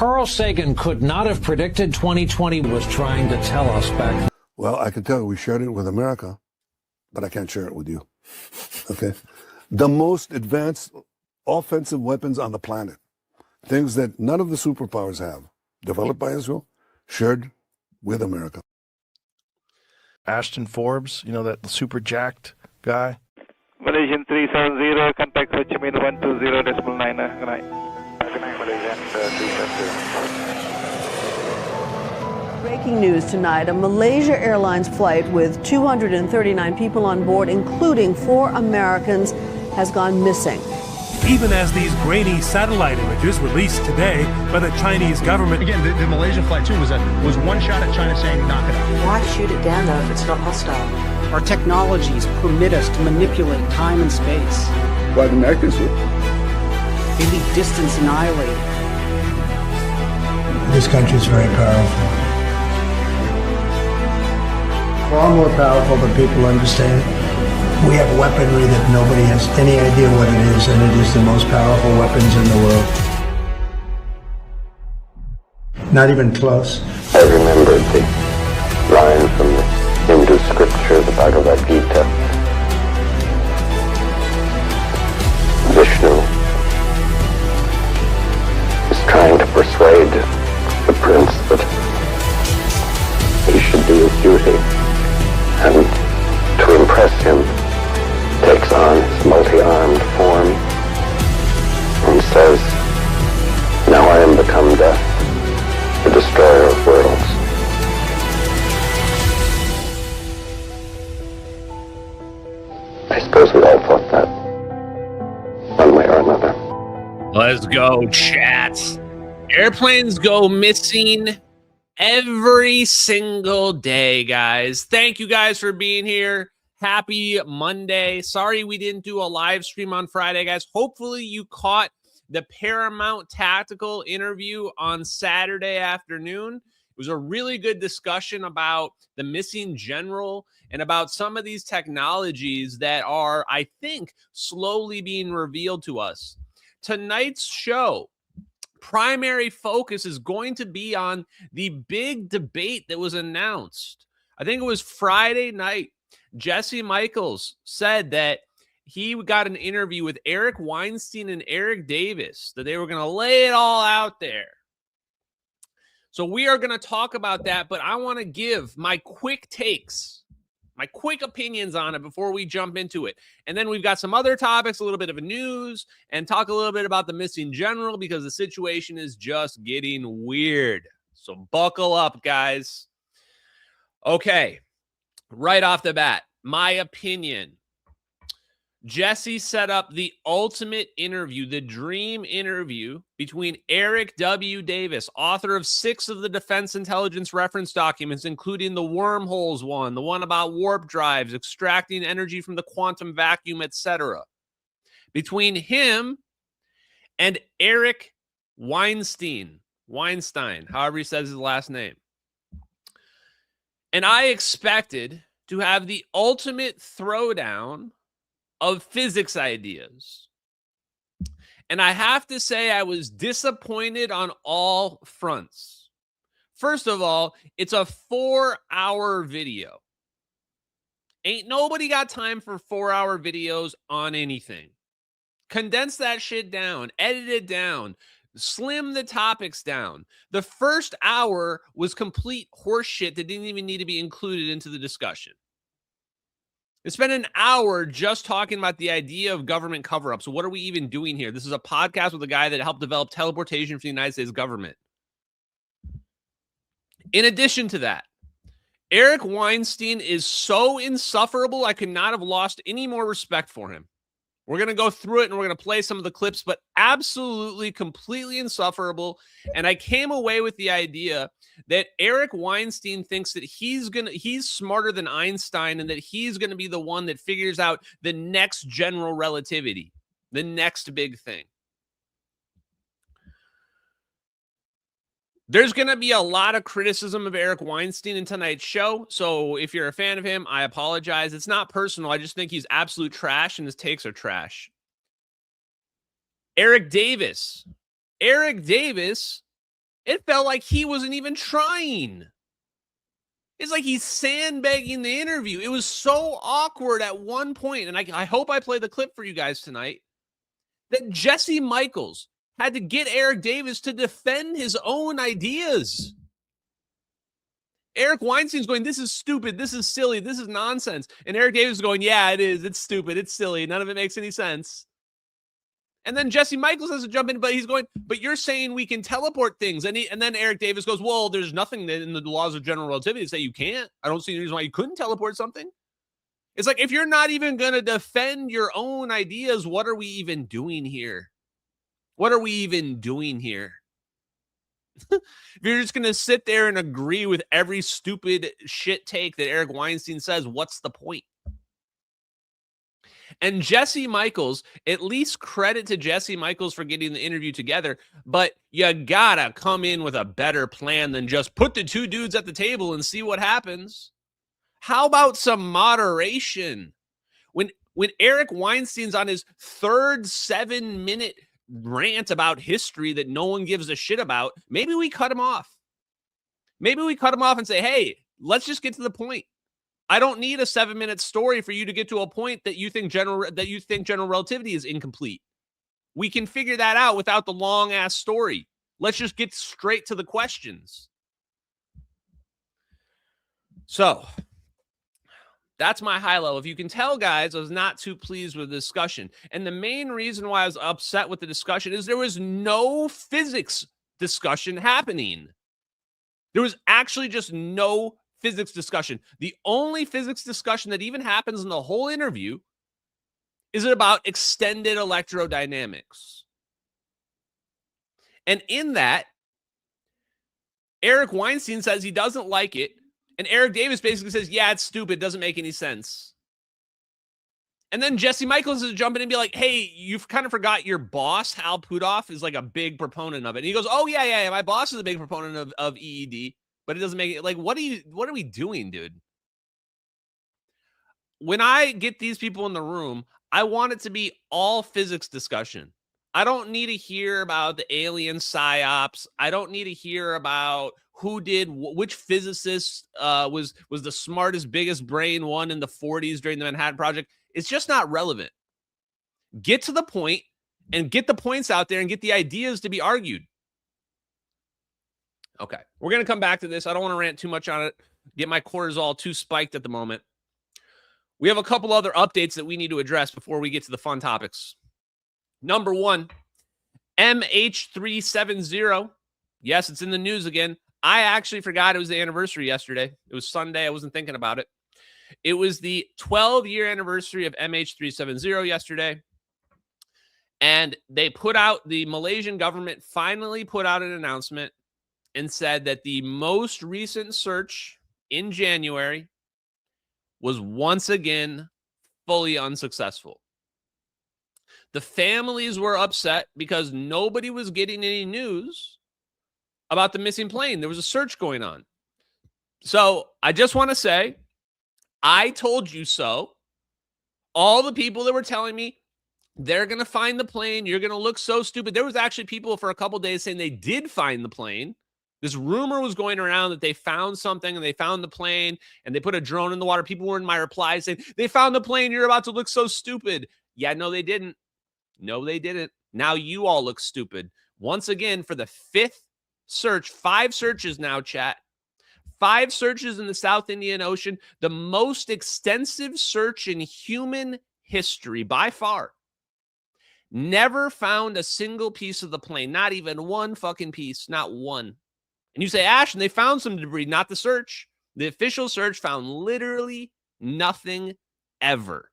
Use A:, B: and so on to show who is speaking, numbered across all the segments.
A: Carl Sagan could not have predicted 2020 was trying to tell us back.
B: Well, I can tell you we shared it with America, but I can't share it with you. Okay? The most advanced offensive weapons on the planet, things that none of the superpowers have, developed by Israel, shared with America.
C: Ashton Forbes, you know, that super jacked guy.
D: Malaysian 370, contact Ho Chi Minh 120.9. Good night. Good night, Malaysian 370.
E: Breaking news tonight, a Malaysia Airlines flight with 239 people on board, including 4 Americans, has gone missing.
F: Even as these grainy satellite images released today by the Chinese government.
G: Again, the Malaysian flight too was one shot at China saying knock it out.
H: Why shoot it down though if it's not hostile?
I: Our technologies permit us to manipulate time and space.
B: Why the Americans would?
I: They leave distance annihilated.
J: This country is very powerful. Far more powerful than people understand. We have weaponry that nobody has any idea what it is, and it is the most powerful weapons in the world. Not even close.
K: I remembered the line from the Hindu scripture, the Bhagavad Gita. Vishnu is trying to persuade the prince that he should be his duty, and to impress him takes on his multi-armed form and says, "Now I am become death, the destroyer of worlds." I suppose we all thought that, one way or another.
L: Let's go, chat. Airplanes go missing every single day, guys. Thank you guys for being here. Happy Monday. Sorry we didn't do a live stream on Friday, guys. Hopefully you caught the Paramount Tactical interview on Saturday afternoon. It was a really good discussion about the missing general and about some of these technologies that are, I think, slowly being revealed to us. Tonight's show, primary focus is going to be on the big debate that was announced. I think it was Friday night. Jesse Michaels said that he got an interview with Eric Weinstein and Eric Davis, that they were going to lay it all out there. So we are going to talk about that, but I want to give my quick takes, my quick opinions on it before we jump into it. And then we've got some other topics, a little bit of news, and talk a little bit about the missing general because the situation is just getting weird. So buckle up, guys. Okay. Right off the bat, my opinion. Jesse set up the ultimate interview, the dream interview between Eric W. Davis, author of 6 of the Defense Intelligence reference documents, including the Wormholes one, the one about warp drives, extracting energy from the quantum vacuum, etc. Between him and Eric Weinstein, however he says his last name. And I expected to have the ultimate throwdown of physics ideas. And I have to say I was disappointed on all fronts. First of all, it's a 4-hour video. Ain't nobody got time for 4-hour videos on anything. Condense that shit down, edit it down. Slim the topics down. The first hour was complete horseshit that didn't even need to be included into the discussion. They spent an hour just talking about the idea of government cover-up. So what are we even doing here? This is a podcast with a guy that helped develop teleportation for the United States government. In addition to that, Eric Weinstein is so insufferable, I could not have lost any more respect for him. We're going to go through it and we're going to play some of the clips, but absolutely, completely insufferable. And I came away with the idea that Eric Weinstein thinks that he's smarter than Einstein and that he's going to be the one that figures out the next general relativity, the next big thing. There's going to be a lot of criticism of Eric Weinstein in tonight's show. So if you're a fan of him, I apologize. It's not personal. I just think he's absolute trash and his takes are trash. Eric Davis It felt like he wasn't even trying. It's like he's sandbagging the interview. It was so awkward at one point, and I hope I play the clip for you guys tonight, that Jesse Michaels had to get Eric Davis to defend his own ideas. Eric Weinstein's going, this is stupid, this is silly, this is nonsense. And Eric Davis is going, yeah, it is, it's stupid, it's silly, none of it makes any sense. And then Jesse Michaels has to jump in, but he's going, but you're saying we can teleport things. And then Eric Davis goes, well, there's nothing in the laws of general relativity that say you can't. I don't see any reason why you couldn't teleport something. It's like, if you're not even going to defend your own ideas, what are we even doing here? What are we even doing here? If you're just going to sit there and agree with every stupid shit take that Eric Weinstein says, what's the point? And Jesse Michaels, at least credit to Jesse Michaels for getting the interview together, but you gotta come in with a better plan than just put the two dudes at the table and see what happens. How about some moderation? When Eric Weinstein's on his third 7-minute rant about history that no one gives a shit about, maybe we cut him off. Maybe we cut him off and say, hey, let's just get to the point. I don't need a 7-minute story for you to get to a point that you think general relativity is incomplete. We can figure that out without the long ass story. Let's just get straight to the questions. So that's my high level. If you can tell, guys, I was not too pleased with the discussion. And the main reason why I was upset with the discussion is there was no physics discussion happening. There was actually just no physics discussion. The only physics discussion that even happens in the whole interview is about extended electrodynamics. And in that, Eric Weinstein says he doesn't like it. And Eric Davis basically says, yeah, it's stupid. It doesn't make any sense. And then Jesse Michaels is jumping in and be like, hey, you've kind of forgot your boss, Hal Puthoff, is like a big proponent of it. And he goes, oh, yeah. My boss is a big proponent of EED. But it doesn't make it like, what are we doing, dude? When I get these people in the room, I want it to be all physics discussion. I don't need to hear about the alien psyops. I don't need to hear about who did which physicist was the smartest, biggest brain one in the 40s during the Manhattan Project. It's just not relevant. Get to the point and get the points out there and get the ideas to be argued. Okay, we're going to come back to this. I don't want to rant too much on it, get my cortisol too spiked at the moment. We have a couple other updates that we need to address before we get to the fun topics. Number one, MH370. Yes, it's in the news again. I actually forgot it was the anniversary yesterday. It was Sunday. I wasn't thinking about it. It was the 12-year anniversary of MH370 yesterday. And the Malaysian government finally put out an announcement and said that the most recent search in January was once again fully unsuccessful. The families were upset because nobody was getting any news about the missing plane. There was a search going on. So I just want to say, I told you so. All the people that were telling me they're going to find the plane, you're going to look so stupid. There was actually people for a couple days saying they did find the plane. This rumor was going around that they found something and they found the plane and they put a drone in the water. People were in my replies saying, they found the plane. You're about to look so stupid. Yeah, no, they didn't. No, they didn't. Now you all look stupid. Once again, for the 5th search, 5 searches now, chat. 5 searches in the South Indian Ocean. The most extensive search in human history by far. Never found a single piece of the plane. Not even one fucking piece. Not one. And you say, Ash, and they found some debris, not the search. The official search found literally nothing ever.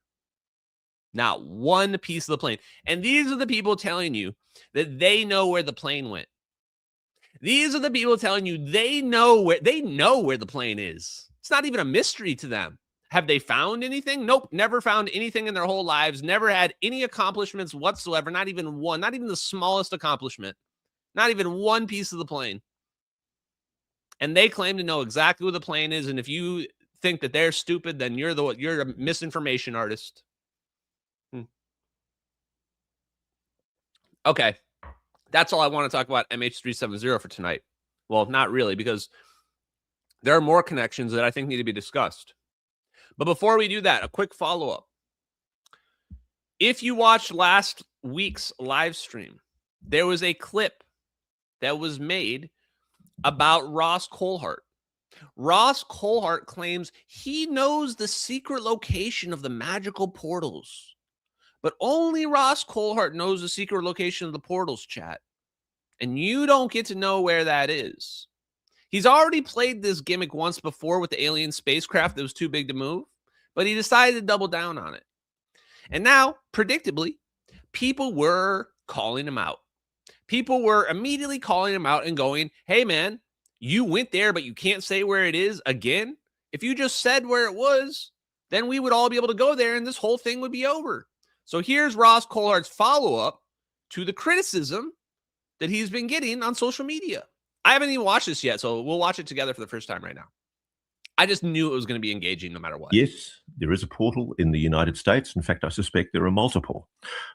L: Not one piece of the plane. And these are the people telling you that they know where the plane went. These are the people telling you they know where the plane is. It's not even a mystery to them. Have they found anything? Nope, never found anything in their whole lives. Never had any accomplishments whatsoever. Not even one. Not even the smallest accomplishment. Not even one piece of the plane. And they claim to know exactly where the plane is. And if you think that they're stupid, then you're a misinformation artist. Okay. That's all I want to talk about MH370 for tonight. Well, not really, because there are more connections that I think need to be discussed. But before we do that, a quick follow-up. If you watched last week's live stream, there was a clip that was made about Ross Coulthart. Ross Coulthart claims he knows the secret location of the magical portals. But only Ross Coulthart knows the secret location of the portals, chat. And you don't get to know where that is. He's already played this gimmick once before with the alien spacecraft that was too big to move, but he decided to double down on it. And now, predictably, people were calling him out. People were immediately calling him out and going, hey, man, you went there, but you can't say where it is again. If you just said where it was, then we would all be able to go there and this whole thing would be over. So here's Ross Coulthart's follow-up to the criticism that he's been getting on social media. I haven't even watched this yet, so we'll watch it together for the first time right now. I just knew it was going to be engaging no matter what.
M: Yes, there is a portal in the United States. In fact, I suspect there are multiple.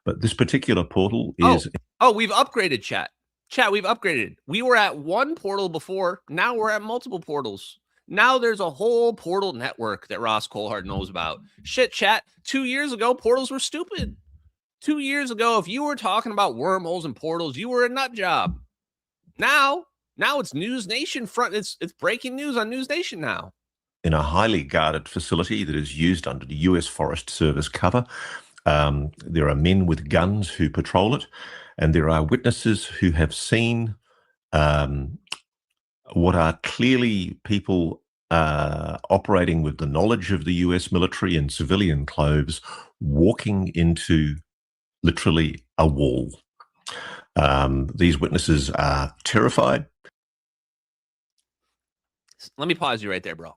M: But this particular portal is...
L: Oh, we've upgraded, chat. Chat, we've upgraded. We were at one portal before. Now we're at multiple portals. Now there's a whole portal network that Ross Coulthart knows about. Shit, chat. 2 years ago, portals were stupid. 2 years ago, if you were talking about wormholes and portals, you were a nut job. Now it's News Nation front. It's breaking news on News Nation now.
M: In a highly guarded facility that is used under the U.S. Forest Service cover. There are men with guns who patrol it, and there are witnesses who have seen what are clearly people operating with the knowledge of the U.S. military in civilian clothes, walking into literally a wall. These witnesses are terrified.
L: Let me pause you right there, bro.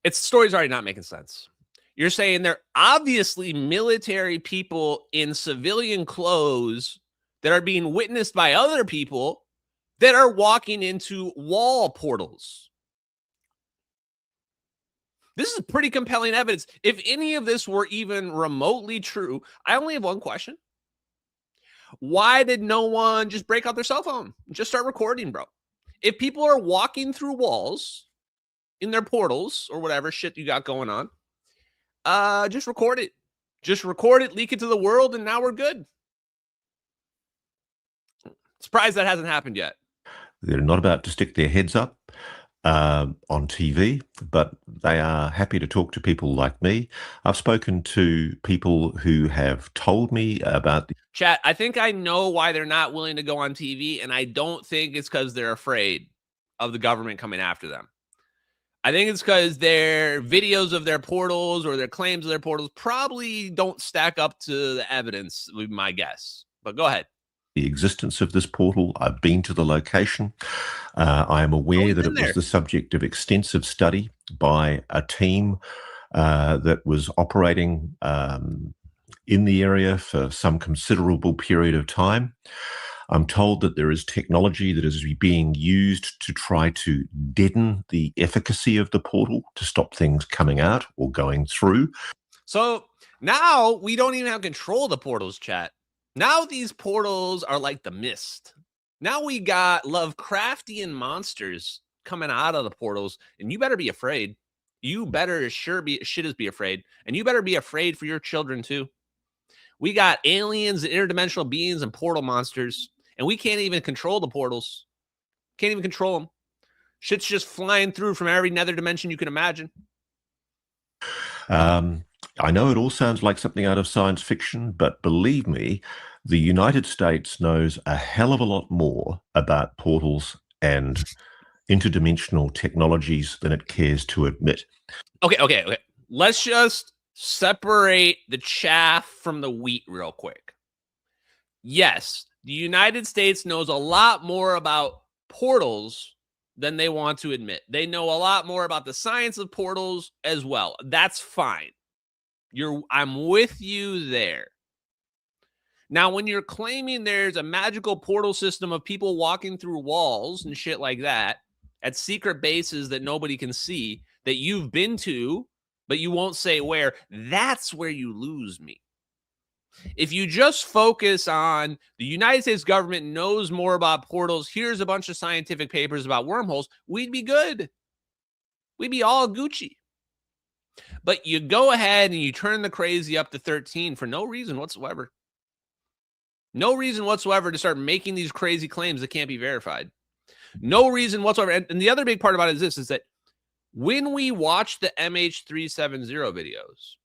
L: It's story's already not making sense. You're saying they're obviously military people in civilian clothes that are being witnessed by other people that are walking into wall portals. This is pretty compelling evidence. If any of this were even remotely true, I only have one question. Why did no one just break out their cell phone and just start recording, bro? If people are walking through walls in their portals or whatever shit you got going on, just record it. Just record it, leak it to the world, and now we're good. Surprised that hasn't happened yet.
M: They're not about to stick their heads up on TV, but they are happy to talk to people like me. I've spoken to people who have told me about...
L: Chat, I think I know why they're not willing to go on TV, and I don't think it's because they're afraid of the government coming after them. I think it's because their videos of their portals or their claims of their portals probably don't stack up to the evidence, would be my guess. But go ahead.
M: The existence of this portal. I've been to the location. I am aware that it was the subject of extensive study by a team that was operating in the area for some considerable period of time. I'm told that there is technology that is being used to try to deaden the efficacy of the portal to stop things coming out or going through.
L: So now we don't even have control of the portals, chat. Now these portals are like the mist. Now we got Lovecraftian monsters coming out of the portals, and you better be afraid. You better be afraid, and you better be afraid for your children too. We got aliens and interdimensional beings and portal monsters, and we can't even control the portals. Can't even control them. Shit's just flying through from every nether dimension you can imagine.
M: I know it all sounds like something out of science fiction, but believe me, the United States knows a hell of a lot more about portals and interdimensional technologies than it cares to admit.
L: Okay. Let's just separate the chaff from the wheat real quick. Yes, the United States knows a lot more about portals than they want to admit. They know a lot more about the science of portals as well. That's fine. I'm with you there. Now, when you're claiming there's a magical portal system of people walking through walls and shit like that at secret bases that nobody can see, that you've been to, but you won't say where, that's where you lose me. If you just focus on the United States government knows more about portals, here's a bunch of scientific papers about wormholes, we'd be good. We'd be all Gucci. But you go ahead and you turn the crazy up to 13 for no reason whatsoever. No reason whatsoever to start making these crazy claims that can't be verified. No reason whatsoever. And the other big part about it is this, is that when we watch the MH370 videos,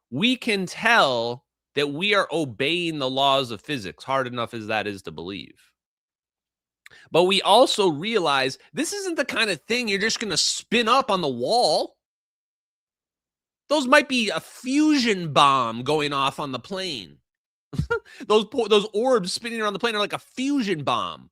L: we can tell that we are obeying the laws of physics, hard enough as that is to believe. But we also realize this isn't the kind of thing you're just going to spin up on the wall. Those might be a fusion bomb going off on the plane. Those orbs spinning around the plane are like a fusion bomb.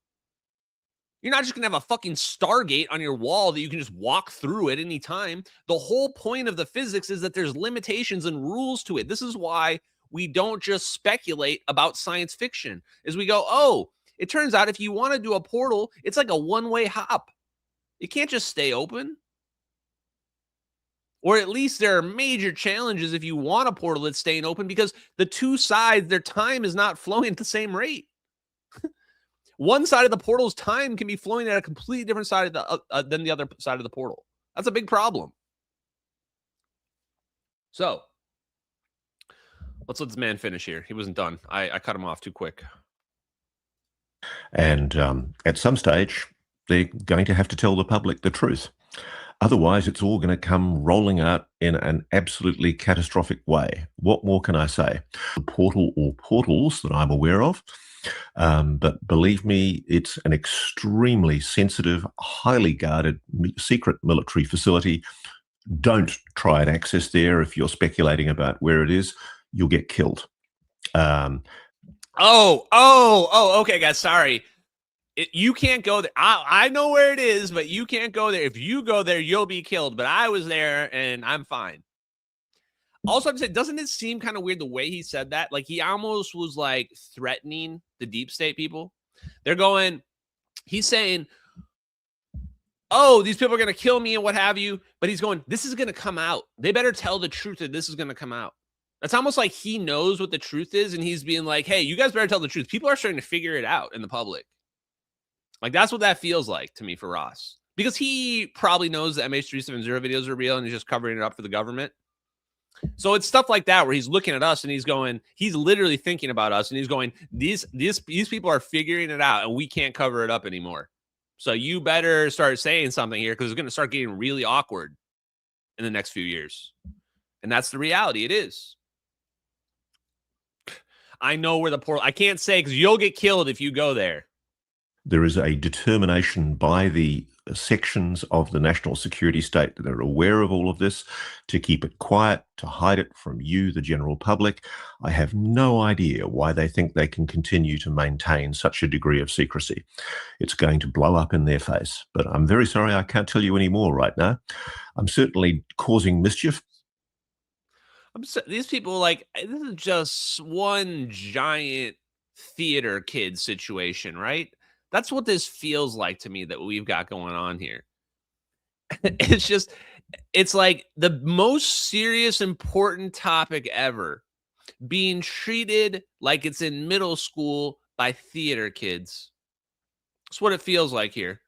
L: You're not just going to have a fucking Stargate on your wall that you can just walk through at any time. The whole point of the physics is that there's limitations and rules to it. This is why we don't just speculate about science fiction. Is we go, oh, it turns out if you want to do a portal, it's like a one-way hop. It can't just stay open. Or at least there are major challenges if you want a portal that's staying open because the two sides, their time is not flowing at the same rate. One side of the portal's time can be flowing at a completely different side of than the other side of the portal. That's a big problem. So, let's let this man finish here. He wasn't done. I cut him off too quick.
M: And at some stage, they're going to have to tell the public the truth. Otherwise, it's all going to come rolling out in an absolutely catastrophic way. What more can I say? The portal or portals that I'm aware of, but believe me, it's an extremely sensitive, highly guarded, secret military facility. Don't try and access there. If you're speculating about where it is, you'll get killed.
L: Okay, guys, sorry. You can't go there. I know where it is, but you can't go there. If you go there, you'll be killed. But I was there, and I'm fine. Also, I'm saying, doesn't it seem kind of weird the way he said that? Like, he almost was, like, threatening the deep state people. They're going, he's saying, oh, these people are going to kill me and what have you. But he's going, this is going to come out. They better tell the truth that this is going to come out. That's almost like he knows what the truth is, and he's being like, hey, you guys better tell the truth. People are starting to figure it out in the public. Like, that's what that feels like to me for Ross. Because he probably knows the MH370 videos are real and he's just covering it up for the government. So it's stuff like that where he's looking at us and he's going, he's literally thinking about us and he's going, these people are figuring it out and we can't cover it up anymore. So you better start saying something here because it's going to start getting really awkward in the next few years. And that's the reality. It is. I know where the portal, I can't say because you'll get killed if you go there.
M: There is a determination by the sections of the national security state that are aware of all of this to keep it quiet, to hide it from you, the general public. I have no idea why they think they can continue to maintain such a degree of secrecy. It's going to blow up in their face. But I'm very sorry I can't tell you any more right now. I'm certainly causing mischief.
L: These people, like, this is just one giant theater kid situation, right? That's what this feels like to me that we've got going on here. It's like the most serious, important topic ever being treated like it's in middle school by theater kids. That's what it feels like here.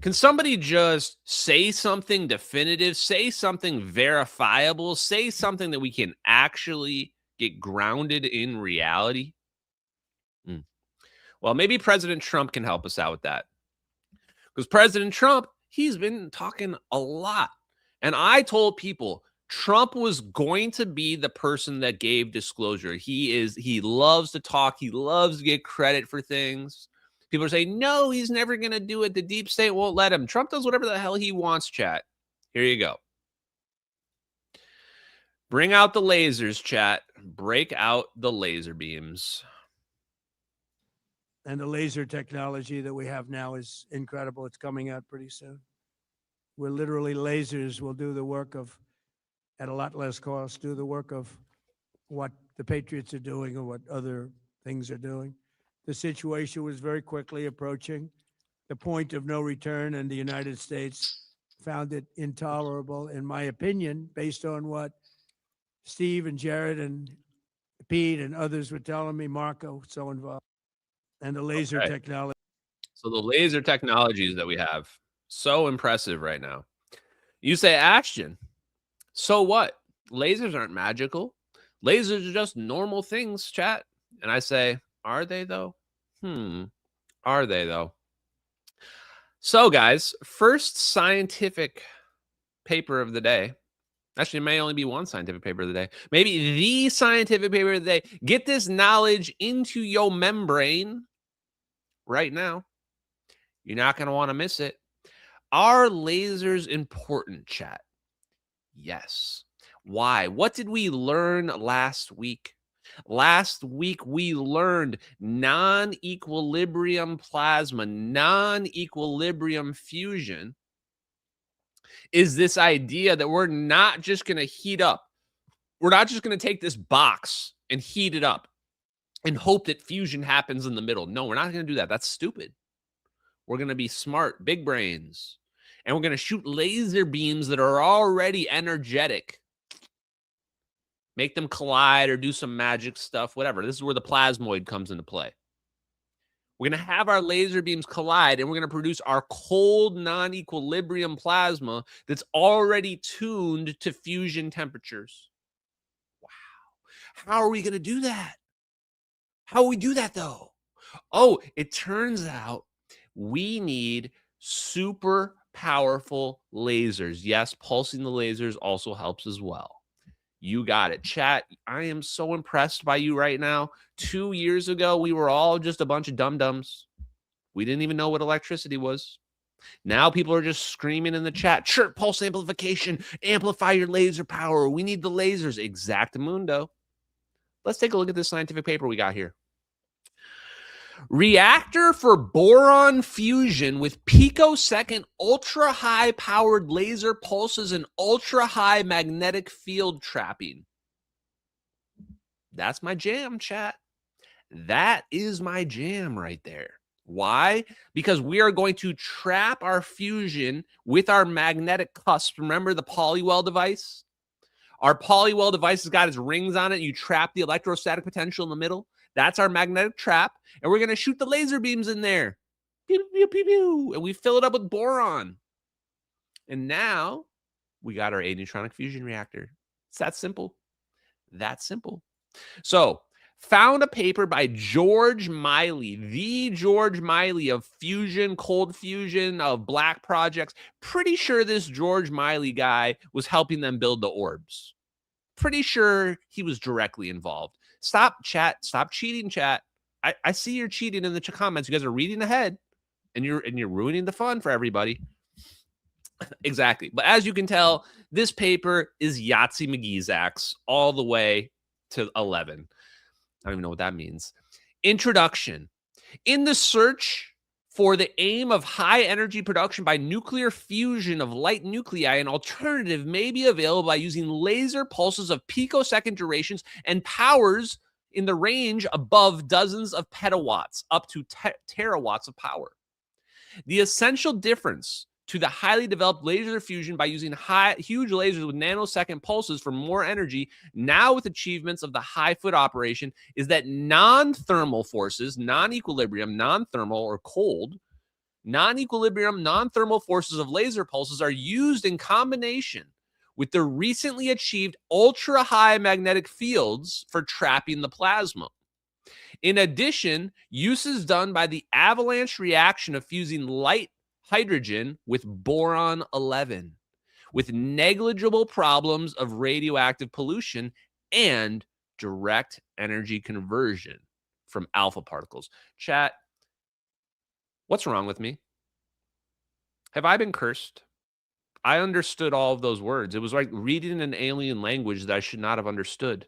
L: Can somebody just say something definitive, say something verifiable, say something that we can actually get grounded in reality? Well, maybe President Trump can help us out with that. Because President Trump, he's been talking a lot. And I told people Trump was going to be the person that gave disclosure. He loves to talk. He loves to get credit for things. People are saying, no, he's never going to do it. The deep state won't let him. Trump does whatever the hell he wants, chat. Here you go. Bring out the lasers, chat. Break out the laser beams.
J: And the laser technology that we have now is incredible. It's coming out pretty soon. Where literally lasers will do the work of, at a lot less cost, do the work of what the Patriots are doing or what other things are doing. The situation was very quickly approaching the point of no return, and the United States found it intolerable, in my opinion, based on what Steve and Jared and Pete and others were telling me, Marco, so involved, and the laser technology.
L: So the laser technologies that we have, so impressive right now. You say, Ashton, so what? Lasers aren't magical. Lasers are just normal things, chat. And I say, are they though? Are they though? So guys, first scientific paper of the day. Actually, it may only be one scientific paper of the day. Maybe the scientific paper of the day. Get this knowledge into your membrane right now. You're not going to want to miss it. Are lasers important, chat? Yes. Why? What did we learn last week? Last week, we learned non-equilibrium plasma, non-equilibrium fusion is this idea that we're not just going to heat up. We're not just going to take this box and heat it up and hope that fusion happens in the middle. No, we're not going to do that. That's stupid. We're going to be smart, big brains, and we're going to shoot laser beams that are already energetic. Make them collide or do some magic stuff, whatever. This is where the plasmoid comes into play. We're going to have our laser beams collide, and we're going to produce our cold non-equilibrium plasma that's already tuned to fusion temperatures. Wow. How are we going to do that? How will we do that, though? Oh, it turns out we need super powerful lasers. Yes, pulsing the lasers also helps as well. You got it. Chat, I am so impressed by you right now. 2 years ago, we were all just a bunch of dum-dums. We didn't even know what electricity was. Now people are just screaming in the chat, chirp, pulse amplification, amplify your laser power. We need the lasers. Exactamundo. Let's take a look at this scientific paper we got here. Reactor for boron fusion with picosecond ultra-high powered laser pulses and ultra-high magnetic field trapping. That's my jam, chat. That is my jam right there. Why? Because we are going to trap our fusion with our magnetic cusp. Remember the Polywell device? Our Polywell device has got its rings on it. You trap the electrostatic potential in the middle. That's our magnetic trap, and we're going to shoot the laser beams in there. Pew, pew, pew, pew, and we fill it up with boron. And now we got our 8-neutronic fusion reactor. It's that simple. That simple. So, found a paper by George Miley, the George Miley of fusion, cold fusion, of black projects. Pretty sure this George Miley guy was helping them build the orbs. Pretty sure he was directly involved. Stop, chat. Stop cheating, chat. I see you're cheating in the comments. You guys are reading ahead, and you're ruining the fun for everybody. Exactly. But as you can tell, this paper is Yahtzee McGee's axe all the way to 11. I don't even know what that means. Introduction. In the search for the aim of high energy production by nuclear fusion of light nuclei, an alternative may be available by using laser pulses of picosecond durations and powers in the range above dozens of petawatts, up to terawatts of power. The essential difference to the highly developed laser fusion by using huge lasers with nanosecond pulses for more energy, now with achievements of the high foot operation, is that non-thermal forces, non-equilibrium, non-thermal or cold, non-equilibrium, non-thermal forces of laser pulses are used in combination with the recently achieved ultra-high magnetic fields for trapping the plasma. In addition, use is done by the avalanche reaction of fusing light hydrogen with boron-11, with negligible problems of radioactive pollution and direct energy conversion from alpha particles. Chat, what's wrong with me? Have I been cursed? I understood all of those words. It was like reading an alien language that I should not have understood.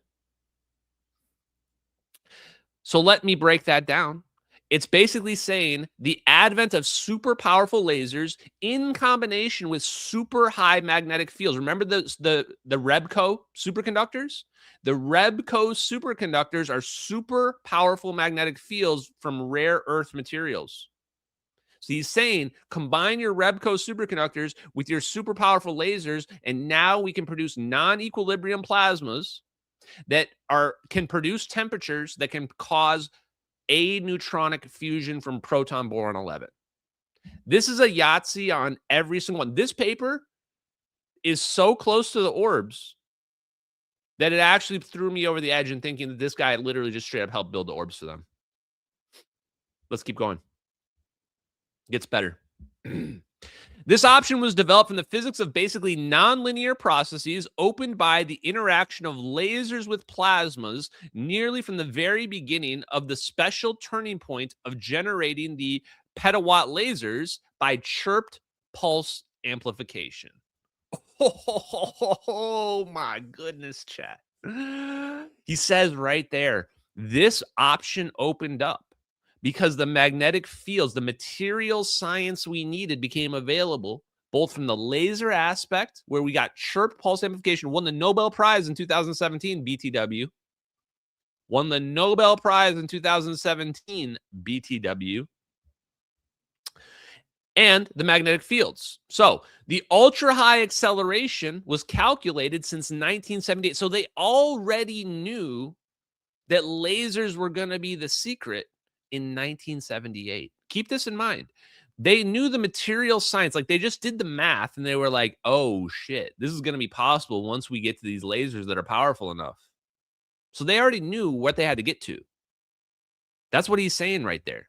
L: So let me break that down. It's basically saying the advent of super powerful lasers in combination with super high magnetic fields. Remember the Rebco superconductors? The Rebco superconductors are super powerful magnetic fields from rare earth materials. So he's saying combine your Rebco superconductors with your super powerful lasers, and now we can produce non-equilibrium plasmas that can produce temperatures that can cause aneutronic fusion from proton boron 11. This is a Yahtzee on every single one. This paper is so close to the orbs that it actually threw me over the edge in thinking that this guy literally just straight up helped build the orbs for them. Let's keep going. Gets better. This option was developed from the physics of basically nonlinear processes opened by the interaction of lasers with plasmas nearly from the very beginning of the special turning point of generating the petawatt lasers by chirped pulse amplification. Oh my goodness, chat. He says right there, this option opened up because the magnetic fields, the material science we needed became available, both from the laser aspect, where we got chirped pulse amplification, won the Nobel Prize in 2017, BTW. Won the Nobel Prize in 2017, BTW. And the magnetic fields. So the ultra-high acceleration was calculated since 1978. So they already knew that lasers were going to be the secret in 1978. Keep this in mind. They knew the material science. Like, they just did the math, and they were like, oh, shit, this is going to be possible once we get to these lasers that are powerful enough. So they already knew what they had to get to. That's what he's saying right there.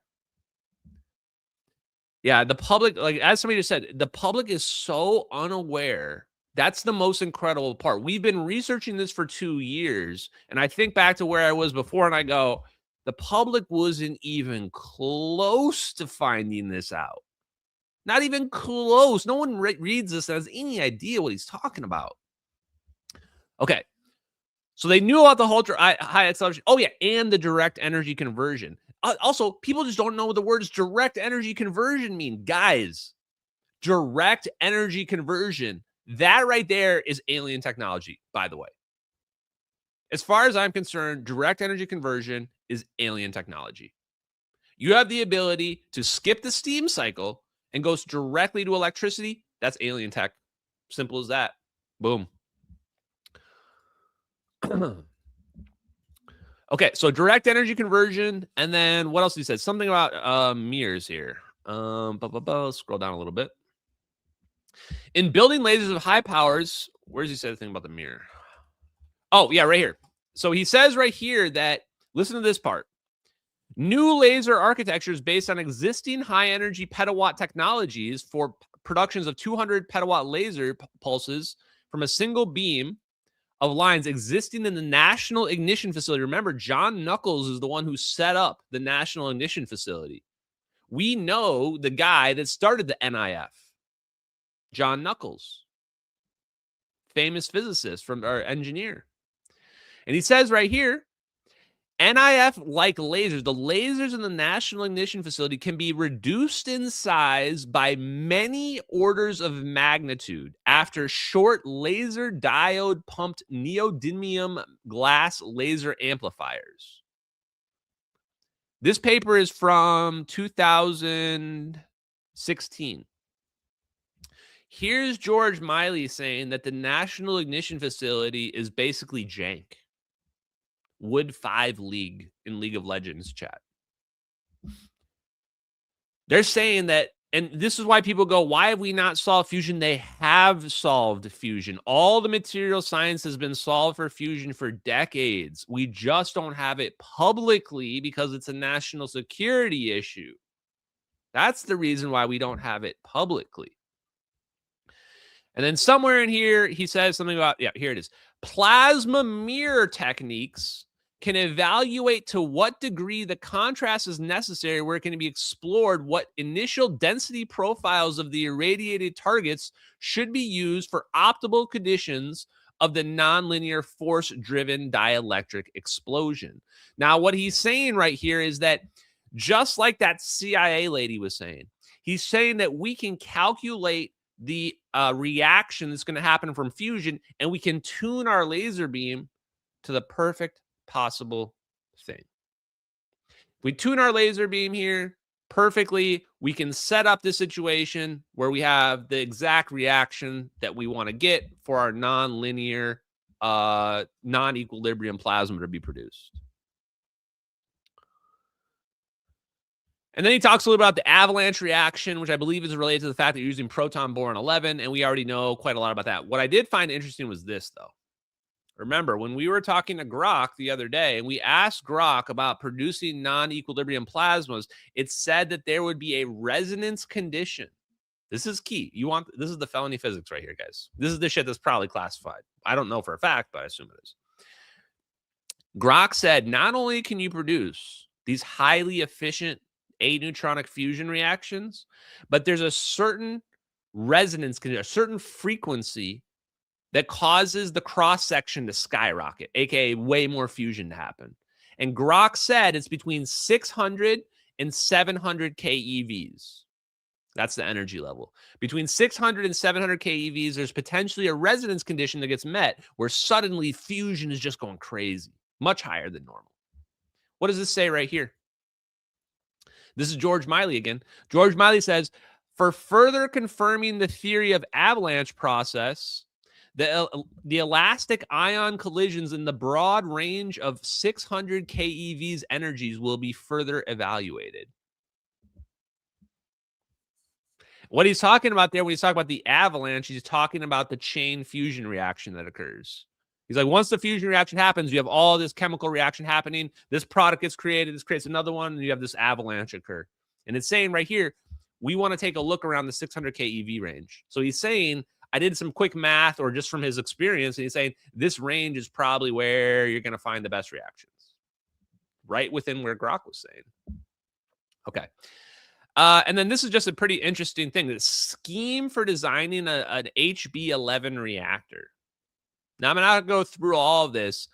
L: Yeah, the public, like as somebody just said, the public is so unaware. That's the most incredible part. We've been researching this for 2 years, and I think back to where I was before, and I go, the public wasn't even close to finding this out. Not even close. No one reads this and has any idea what he's talking about. Okay, so they knew about the ultra high acceleration. Oh, yeah, and the direct energy conversion. Also, people just don't know what the words direct energy conversion mean. Guys, direct energy conversion, that right there is alien technology, by the way. As far as I'm concerned, direct energy conversion is alien technology. You have the ability to skip the steam cycle and goes directly to electricity. That's alien tech. Simple as that. Boom. Okay, so direct energy conversion, and then what else he said? Something about mirrors here. Scroll down a little bit. In building lasers of high powers, where's he said the thing about the mirror? Oh, yeah, right here. So he says right here that, listen to this part. New laser architectures based on existing high-energy petawatt technologies for productions of 200 petawatt laser pulses from a single beam of lines existing in the National Ignition Facility. Remember, John Knuckles is the one who set up the National Ignition Facility. We know the guy that started the NIF, John Knuckles, famous physicist from our engineer. And he says right here, NIF-like lasers, the lasers in the National Ignition Facility can be reduced in size by many orders of magnitude after short laser diode pumped neodymium glass laser amplifiers. This paper is from 2016. Here's George Miley saying that the National Ignition Facility is basically jank. Wood 5 League in League of Legends chat. They're saying that, and this is why people go, why have we not solved fusion? They have solved fusion. All the material science has been solved for fusion for decades. We just don't have it publicly because it's a national security issue. That's the reason why we don't have it publicly. And then somewhere in here, he says something about, yeah, here it is. Plasma mirror techniques can evaluate to what degree the contrast is necessary where it can be explored what initial density profiles of the irradiated targets should be used for optimal conditions of the nonlinear force-driven dielectric explosion. Now, what he's saying right here is that just like that CIA lady was saying, he's saying that we can calculate the reaction that's going to happen from fusion, and we can tune our laser beam to the perfect possible thing. If we tune our laser beam here perfectly, we can set up the situation where we have the exact reaction that we want to get for our non-linear non-equilibrium plasma to be produced. And then he talks a little about the avalanche reaction, which I believe is related to the fact that you're using proton boron 11, and we already know quite a lot about that. What I did find interesting was this, though. Remember, when we were talking to Grok the other day, and we asked Grok about producing non-equilibrium plasmas, it said that there would be a resonance condition. This is key. This is the felony physics right here, guys. This is the shit that's probably classified. I don't know for a fact, but I assume it is. Grok said, not only can you produce these highly efficient aneutronic fusion reactions, but there's a certain resonance, a certain frequency that causes the cross-section to skyrocket, aka way more fusion to happen. And Grok said it's between 600 and 700 keVs. That's the energy level. Between 600 and 700 keVs, there's potentially a resonance condition that gets met where suddenly fusion is just going crazy, much higher than normal. What does this say right here? This is George Miley again. George Miley says, for further confirming the theory of avalanche process, the elastic ion collisions in the broad range of 600 keVs energies will be further evaluated. What he's talking about there, when he's talking about the avalanche, he's talking about the chain fusion reaction that occurs. He's like, once the fusion reaction happens, you have all this chemical reaction happening. This product gets created. This creates another one, and you have this avalanche occur. And it's saying right here, we want to take a look around the 600 keV range. So he's saying, I did some quick math or just from his experience, and he's saying this range is probably where you're going to find the best reactions. Right within where Grok was saying. Okay. And then this is just a pretty interesting thing. The scheme for designing an HB11 reactor. Now, I'm not going to go through all of this,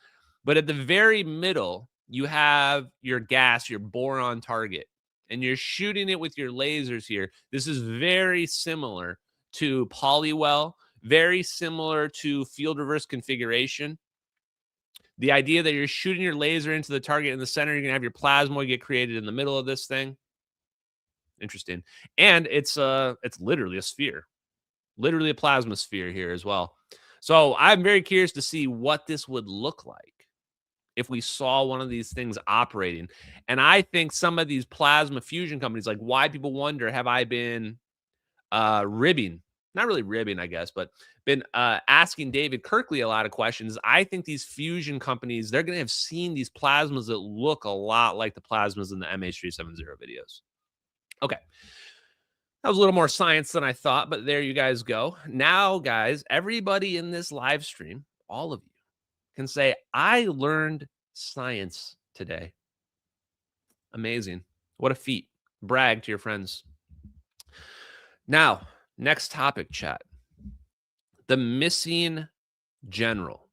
L: but at the very middle, you have your gas, your boron target, and you're shooting it with your lasers here. This is very similar to Polywell, very similar to field reverse configuration. The idea that you're shooting your laser into the target in the center, you're going to have your plasma get created in the middle of this thing. Interesting. And it's literally a sphere, literally a plasma sphere here as well. So I'm very curious to see what this would look like if we saw one of these things operating. And I think some of these plasma fusion companies, like why people wonder, have I been ribbing? Not really ribbing, I guess, but been asking David Kirkley a lot of questions. I think these fusion companies, they're going to have seen these plasmas that look a lot like the plasmas in the MH370 videos. Okay. That was a little more science than I thought, but there you guys go. Now, guys, everybody in this live stream, all of you, can say, I learned science today. Amazing. What a feat. Brag to your friends. Now, next topic, chat. The missing general.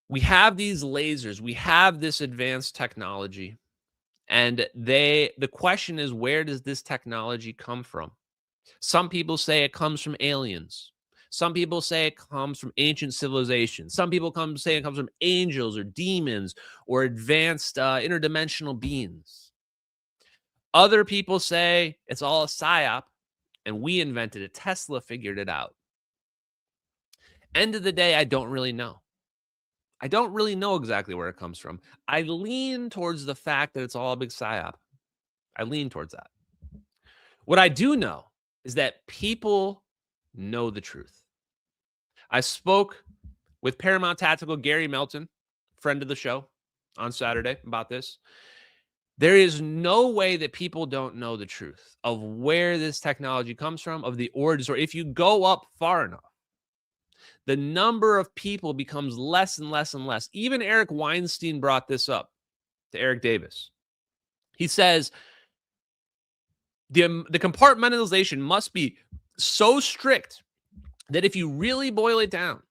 L: We have these lasers. We have this advanced technology. And the question is, where does this technology come from? Some people say it comes from aliens. Some people say it comes from ancient civilizations. Some people say it comes from angels or demons or advanced interdimensional beings. Other people say it's all a psyop and we invented it. Tesla figured it out. End of the day, I don't really know. I don't really know exactly where it comes from. I lean towards the fact that it's all a big psyop. I lean towards that. What I do know is that people know the truth. I spoke with Paramount Tactical Gary Melton, friend of the show, on Saturday about this. There is no way that people don't know the truth of where this technology comes from, of the origins, or if you go up far enough, the number of people becomes less and less and less. Even Eric Weinstein brought this up to Eric Davis. He says the compartmentalization must be so strict that if you really boil it down,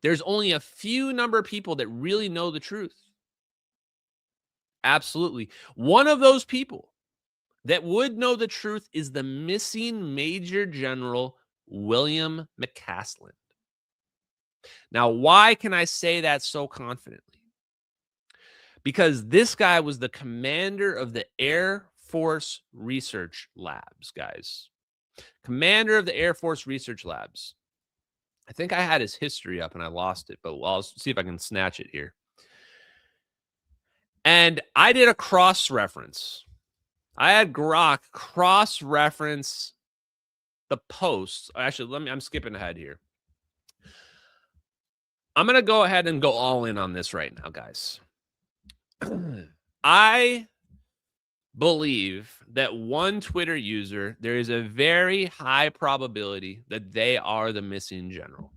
L: there's only a few number of people that really know the truth. Absolutely. One of those people that would know the truth is the missing Major General William McCasland. Now, why can I say that so confidently? Because this guy was the commander of the Air Force Research Labs, guys. Commander of the Air Force Research Labs. I think I had his history up and I lost it, but I'll see if I can snatch it here. And I did a cross-reference. I had Grok cross-reference the posts. Actually, I'm skipping ahead here. I'm going to go ahead and go all in on this right now, guys. I believe that one Twitter user, there is a very high probability that they are the missing general.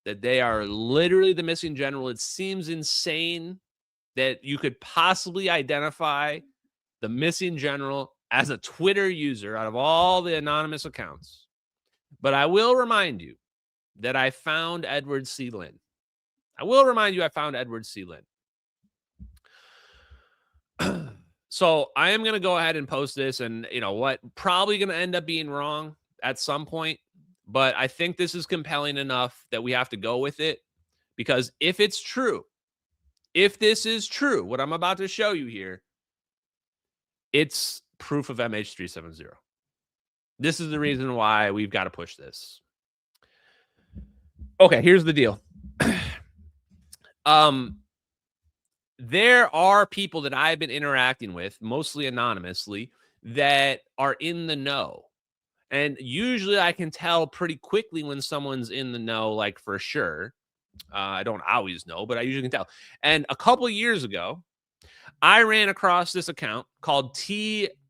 L: That they are literally the missing general. It seems insane that you could possibly identify the missing general as a Twitter user out of all the anonymous accounts. But I will remind you that I found Edward C. Lin. I will remind you I found Edward C. Lin. So I am going to go ahead and post this, and you know what? Probably going to end up being wrong at some point, but I think this is compelling enough that we have to go with it, because if it's true, if this is true, what I'm about to show you here, it's proof of MH370. This is the reason why we've got to push this. Okay, here's the deal. There are people that I've been interacting with, mostly anonymously, that are in the know. And usually I can tell pretty quickly when someone's in the know, like for sure. I don't always know, but I usually can tell. And a couple of years ago, I ran across this account called TMB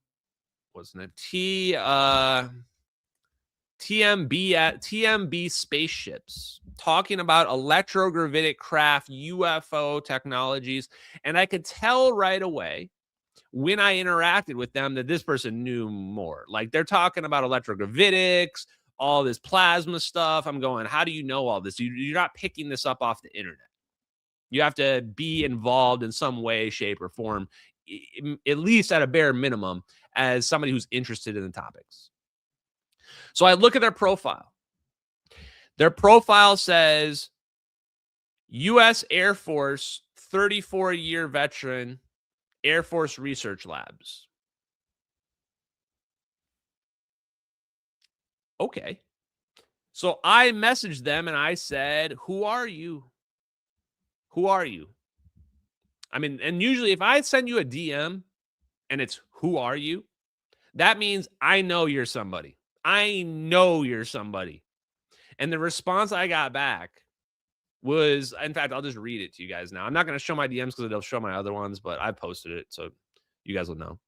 L: Spaceships, talking about electrogravitic craft, UFO technologies. And I could tell right away when I interacted with them that this person knew more. Like, they're talking about electrogravitics, all this plasma stuff. I'm going, how do you know all this? You're not picking this up off the internet. You have to be involved in some way, shape, or form, at least at a bare minimum, as somebody who's interested in the topics. So I look at their profile. Their profile says U.S. Air Force, 34-year veteran, Air Force Research Labs. Okay. So I messaged them and I said, who are you? Who are you? I mean, and usually if I send you a DM and it's who are you, that means I know you're somebody. I know you're somebody. And the response I got back was, in fact, I'll just read it to you guys now. I'm not going to show my DMs because they'll show my other ones, but I posted it so you guys will know.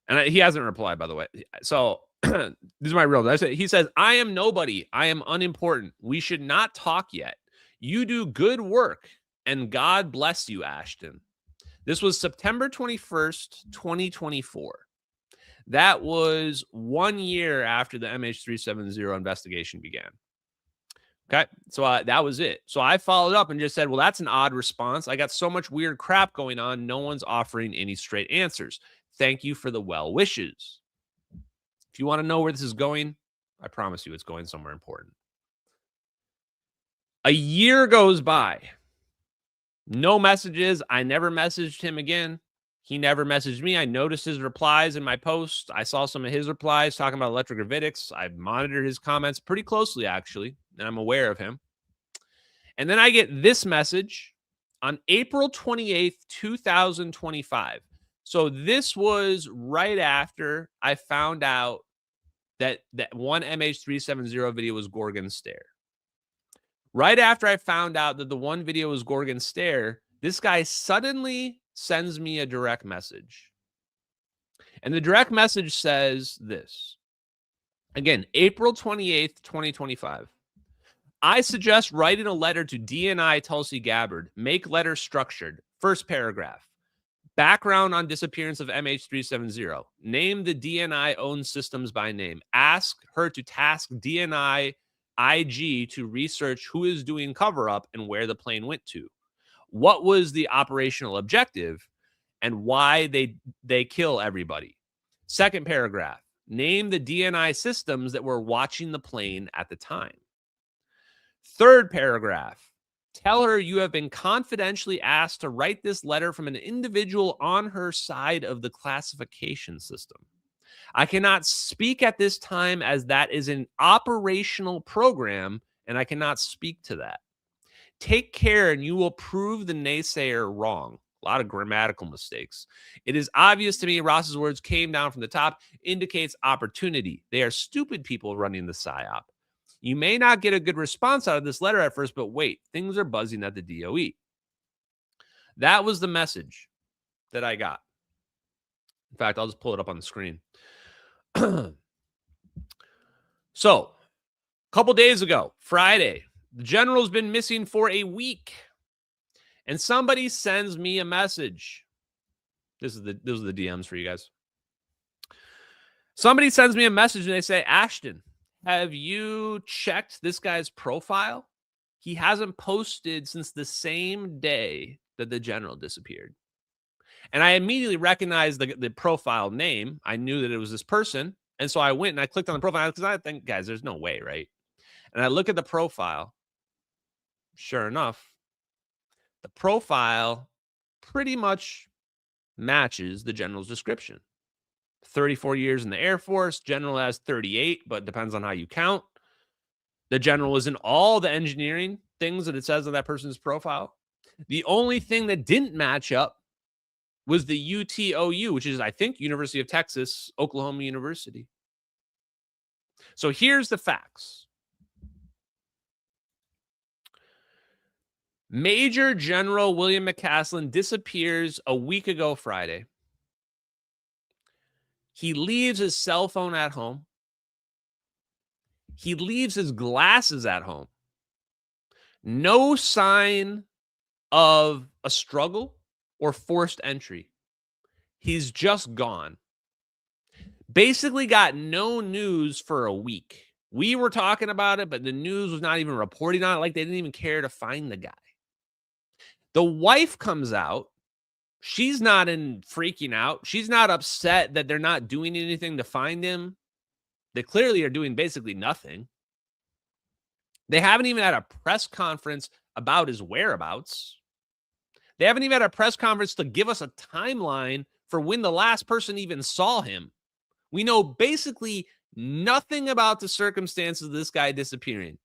L: And he hasn't replied, by the way. So this is my real. He says, I am nobody. I am unimportant. We should not talk yet. You do good work, and God bless you, Ashton. This was September 21st, 2024. That was 1 year after the MH370 investigation began. Okay, so that was it. So I followed up and just said, well, that's an odd response. I got so much weird crap going on. No one's offering any straight answers. Thank you for the well wishes. If you want to know where this is going, I promise you it's going somewhere important. A year goes by. No messages. I never messaged him again. He never messaged me. I noticed his replies in my post. I saw some of his replies talking about electrogravitics. I monitored his comments pretty closely, actually, and I'm aware of him. And then I get this message on April 28th, 2025. So this was right after I found out that one MH370 video was Gorgon Stare. Right after I found out that the one video was Gorgon Stare, this guy suddenly sends me a direct message. And the direct message says this. Again, April 28th, 2025. I suggest writing a letter to DNI Tulsi Gabbard. Make letter structured. First paragraph. Background on disappearance of MH370. Name the DNI owned systems by name. Ask her to task DNI IG to research who is doing cover-up and where the plane went to. What was the operational objective and why they kill everybody? Second paragraph. Name the DNI systems that were watching the plane at the time. Third paragraph. Tell her you have been confidentially asked to write this letter from an individual on her side of the classification system. I cannot speak at this time as that is an operational program, and I cannot speak to that. Take care and you will prove the naysayer wrong. A lot of grammatical mistakes. It is obvious to me Ross's words came down from the top, indicates opportunity. They are stupid people running the PSYOP. You may not get a good response out of this letter at first, but wait, things are buzzing at the DOE. That was the message that I got. In fact, I'll just pull it up on the screen. So, a couple days ago, Friday, the general's been missing for a week. And somebody sends me a message. Those are the DMs for you guys. Somebody sends me a message and they say, Ashton, have you checked this guy's profile? He hasn't posted since the same day that the general disappeared. And I immediately recognized the profile name. I knew that it was this person. And so I went and I clicked on the profile because I think, guys, there's no way, right? And I look at the profile. Sure enough, the profile pretty much matches the general's description. 34 years in the Air Force. General has 38, but depends on how you count. The general was in all the engineering things that it says on that person's profile. The only thing that didn't match up was the UTOU, which is, I think, University of Texas, Oklahoma University. So here's the facts. Major General William McCasland disappears a week ago Friday. He leaves his cell phone at home. He leaves his glasses at home. No sign of a struggle or forced entry. He's just gone. Basically got no news for a week. We were talking about it, but the news was not even reporting on it. Like they didn't even care to find the guy. The wife comes out. She's not freaking out. She's not upset that they're not doing anything to find him. They clearly are doing basically nothing. They haven't even had a press conference about his whereabouts. They haven't even had a press conference to give us a timeline for when the last person even saw him. We know basically nothing about the circumstances of this guy disappearing,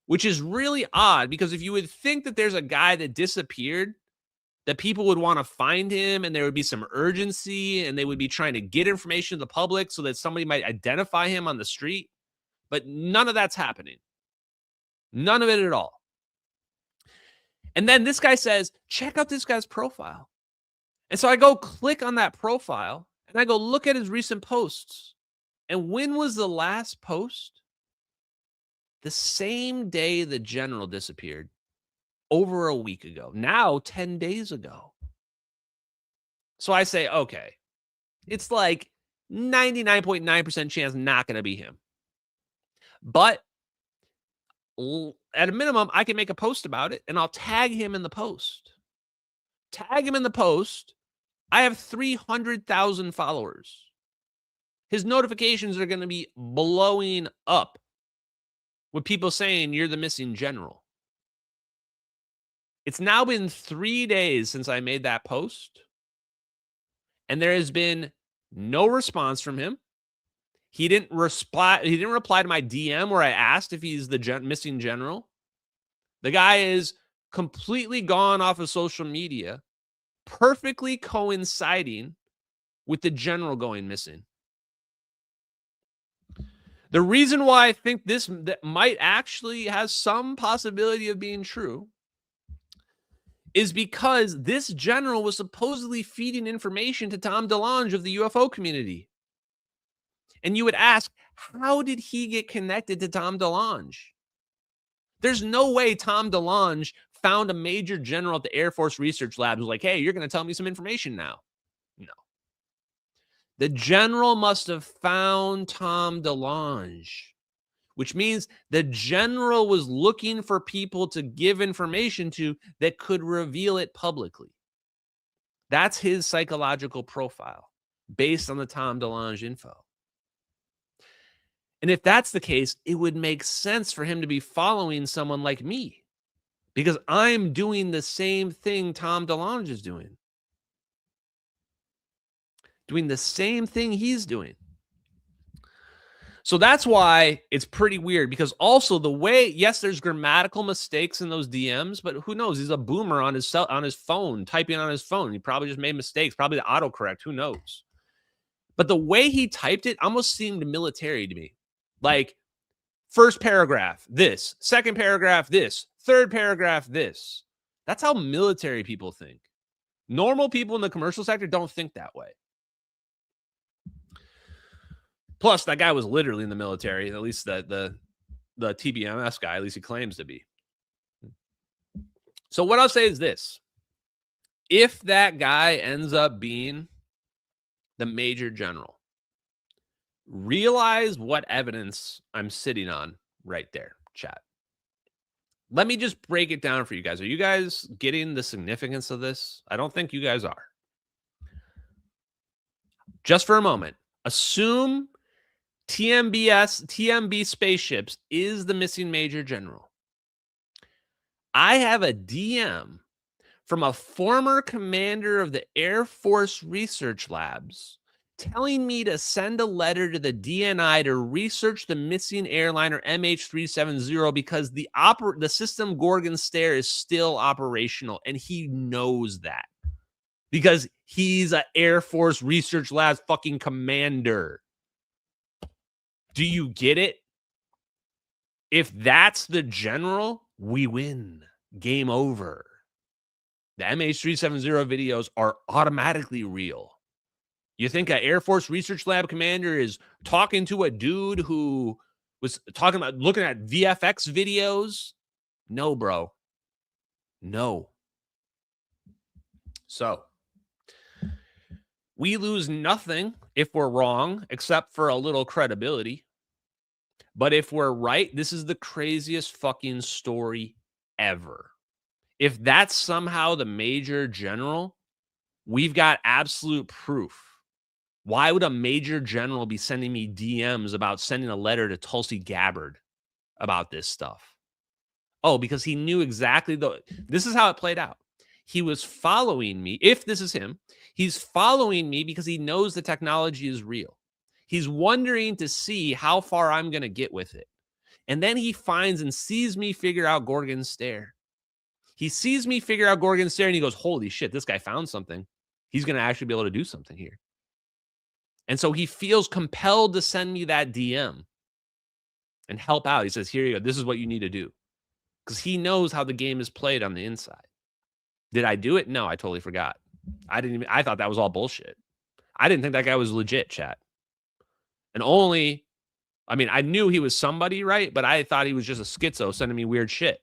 L: which is really odd because if you would think that there's a guy that disappeared, that people would want to find him and there would be some urgency and they would be trying to get information to the public so that somebody might identify him on the street. But none of that's happening. None of it at all. And then this guy says, check out this guy's profile. And so I go click on that profile and I go look at his recent posts. And when was the last post? The same day the general disappeared. Over a week ago. Now 10 days ago. So I say, okay, it's like 99.9% chance not going to be him. But at a minimum, I can make a post about it and I'll tag him in the post. Tag him in the post. I have 300,000 followers. His notifications are going to be blowing up with people saying you're the missing general. It's now been 3 days since I made that post, and there has been no response from him. He didn't reply to my DM where I asked if he's the missing general. The guy is completely gone off of social media, perfectly coinciding with the general going missing. The reason why I think that might actually has some possibility of being true is because this general was supposedly feeding information to Tom DeLonge of the UFO community. And you would ask, how did he get connected to Tom DeLonge? There's no way Tom DeLonge found a major general at the Air Force Research Lab who's like, hey, you're going to tell me some information now. No. The general must have found Tom DeLonge, which means the general was looking for people to give information to that could reveal it publicly. That's his psychological profile based on the Tom DeLonge info. And if that's the case, it would make sense for him to be following someone like me because I'm doing the same thing Tom DeLonge is doing. doing the same thing he's doing. So that's why it's pretty weird, because also the way, yes, there's grammatical mistakes in those DMs, but who knows? He's a boomer on his phone, typing on his phone. He probably just made mistakes, probably the autocorrect. Who knows? But the way he typed it almost seemed military to me. Like, first paragraph, this. Second paragraph, this. Third paragraph, this. That's how military people think. Normal people in the commercial sector don't think that way. Plus, that guy was literally in the military, at least the TBMS guy, at least he claims to be. So what I'll say is this. If that guy ends up being the major general, realize what evidence I'm sitting on right there, chat. Let me just break it down for you guys. Are you guys getting the significance of this? I don't think you guys are. Just for a moment, assume TMB spaceships is the missing major general. I have a DM from a former commander of the Air Force Research Labs telling me to send a letter to the DNI to research the missing airliner MH370 because the system Gorgon Stare is still operational, and he knows that because he's an Air Force Research Labs fucking commander. Do you get it? If that's the general, we win. Game over. The MH370 videos are automatically real. You think an Air Force Research Lab commander is talking to a dude who was talking about looking at VFX videos? No, bro. No. So, we lose nothing if we're wrong, except for a little credibility. But if we're right, this is the craziest fucking story ever. If that's somehow the major general, we've got absolute proof. Why would a major general be sending me DMs about sending a letter to Tulsi Gabbard about this stuff? Oh, because he knew exactly this is how it played out. He was following me. If this is him, he's following me because he knows the technology is real. He's wondering to see how far I'm going to get with it. And then he finds and sees me figure out Gorgon Stare. He sees me figure out Gorgon Stare and he goes, holy shit, this guy found something. He's going to actually be able to do something here. And so he feels compelled to send me that DM and help out. He says, here you go. This is what you need to do. Because he knows how the game is played on the inside. Did I do it? No, I totally forgot. I thought that was all bullshit. I didn't think that guy was legit, chat. And I knew he was somebody, right? But I thought he was just a schizo sending me weird shit.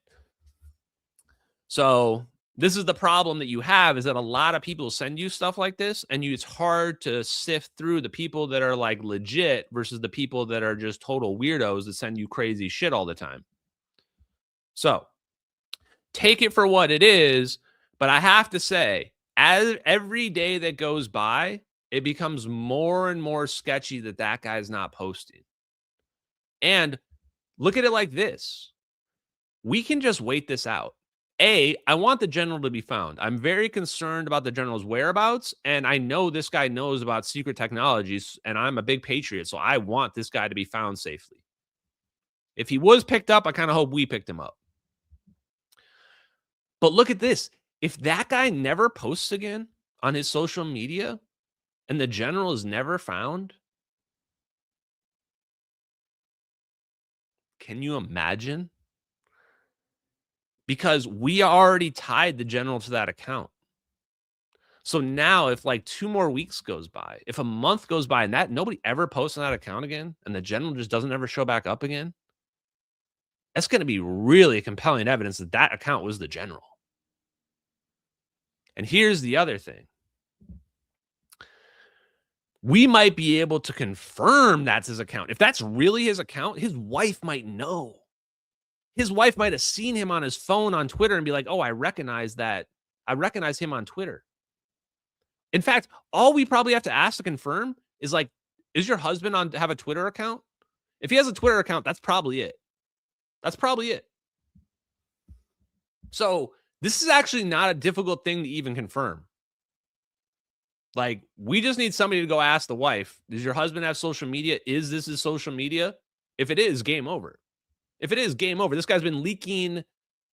L: So this is the problem that you have, is that a lot of people send you stuff like this, and it's hard to sift through the people that are like legit versus the people that are just total weirdos that send you crazy shit all the time. So take it for what it is. But I have to say, as every day that goes by, it becomes more and more sketchy that guy's not posting. And look at it like this. We can just wait this out. I want the general to be found. I'm very concerned about the general's whereabouts, and I know this guy knows about secret technologies, and I'm a big patriot, so I want this guy to be found safely. If he was picked up, I kind of hope we picked him up. But look at this. If that guy never posts again on his social media and the general is never found, can you imagine? Because we already tied the general to that account. So now if like 2 more weeks goes by, if a month goes by and that nobody ever posts on that account again and the general just doesn't ever show back up again, that's going to be really compelling evidence that that account was the general. And here's the other thing. We might be able to confirm that's his account. If that's really his account, his wife might know. His wife might have seen him on his phone on Twitter and be like, oh, I recognize that. I recognize him on Twitter. In fact, all we probably have to ask to confirm is like, is your husband have a Twitter account? If he has a Twitter account, that's probably it. That's probably it. So this is actually not a difficult thing to even confirm. Like, we just need somebody to go ask the wife, does your husband have social media? Is this his social media? If it is, game over. If it is, game over. This guy's been leaking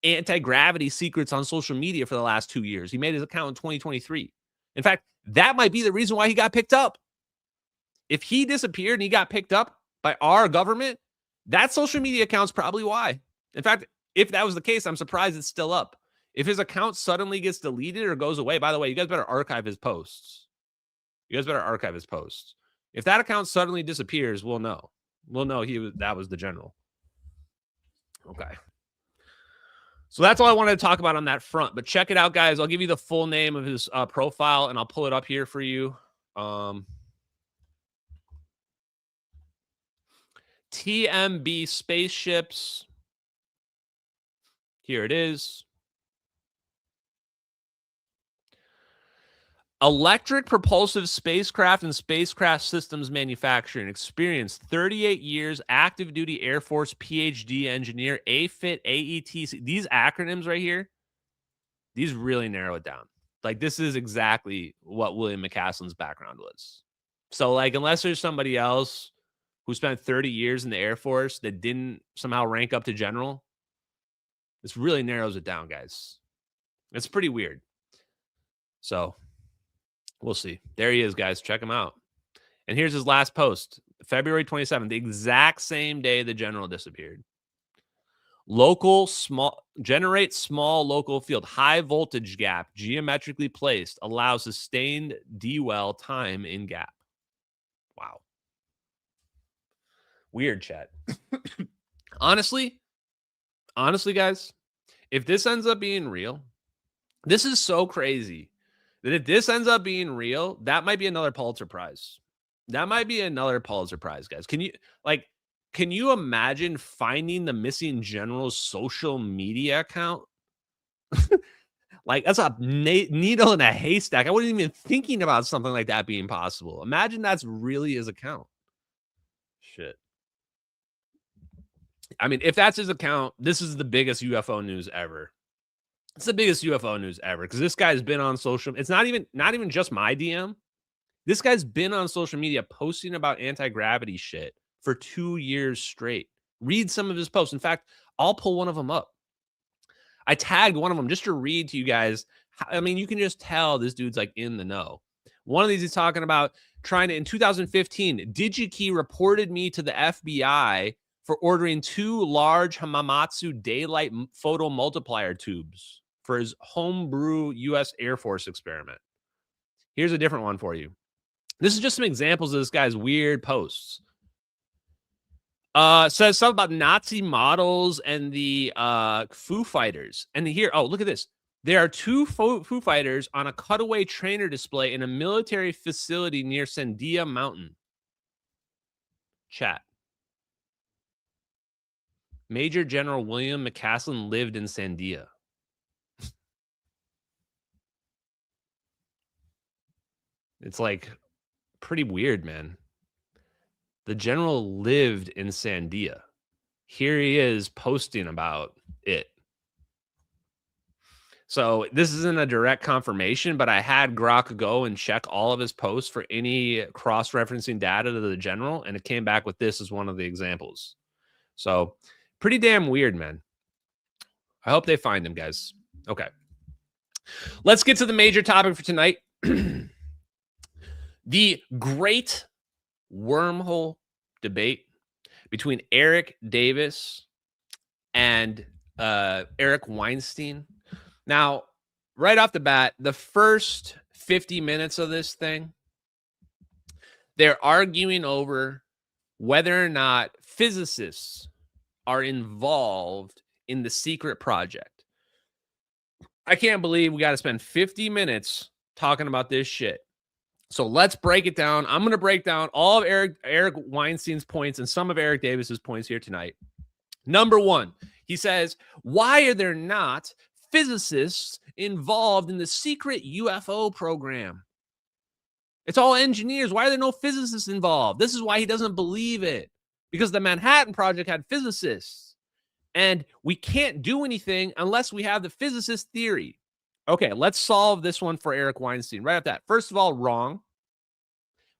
L: anti-gravity secrets on social media for the last 2 years. He made his account in 2023. In fact, that might be the reason why he got picked up. If he disappeared and he got picked up by our government, that social media account's probably why. In fact, if that was the case, I'm surprised it's still up. If his account suddenly gets deleted or goes away, by the way, you guys better archive his posts. You guys better archive his posts. If that account suddenly disappears, we'll know. We'll know that was the general. Okay. So that's all I wanted to talk about on that front. But check it out, guys. I'll give you the full name of his profile, and I'll pull it up here for you. TMB spaceships. Here it is. Electric propulsive spacecraft and spacecraft systems manufacturing. Experience 38 years, active duty Air Force PhD engineer, AFIT, AETC. These acronyms right here, these really narrow it down. Like, this is exactly what William McCasland's background was. So, like, unless there's somebody else who spent 30 years in the Air Force that didn't somehow rank up to general, this really narrows it down, guys. It's pretty weird. So we'll see. There he is, guys. Check him out. And here's his last post, February 27th, the exact same day the general disappeared. Generate small local field, high voltage gap, geometrically placed, allows sustained D-well time in gap. Wow. Weird, chat. Honestly, guys, if this ends up being real, this is so crazy that if this ends up being real, that might be another Pulitzer Prize. That might be another Pulitzer Prize, guys. Can you imagine finding the missing general's social media account? Like, that's a needle in a haystack. I wasn't even thinking about something like that being possible. Imagine that's really his account. Shit. I mean, if that's his account, this is the biggest UFO news ever. It's the biggest UFO news ever because this guy's been on social. It's not even just my DM. This guy's been on social media posting about anti-gravity shit for 2 years straight. Read some of his posts. In fact, I'll pull one of them up. I tagged one of them just to read to you guys. I mean, you can just tell this dude's like in the know. One of these he's talking about trying to, in 2015, DigiKey reported me to the FBI for ordering 2 large Hamamatsu daylight photo multiplier tubes for his homebrew U.S. Air Force experiment. Here's a different one for you. This is just some examples of this guy's weird posts. Says something about Nazi models and the Foo Fighters. And here, oh, look at this. There are 2 Foo Fighters on a cutaway trainer display in a military facility near Sandia Mountain. Chat. Major General William McCasland lived in Sandia. It's like pretty weird, man. The general lived in Sandia. Here he is posting about it. So this isn't a direct confirmation, but I had Grok go and check all of his posts for any cross-referencing data to the general, and it came back with this as one of the examples. So pretty damn weird, man. I hope they find him, guys. Okay. Let's get to the major topic for tonight. The great wormhole debate between Eric Davis and Eric Weinstein. Now, right off the bat, the first 50 minutes of this thing, they're arguing over whether or not physicists are involved in the secret project. I can't believe we got to spend 50 minutes talking about this shit. So let's break it down. I'm going to break down all of Eric Weinstein's points and some of Eric Davis's points here tonight. Number 1, he says, why are there not physicists involved in the secret UFO program? It's all engineers. Why are there no physicists involved? This is why he doesn't believe it. Because the Manhattan Project had physicists. And we can't do anything unless we have the physicist theory. Okay, let's solve this one for Eric Weinstein. Right at that. First of all, wrong.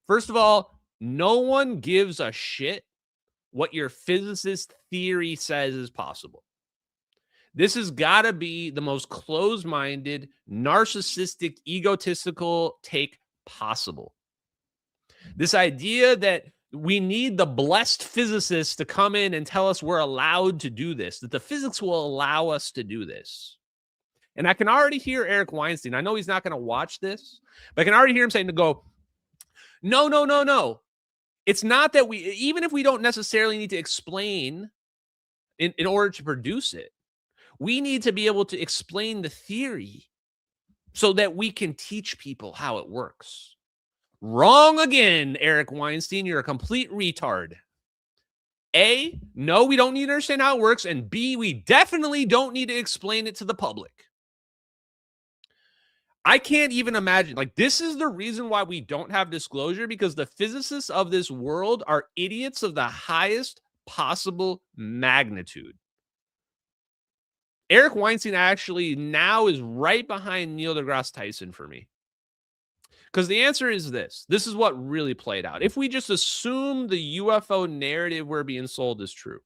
L: First of all, no one gives a shit what your physicist theory says is possible. This has got to be the most closed-minded, narcissistic, egotistical take possible. This idea that we need the blessed physicists to come in and tell us we're allowed to do this, that the physics will allow us to do this. And I can already hear Eric Weinstein. I know he's not going to watch this, but I can already hear him saying to go, no, no, no, no. It's not that even if we don't necessarily need to explain in order to produce it, we need to be able to explain the theory so that we can teach people how it works. Wrong again, Eric Weinstein. You're a complete retard. A, no, we don't need to understand how it works. And B, we definitely don't need to explain it to the public. I can't even imagine. Like, this is the reason why we don't have disclosure, because the physicists of this world are idiots of the highest possible magnitude. Eric Weinstein actually now is right behind Neil deGrasse Tyson for me. Because the answer is this. This is what really played out. If we just assume the UFO narrative we're being sold is true,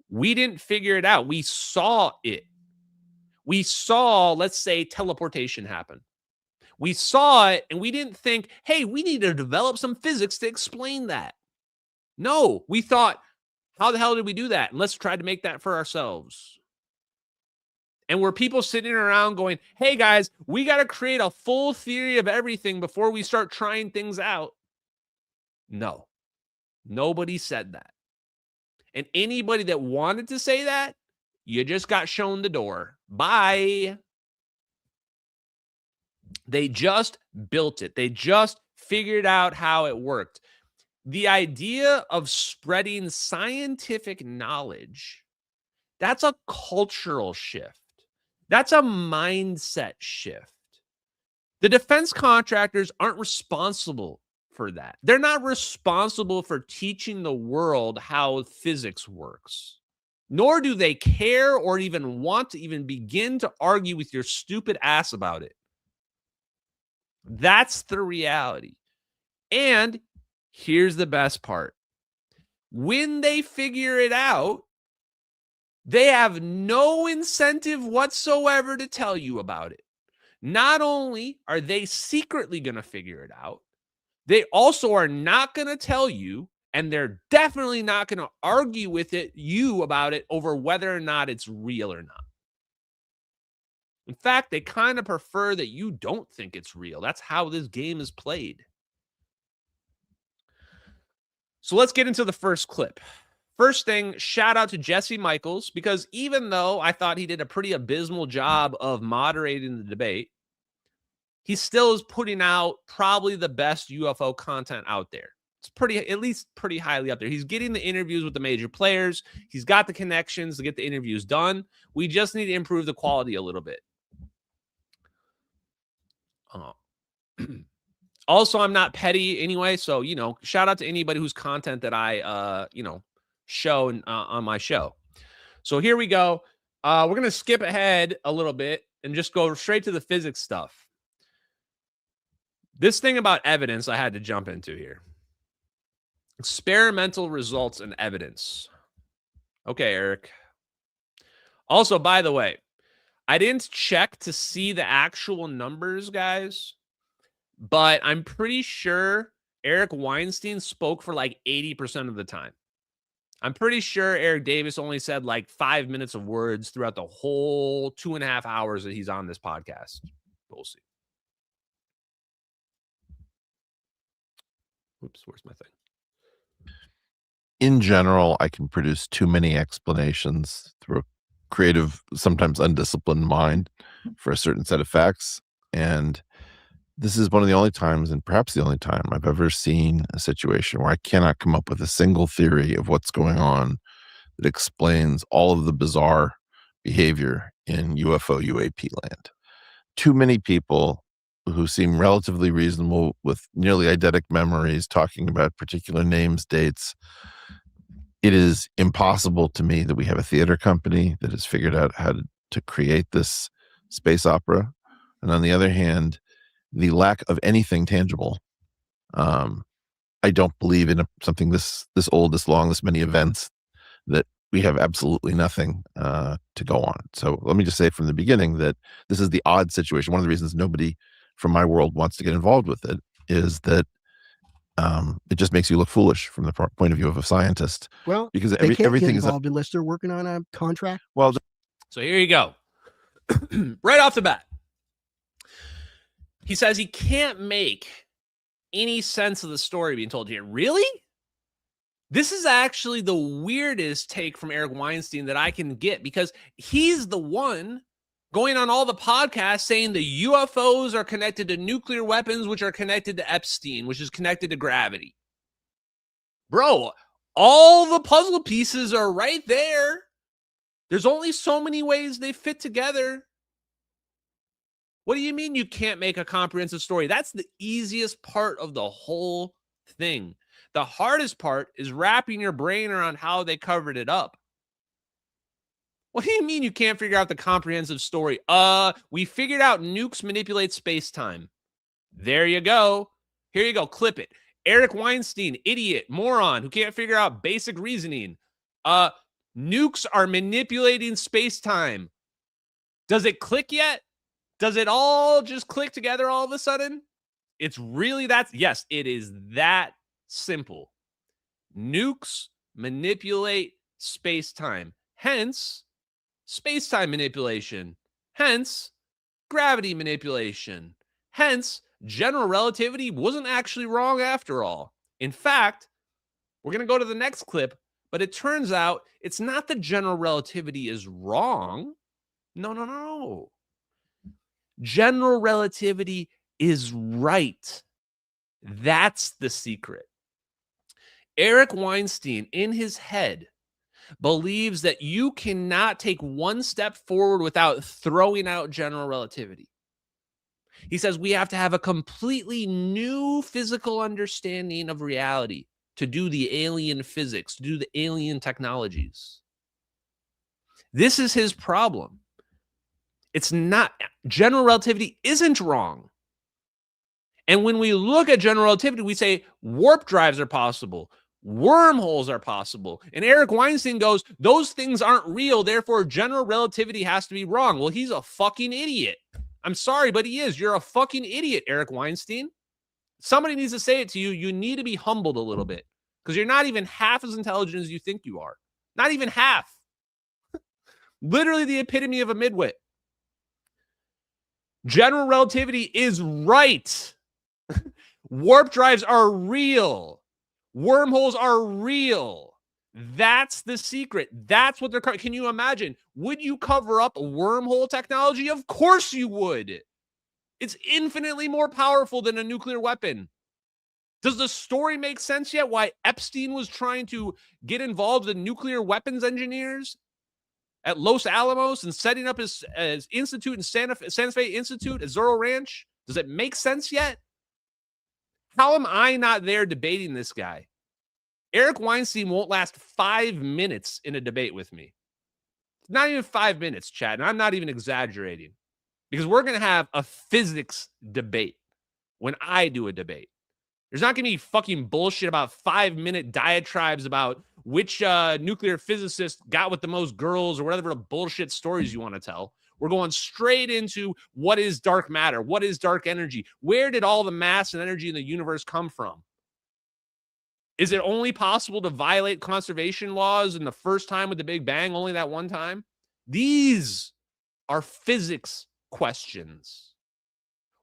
L: we didn't figure it out. We saw it. We saw, let's say, teleportation happen. We saw it, and we didn't think, hey, we need to develop some physics to explain that. No, we thought, how the hell did we do that? And let's try to make that for ourselves. And were people sitting around going, hey, guys, we got to create a full theory of everything before we start trying things out? No, nobody said that. And anybody that wanted to say that, you just got shown the door. Bye. They just built it. They just figured out how it worked. The idea of spreading scientific knowledge, that's a cultural shift. That's a mindset shift. The defense contractors aren't responsible for that. They're not responsible for teaching the world how physics works. Nor do they care or even want to even begin to argue with your stupid ass about it. That's the reality. And here's the best part. When they figure it out, they have no incentive whatsoever to tell you about it. Not only are they secretly going to figure it out, they also are not going to tell you, and they're definitely not going to argue with you about it over whether or not it's real or not. In fact, they kind of prefer that you don't think it's real. That's how this game is played. So let's get into the first clip. First thing, shout out to Jesse Michaels, because even though I thought he did a pretty abysmal job of moderating the debate, he still is putting out probably the best UFO content out there. It's pretty, at least pretty highly up there. He's getting the interviews with the major players. He's got the connections to get the interviews done. We just need to improve the quality a little bit. Also, I'm not petty anyway, so, you know, shout out to anybody whose content that I, show on my show. So here we go. We're going to skip ahead a little bit and just go straight to the physics stuff. This thing about evidence I had to jump into here. Experimental results and evidence. Okay, Eric. Also, by the way, I didn't check to see the actual numbers, guys, but I'm pretty sure Eric Weinstein spoke for like 80% of the time. I'm pretty sure Eric Davis only said like 5 minutes of words throughout the whole 2.5 hours that he's on this podcast. We'll see. Oops, where's my thing?
N: In general, I can produce too many explanations through a creative, sometimes undisciplined mind for a certain set of facts. And this is one of the only times, and perhaps the only time, I've ever seen a situation where I cannot come up with a single theory of what's going on that explains all of the bizarre behavior in UFO UAP land. Too many people who seem relatively reasonable with nearly eidetic memories talking about particular names, dates. It is impossible to me that we have a theater company that has figured out how to create this space opera, and on the other hand, the lack of anything tangible. I don't believe in something this old, this long, this many events that we have absolutely nothing to go on. So let me just say from the beginning that this is the odd situation. One of the reasons nobody from my world wants to get involved with it is that it just makes you look foolish from the point of view of a scientist.
O: Well,
N: because
O: they can't
N: everything
O: get
N: is
O: involved unless they're working on a contract.
N: Well,
L: so here you go. Right off the bat, he says he can't make any sense of the story being told here. Really? This is actually the weirdest take from Eric Weinstein that I can get, because he's the one going on all the podcasts saying the UFOs are connected to nuclear weapons, which are connected to Epstein, which is connected to gravity. Bro, all the puzzle pieces are right there. There's only so many ways they fit together. What do you mean you can't make a comprehensive story? That's the easiest part of the whole thing. The hardest part is wrapping your brain around how they covered it up. What do you mean you can't figure out the comprehensive story? We figured out nukes manipulate space-time. There you go. Here you go. Clip it. Eric Weinstein, idiot, moron, who can't figure out basic reasoning. Nukes are manipulating space-time. Does it click yet? Does it all just click together all of a sudden? It's really that. Yes, it is that simple. Nukes manipulate space-time. Hence, space-time manipulation. Hence, gravity manipulation. Hence, general relativity wasn't actually wrong after all. In fact, we're going to go to the next clip, but it turns out it's not that general relativity is wrong. No. General relativity is right. That's the secret. Eric Weinstein, in his head, believes that you cannot take one step forward without throwing out general relativity. He says we have to have a completely new physical understanding of reality to do the alien physics, to do the alien technologies. This is his problem. It's not, general relativity isn't wrong. And when we look at general relativity, we say warp drives are possible, wormholes are possible. And Eric Weinstein goes, those things aren't real, therefore general relativity has to be wrong. Well, he's a fucking idiot. I'm sorry, but he is. You're a fucking idiot, Eric Weinstein. Somebody needs to say it to you. You need to be humbled a little bit, because you're not even half as intelligent as you think you are. Not even half. Literally the epitome of a midwit. General relativity is right. Warp drives are real. Wormholes are real. That's the secret. That's what they're... Can you imagine? Would you cover up wormhole technology? Of course you would. It's infinitely more powerful than a nuclear weapon. Does the story make sense yet? Why Epstein was trying to get involved in nuclear weapons engineers at Los Alamos and setting up his institute in Santa Fe Institute at Zorro Ranch? Does it make sense yet? How am I not there debating this guy? Eric Weinstein won't last 5 minutes in a debate with me. Not even 5 minutes, Chad, and I'm not even exaggerating, because we're going to have a physics debate when I do a debate. There's not going to be fucking bullshit about 5-minute diatribes about which nuclear physicist got with the most girls or whatever bullshit stories you want to tell. We're going straight into what is dark matter? What is dark energy? Where did all the mass and energy in the universe come from? Is it only possible to violate conservation laws in the first time with the Big Bang, only that one time? These are physics questions.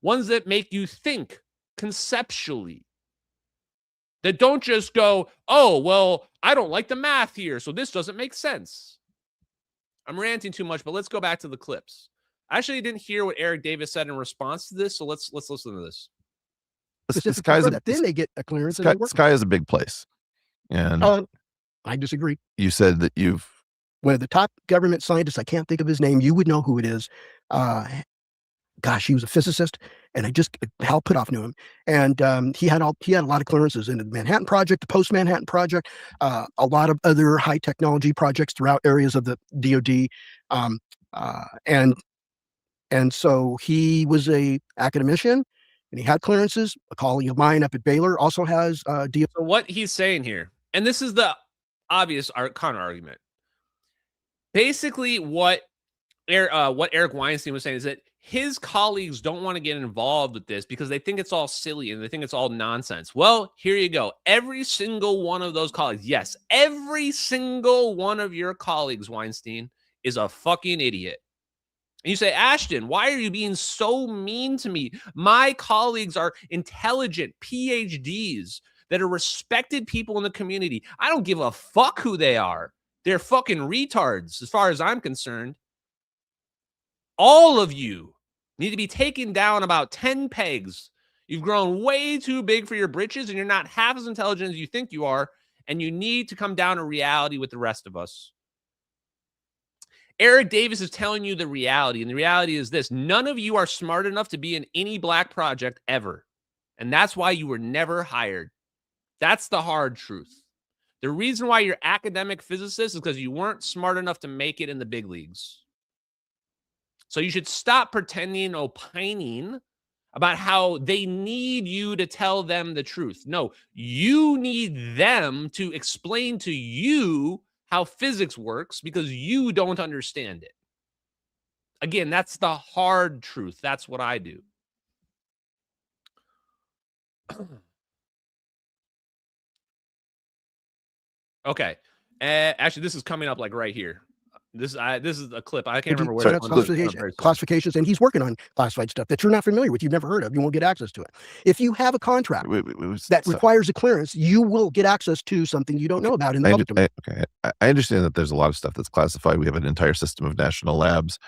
L: Ones that make you think conceptually. That don't just go, oh, well, I don't like the math here, so this doesn't make sense. I'm ranting too much, but let's go back to the clips. I actually didn't hear what Eric Davis said in response to this, so let's listen to this.
O: Then they get a clearance.
N: Sky is a big place. And
O: I disagree.
N: You said that
O: one of the top government scientists, I can't think of his name, you would know who it is. Gosh, he was a physicist, and Hal Puthoff knew him. And he had a lot of clearances in the Manhattan Project, the Post-Manhattan Project, a lot of other high technology projects throughout areas of the DoD. And And so he was a academician, and he had clearances. A colleague of mine up at Baylor also has
L: So what he's saying here, and this is the obvious counter argument. Basically, what Eric Weinstein was saying is that his colleagues don't want to get involved with this because they think it's all silly and they think it's all nonsense. Well, here you go. Every single one of those colleagues, yes, every single one of your colleagues, Weinstein, is a fucking idiot. And you say, Ashton, why are you being so mean to me? My colleagues are intelligent PhDs that are respected people in the community. I don't give a fuck who they are. They're fucking retards as far as I'm concerned. All of you need to be taken down about 10 pegs. You've grown way too big for your britches, and you're not half as intelligent as you think you are, and you need to come down to reality with the rest of us. Eric Davis is telling you the reality, and the reality is this. None of you are smart enough to be in any black project ever, and that's why you were never hired. That's the hard truth. The reason why you're academic physicists is because you weren't smart enough to make it in the big leagues. So you should stop pretending and opining about how they need you to tell them the truth. No, you need them to explain to you how physics works because you don't understand it. Again, that's the hard truth. That's what I do. Okay. Actually, this is coming up like right here. This is a clip. I can't remember where
O: classifications, and he's working on classified stuff that you're not familiar with, you've never heard of. You won't get access to it. If you have a contract that requires a clearance, you will get access to something you don't know about in the public domain.
N: I understand that there's a lot of stuff that's classified. We have an entire system of national labs.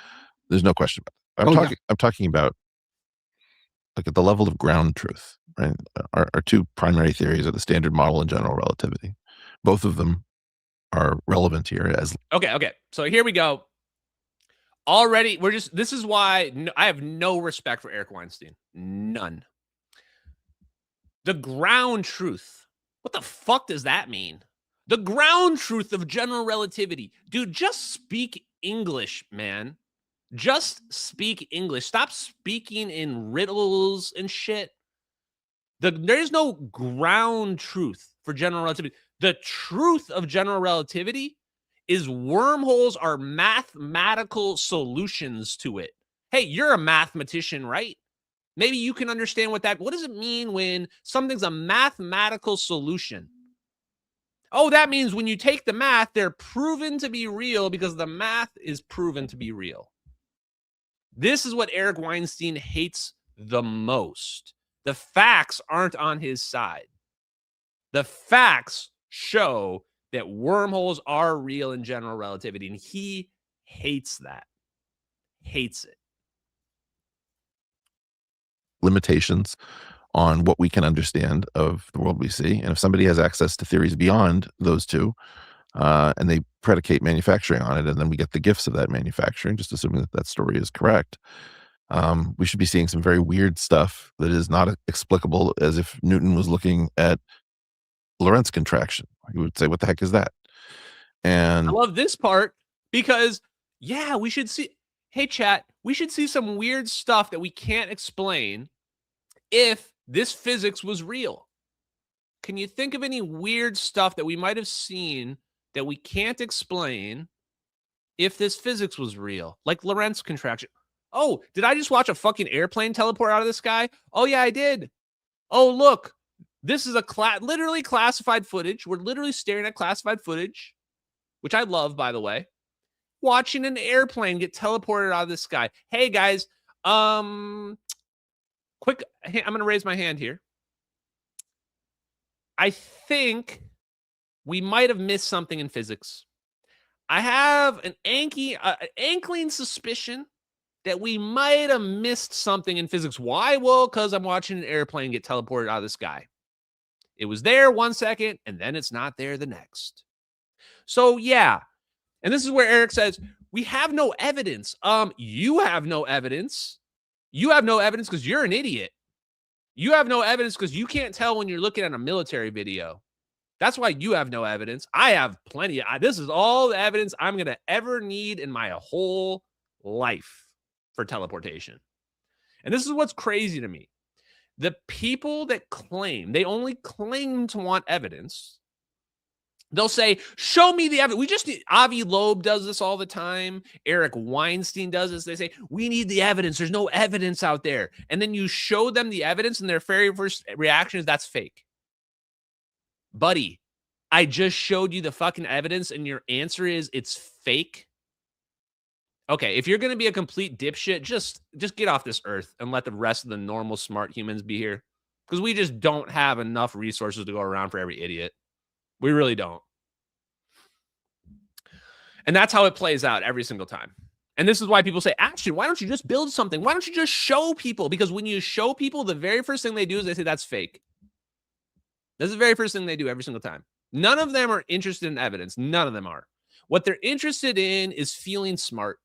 N: There's no question about it. I'm talking about like at the level of ground truth, right? Our two primary theories are the standard model and general relativity. Both of them are relevant here as
L: okay. So here we go. Already, this is why I have no respect for Eric Weinstein. None. The ground truth. What the fuck does that mean? The ground truth of general relativity. Dude, just speak English, man. Just speak English. Stop speaking in riddles and shit. There's no ground truth for general relativity. The truth of general relativity is wormholes are mathematical solutions to it. Hey, you're a mathematician, right? Maybe you can understand what does it mean when something's a mathematical solution? Oh, that means when you take the math, they're proven to be real because the math is proven to be real. This is what Eric Weinstein hates the most. The facts aren't on his side. The facts show that wormholes are real in general relativity, and he hates that. Hates it.
N: Limitations on what we can understand of the world we see. And if somebody has access to theories beyond those two, and they predicate manufacturing on it, and then we get the gifts of that manufacturing, just assuming that that story is correct, we should be seeing some very weird stuff that is not explicable, as if Newton was looking at Lorentz contraction. You would say, what the heck is that? And
L: I love this part because, yeah, we should see, hey, chat, we should see some weird stuff that we can't explain if this physics was real. Can you think of any weird stuff that we might have seen that we can't explain if this physics was real? Like Lorentz contraction. Oh, did I just watch a fucking airplane teleport out of the sky? Oh, yeah, I did. Oh, look. This is literally classified footage. We're literally staring at classified footage, which I love, by the way. Watching an airplane get teleported out of the sky. Hey, guys. Quick, I'm going to raise my hand here. I think we might have missed something in physics. I have an ankling suspicion that we might have missed something in physics. Why? Well, because I'm watching an airplane get teleported out of the sky. It was there 1 second, and then it's not there the next. So, yeah. And this is where Eric says, we have no evidence. You have no evidence. You have no evidence because you're an idiot. You have no evidence because you can't tell when you're looking at a military video. That's why you have no evidence. I have plenty. This is all the evidence I'm going to ever need in my whole life. for teleportation. And this is what's crazy to me. The people that claim, they only claim to want evidence. They'll say, show me the evidence. We just need, Avi Loeb does this all the time. Eric Weinstein does this. They say, we need the evidence. There's no evidence out there. And then you show them the evidence and their very first reaction is, that's fake. Buddy, I just showed you the fucking evidence and your answer is it's fake. Okay, if you're going to be a complete dipshit, just get off this earth and let the rest of the normal smart humans be here. Because we just don't have enough resources to go around for every idiot. We really don't. And that's how it plays out every single time. And this is why people say, Ashton, why don't you just build something? Why don't you just show people? Because when you show people, the very first thing they do is they say, that's fake. That's the very first thing they do every single time. None of them are interested in evidence. None of them are. What they're interested in is feeling smart.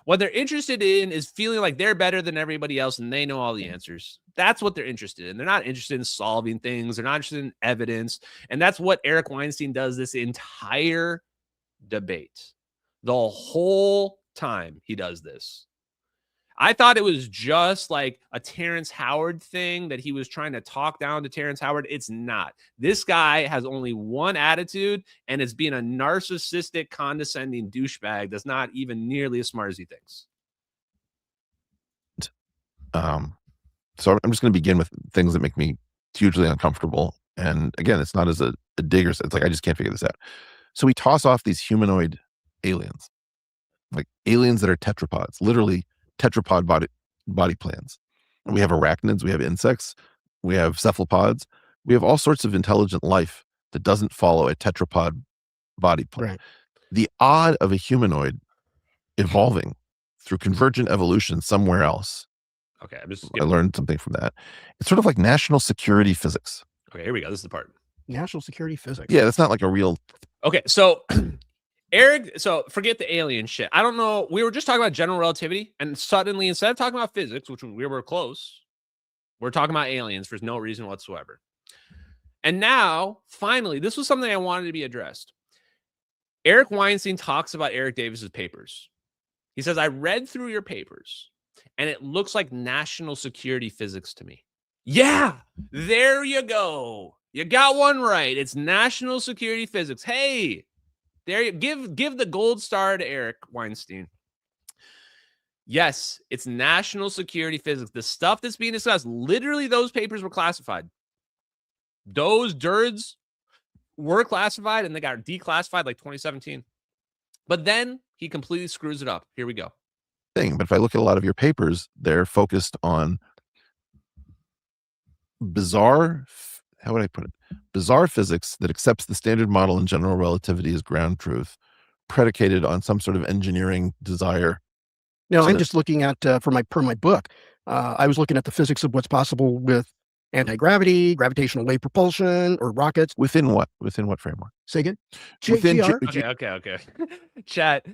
L: What they're interested in is feeling like they're better than everybody else and they know all the answers. That's what they're interested in. They're not interested in solving things. They're not interested in evidence. And that's what Eric Weinstein does this entire debate. The whole time he does this. I thought it was just like a Terrence Howard thing that he was trying to talk down to Terrence Howard. It's not. This guy has only one attitude, and it's being a narcissistic, condescending douchebag that's not even nearly as smart as he thinks.
N: So I'm just going to begin with things that make me hugely uncomfortable. And again, it's not as a digger. It's like, I just can't figure this out. So we toss off these humanoid aliens, like aliens that are tetrapods, literally tetrapod body plans. And we have arachnids, we have insects, we have cephalopods, we have all sorts of intelligent life that doesn't follow a tetrapod body plan.
O: Right.
N: The odd of a humanoid evolving through convergent evolution somewhere else.
L: Okay,
N: I learned something from that. It's sort of like national security physics.
L: Okay, here we go. This is the part.
O: National security physics.
N: Yeah, that's not like a real.
L: Okay, so Eric, so forget the alien shit. I don't know. We were just talking about general relativity, and suddenly, instead of talking about physics, which we were close, we're talking about aliens for no reason whatsoever. And now, finally, this was something I wanted to be addressed. Eric Weinstein talks about Eric Davis's papers. He says, I read through your papers, and it looks like national security physics to me. Yeah, there you go. You got one right. It's national security physics. Hey, there you give the gold star to Eric Weinstein. Yes, it's national security physics. The stuff that's being discussed, literally those papers were classified. Those DIRDs were classified and they got declassified like 2017. But then he completely screws it up. Here we go.
N: But if I look at a lot of your papers, they're focused on bizarre, how would I put it? Bizarre physics that accepts the standard model in general relativity as ground truth, predicated on some sort of engineering desire.
O: No, I'm just looking at for my book. I was looking at the physics of what's possible with anti-gravity, gravitational wave propulsion, or rockets.
N: Within what? Within what framework?
O: Say again?
L: Okay. Chat,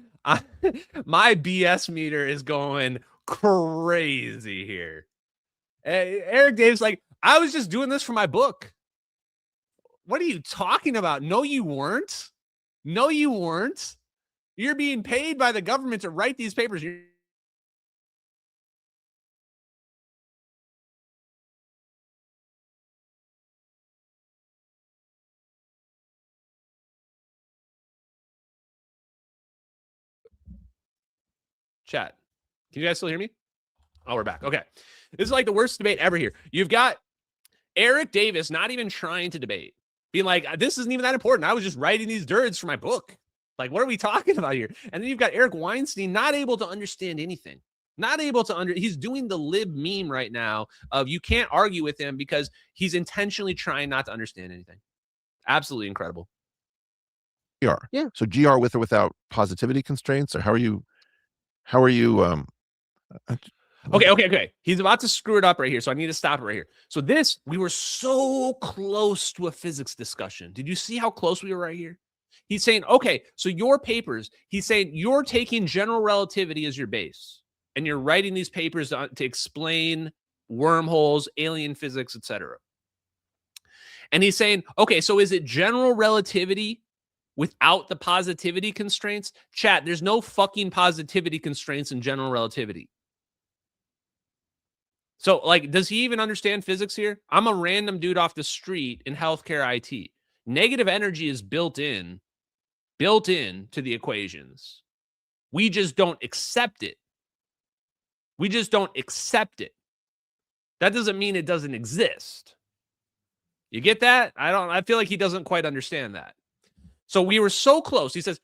L: my BS meter is going crazy here. Eric Dave's like, I was just doing this for my book. What are you talking about? No, you weren't. No, you weren't. You're being paid by the government to write these papers. Chat, can you guys still hear me? Oh, we're back. Okay. This is like the worst debate ever here. You've got Eric Davis not even trying to debate, being like, this isn't even that important. I was just writing these DIRDs for my book. Like, what are we talking about here? And then you've got Eric Weinstein not able to understand anything. Not able to he's doing the lib meme right now of you can't argue with him because he's intentionally trying not to understand anything. Absolutely incredible.
N: GR. Yeah. So GR with or without positivity constraints, or how are you
L: Okay. He's about to screw it up right here, so I need to stop it right here. So we were so close to a physics discussion. Did you see how close we were right here? He's saying, okay, so your papers, he's saying you're taking general relativity as your base, and you're writing these papers to explain wormholes, alien physics, etc. And he's saying, okay, so is it general relativity without the positivity constraints? Chat, there's no fucking positivity constraints in general relativity. So, like, does he even understand physics here? I'm a random dude off the street in healthcare IT. Negative energy is built in to the equations. We just don't accept it. We just don't accept it. That doesn't mean it doesn't exist. You get that? I feel like he doesn't quite understand that. So we were so close. He says,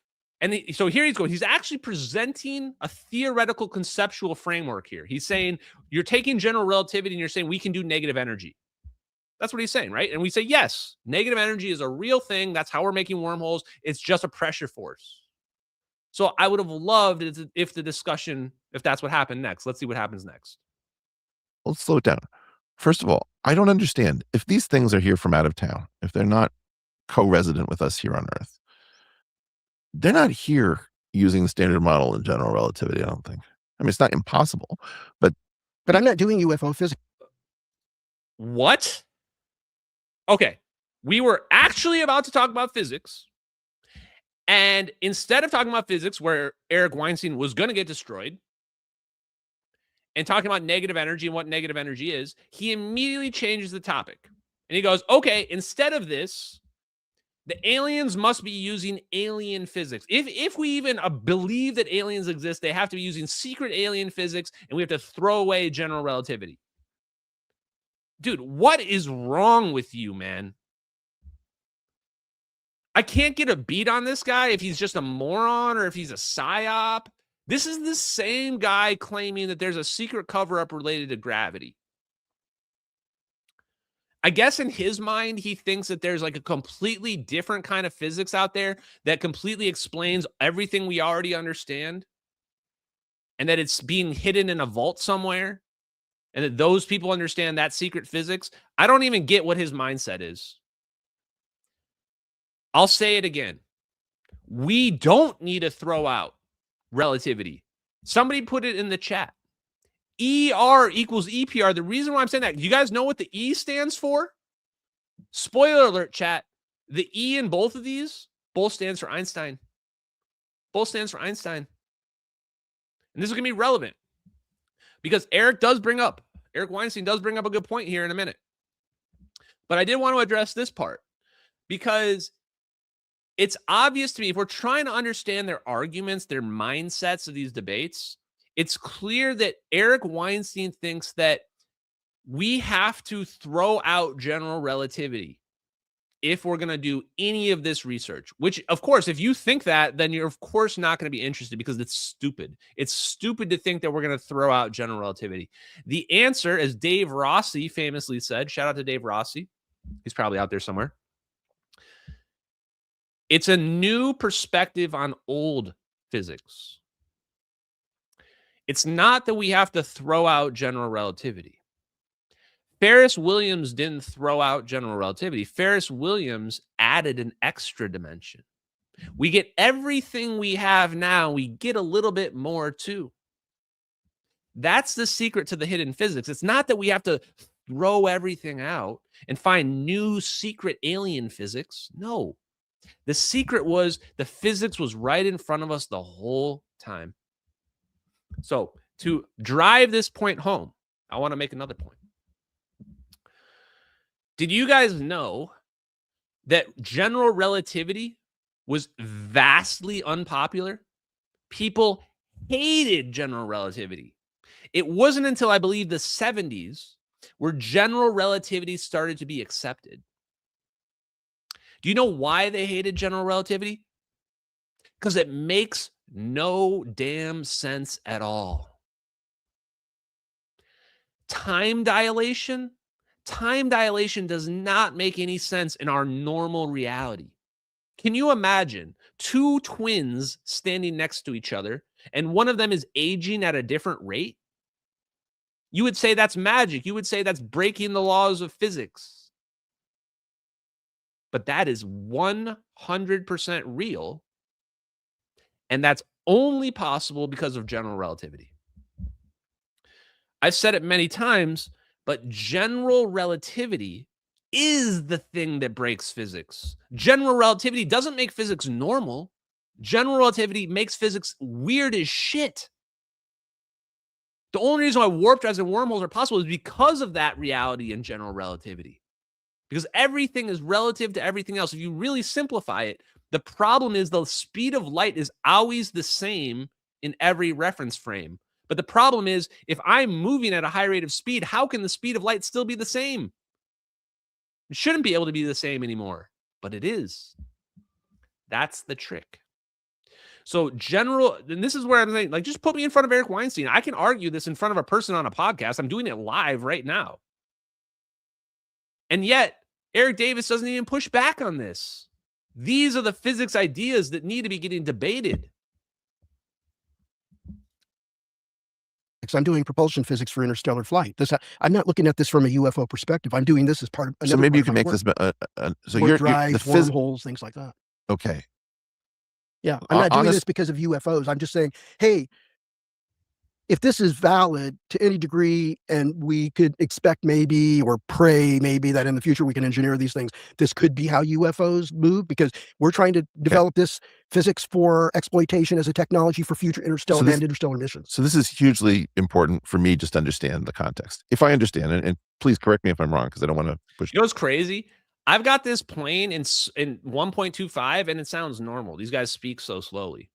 L: so here he's going. He's actually presenting a theoretical conceptual framework here. He's saying you're taking general relativity and you're saying we can do negative energy. That's what he's saying, right? And we say, yes, negative energy is a real thing. That's how we're making wormholes. It's just a pressure force. So I would have loved if the discussion, if that's what happened next. Let's see what happens next.
N: Let's slow it down. First of all, I don't understand. If these things are here from out of town, if they're not co-resident with us here on Earth, they're not here using the standard model in general relativity, I don't think. I mean, it's not impossible, but
O: I'm not doing UFO physics.
L: What? Okay. We were actually about to talk about physics. And instead of talking about physics, where Eric Weinstein was going to get destroyed, and talking about negative energy and what negative energy is, he immediately changes the topic. And he goes, okay, instead of this, the aliens must be using alien physics. If we even believe that aliens exist, they have to be using secret alien physics, and we have to throw away general relativity. Dude, what is wrong with you, man? I can't get a beat on this guy if he's just a moron or if he's a psyop. This is the same guy claiming that there's a secret cover-up related to gravity. I guess in his mind, he thinks that there's like a completely different kind of physics out there that completely explains everything we already understand, and that it's being hidden in a vault somewhere, and that those people understand that secret physics. I don't even get what his mindset is. I'll say it again. We don't need to throw out relativity. Somebody put it in the chat. ER equals EPR. The reason why I'm saying that, you guys know what the E stands for? Spoiler alert, chat. The E in both of these, both stands for Einstein. Both stands for Einstein. And this is going to be relevant because Eric Weinstein does bring up a good point here in a minute. But I did want to address this part because it's obvious to me, if we're trying to understand their arguments, their mindsets of these debates, it's clear that Eric Weinstein thinks that we have to throw out general relativity if we're going to do any of this research, which, of course, if you think that, then you're, of course, not going to be interested because it's stupid. It's stupid to think that we're going to throw out general relativity. The answer, as Dave Rossi famously said, shout out to Dave Rossi. He's probably out there somewhere. It's a new perspective on old physics. It's not that we have to throw out general relativity. Ferris Williams didn't throw out general relativity. Ferris Williams added an extra dimension. We get everything we have now. We get a little bit more too. That's the secret to the hidden physics. It's not that we have to throw everything out and find new secret alien physics. No. The secret was the physics was right in front of us the whole time. So to drive this point home, I want to make another point. Did you guys know that general relativity was vastly unpopular? People hated general relativity. It wasn't until I believe the 70s where general relativity started to be accepted. Do you know why they hated general relativity? Because it makes no damn sense at all. Time dilation does not make any sense in our normal reality. Can you imagine two twins standing next to each other and one of them is aging at a different rate? You would say that's magic. You would say that's breaking the laws of physics. But that is 100% real. And that's only possible because of general relativity. I've said it many times, but general relativity is the thing that breaks physics. General relativity doesn't make physics normal. General relativity makes physics weird as shit. The only reason why warp drives and wormholes are possible is because of that reality and general relativity. Because everything is relative to everything else. If you really simplify it, the problem is the speed of light is always the same in every reference frame. But the problem is, if I'm moving at a high rate of speed, how can the speed of light still be the same? It shouldn't be able to be the same anymore, but it is. That's the trick. So and this is where I'm saying, like, just put me in front of Eric Weinstein. I can argue this in front of a person on a podcast. I'm doing it live right now. And yet, Eric Davis doesn't even push back on this. These are the physics ideas that need to be getting debated.
O: I'm doing propulsion physics for interstellar flight. I'm not looking at this from a UFO perspective. I'm doing this as part of.
N: So maybe you can make this. So you're
O: drives, wormholes, things like that.
N: Okay.
O: Yeah, I'm not doing this because of UFOs. I'm just saying, hey, if this is valid to any degree, and we could expect maybe or pray maybe that in the future we can engineer these things, this could be how UFOs move, because we're trying to develop this physics for exploitation as a technology for future interstellar and interstellar missions.
N: So this is hugely important for me just to understand the context. If I understand, and please correct me if I'm wrong, because I don't want to push.
L: You know what's crazy? I've got this plane in 1.25 and it sounds normal. These guys speak so slowly.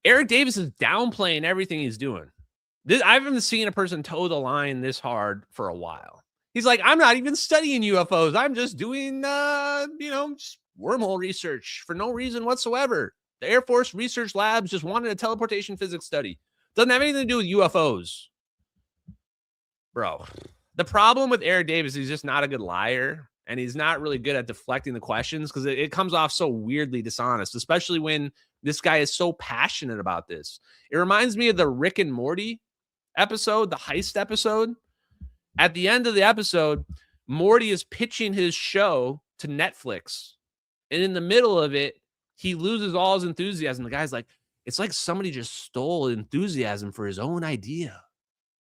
L: Eric Davis is downplaying everything he's doing. I haven't seen a person toe the line this hard for a while. He's like, I'm not even studying UFOs. I'm just doing, just wormhole research for no reason whatsoever. The Air Force Research Labs just wanted a teleportation physics study. Doesn't have anything to do with UFOs. Bro, the problem with Eric Davis is he's just not a good liar, and he's not really good at deflecting the questions because it comes off so weirdly dishonest, especially when this guy is so passionate about this. It reminds me of the Rick and Morty episode, the heist episode. At the end of the episode, Morty is pitching his show to Netflix. And in the middle of it, he loses all his enthusiasm. The guy's like, it's like somebody just stole enthusiasm for his own idea.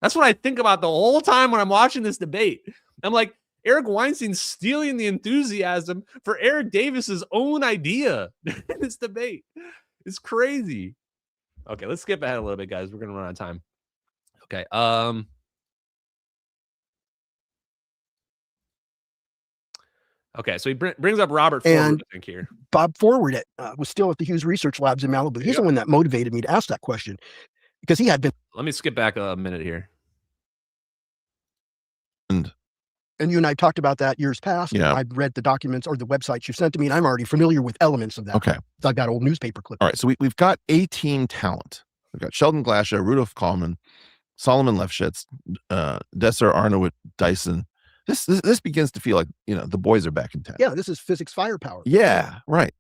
L: That's what I think about the whole time when I'm watching this debate. I'm like, Eric Weinstein's stealing the enthusiasm for Eric Davis's own idea in this debate. It's crazy. Okay, let's skip ahead a little bit, guys. We're going to run out of time. Okay. Okay, so he brings up Robert Forward, I think, here.
O: Bob Forward was still at the Hughes Research Labs in Malibu. He's the one that motivated me to ask that question, because he had been.
L: Let me skip back a minute here.
O: And you and I talked about that years past.
N: Yeah.
O: I've read the documents or the websites you sent to me, and I'm already familiar with elements of that.
N: Okay.
O: So I've got old newspaper clippings.
N: All right, so we've got A-team talent. We've got Sheldon Glashow, Rudolph Kallman, Solomon Lefschetz, Desser Arnold Dyson. This begins to feel like, the boys are back in town.
O: Yeah, this is physics firepower.
N: Yeah, right.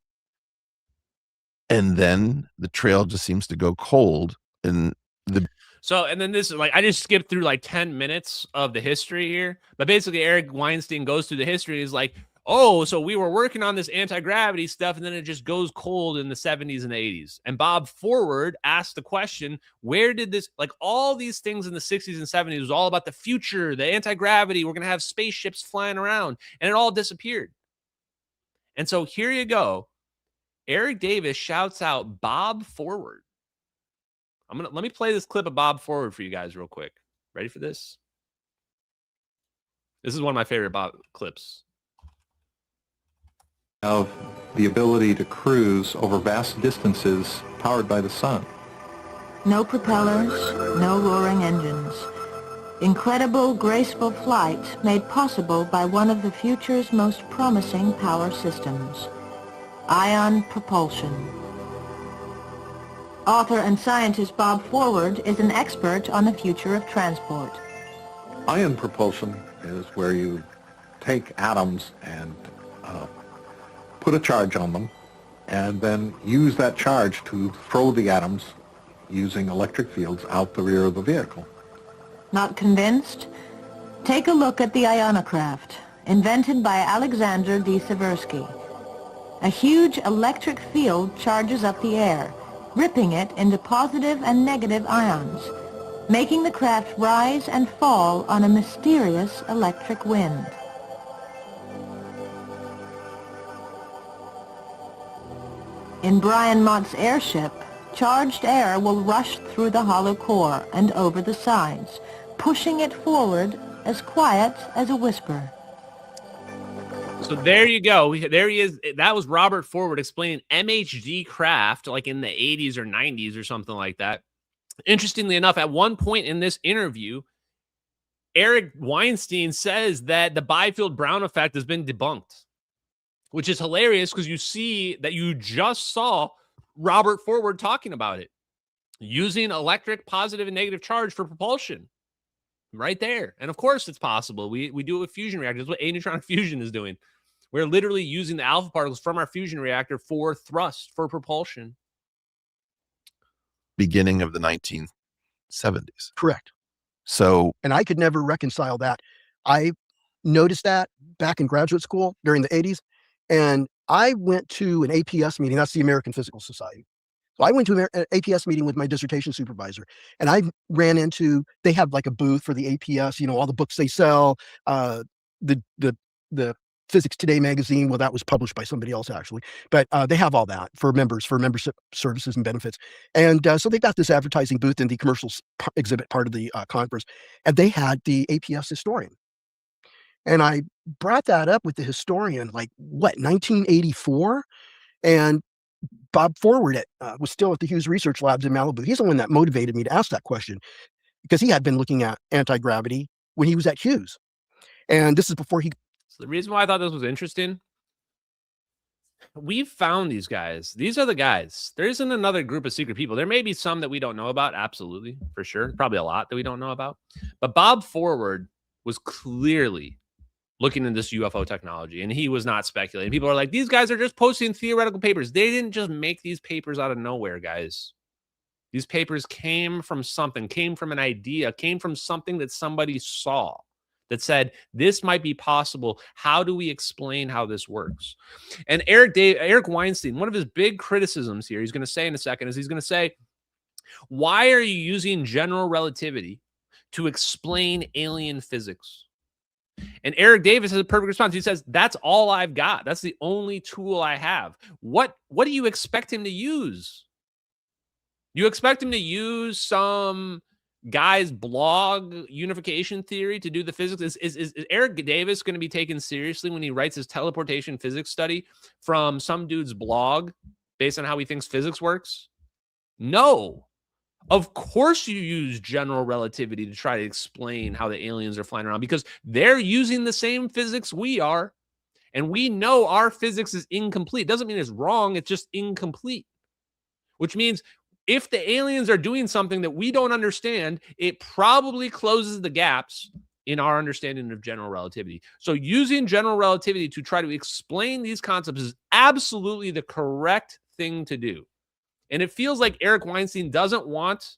N: And then the trail just seems to go cold. And
L: then this is I just skipped through 10 minutes of the history here. But basically, Eric Weinstein goes through the history. He's like, oh, so we were working on this anti-gravity stuff, and then it just goes cold in the 70s and 80s. And Bob Forward asked the question, where did this, all these things in the 60s and 70s was all about the future, the anti-gravity, we're going to have spaceships flying around, and it all disappeared. And so here you go. Eric Davis shouts out Bob Forward. Let me play this clip of Bob Forward for you guys real quick. Ready for this? This is one of my favorite Bob clips.
P: Of the ability to cruise over vast distances powered by the sun.
Q: No propellers, no roaring engines. Incredible, graceful flight made possible by one of the future's most promising power systems. Ion propulsion. Author and scientist Bob Forward is an expert on the future of transport.
P: Ion propulsion is where you take atoms and put a charge on them, and then use that charge to throw the atoms using electric fields out the rear of the vehicle.
Q: Not convinced? Take a look at the ionocraft, invented by Alexander D. Seversky. A huge electric field charges up the air, ripping it into positive and negative ions, making the craft rise and fall on a mysterious electric wind. In Brian Mott's airship, charged air will rush through the hollow core and over the sides, pushing it forward as quiet as a whisper.
L: So there you go. There he is. That was Robert Forward explaining MHD craft like in the 80s or 90s or something like that. Interestingly enough, at one point in this interview, Eric Weinstein says that the Byfield-Brown effect has been debunked, which is hilarious because you see that you just saw Robert Forward talking about it, using electric positive and negative charge for propulsion right there. And of course it's possible. We do it with fusion reactors. That's what aneutron fusion is doing. We're literally using the alpha particles from our fusion reactor for thrust, for propulsion.
N: Beginning of the 1970s.
O: Correct.
N: So,
O: and I could never reconcile that. I noticed that back in graduate school during the 80s, and I went to an APS meeting. That's the American Physical Society. So I went to an APS meeting with my dissertation supervisor, and I ran into, they have like a booth for the APS, you know, all the books they sell, the Physics Today magazine. Well, that was published by somebody else actually, but they have all that for members, for membership services and benefits. And so they got this advertising booth in the commercial exhibit part of the conference, and they had the APS historian. And I brought that up with the historian, like what, 1984? And Bob Forward was still at the Hughes Research Labs in Malibu. He's the one that motivated me to ask that question, because he had been looking at anti-gravity when he was at Hughes. And this is before he...
L: So the reason why I thought this was interesting, we've found these guys. These are the guys. There isn't another group of secret people. There may be some that we don't know about, absolutely, for sure. Probably a lot that we don't know about. But Bob Forward was clearly looking into this UFO technology, and he was not speculating. People are like, these guys are just posting theoretical papers. They didn't just make these papers out of nowhere, guys. These papers came from something, came from an idea, came from something that somebody saw that said, this might be possible. How do we explain how this works? And Eric Weinstein, one of his big criticisms here, he's going to say in a second, is he's going to say, why are you using general relativity to explain alien physics? And Eric Davis has a perfect response. He says, that's all I've got. That's the only tool I have. What do you expect him to use? You expect him to use some guy's blog unification theory to do the physics? Is Eric Davis going to be taken seriously when he writes his teleportation physics study from some dude's blog based on how he thinks physics works? No. Of course you use general relativity to try to explain how the aliens are flying around, because they're using the same physics we are. And we know our physics is incomplete. Doesn't mean it's wrong. It's just incomplete, which means if the aliens are doing something that we don't understand, it probably closes the gaps in our understanding of general relativity. So using general relativity to try to explain these concepts is absolutely the correct thing to do. And it feels like Eric Weinstein doesn't want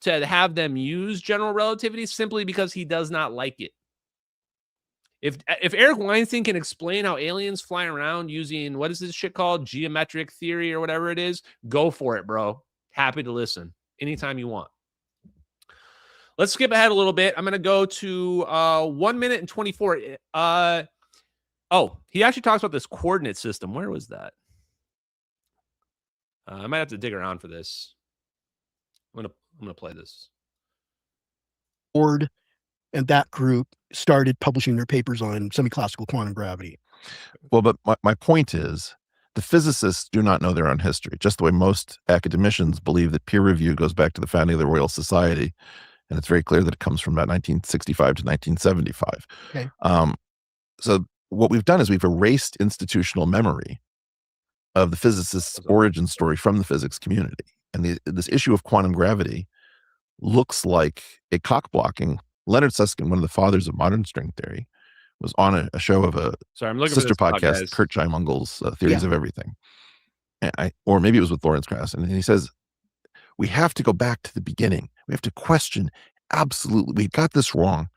L: to have them use general relativity simply because he does not like it. If Eric Weinstein can explain how aliens fly around using, what is this shit called? Geometric theory or whatever it is, go for it, bro. Happy to listen anytime you want. Let's skip ahead a little bit. I'm going to go to 1 minute and 24. Oh, he actually talks about this coordinate system. Where was that? I might have to dig around for this. I'm gonna play this.
O: Ford and that group started publishing their papers on semi-classical quantum gravity.
N: Well, but my point is, the physicists do not know their own history, just the way most academicians believe that peer review goes back to the founding of the Royal Society. And it's very clear that it comes from about 1965 to 1975.
O: Okay.
N: So what we've done is we've erased institutional memory of the physicist's origin story from the physics community. And this issue of quantum gravity looks like a cock-blocking. Leonard Susskind, one of the fathers of modern string theory, was on a show of a sister podcast, Kurt Scheimungel's Theories of Everything. And or maybe it was with Lawrence Krauss. And he says, we have to go back to the beginning. We have to question, absolutely, we got this wrong.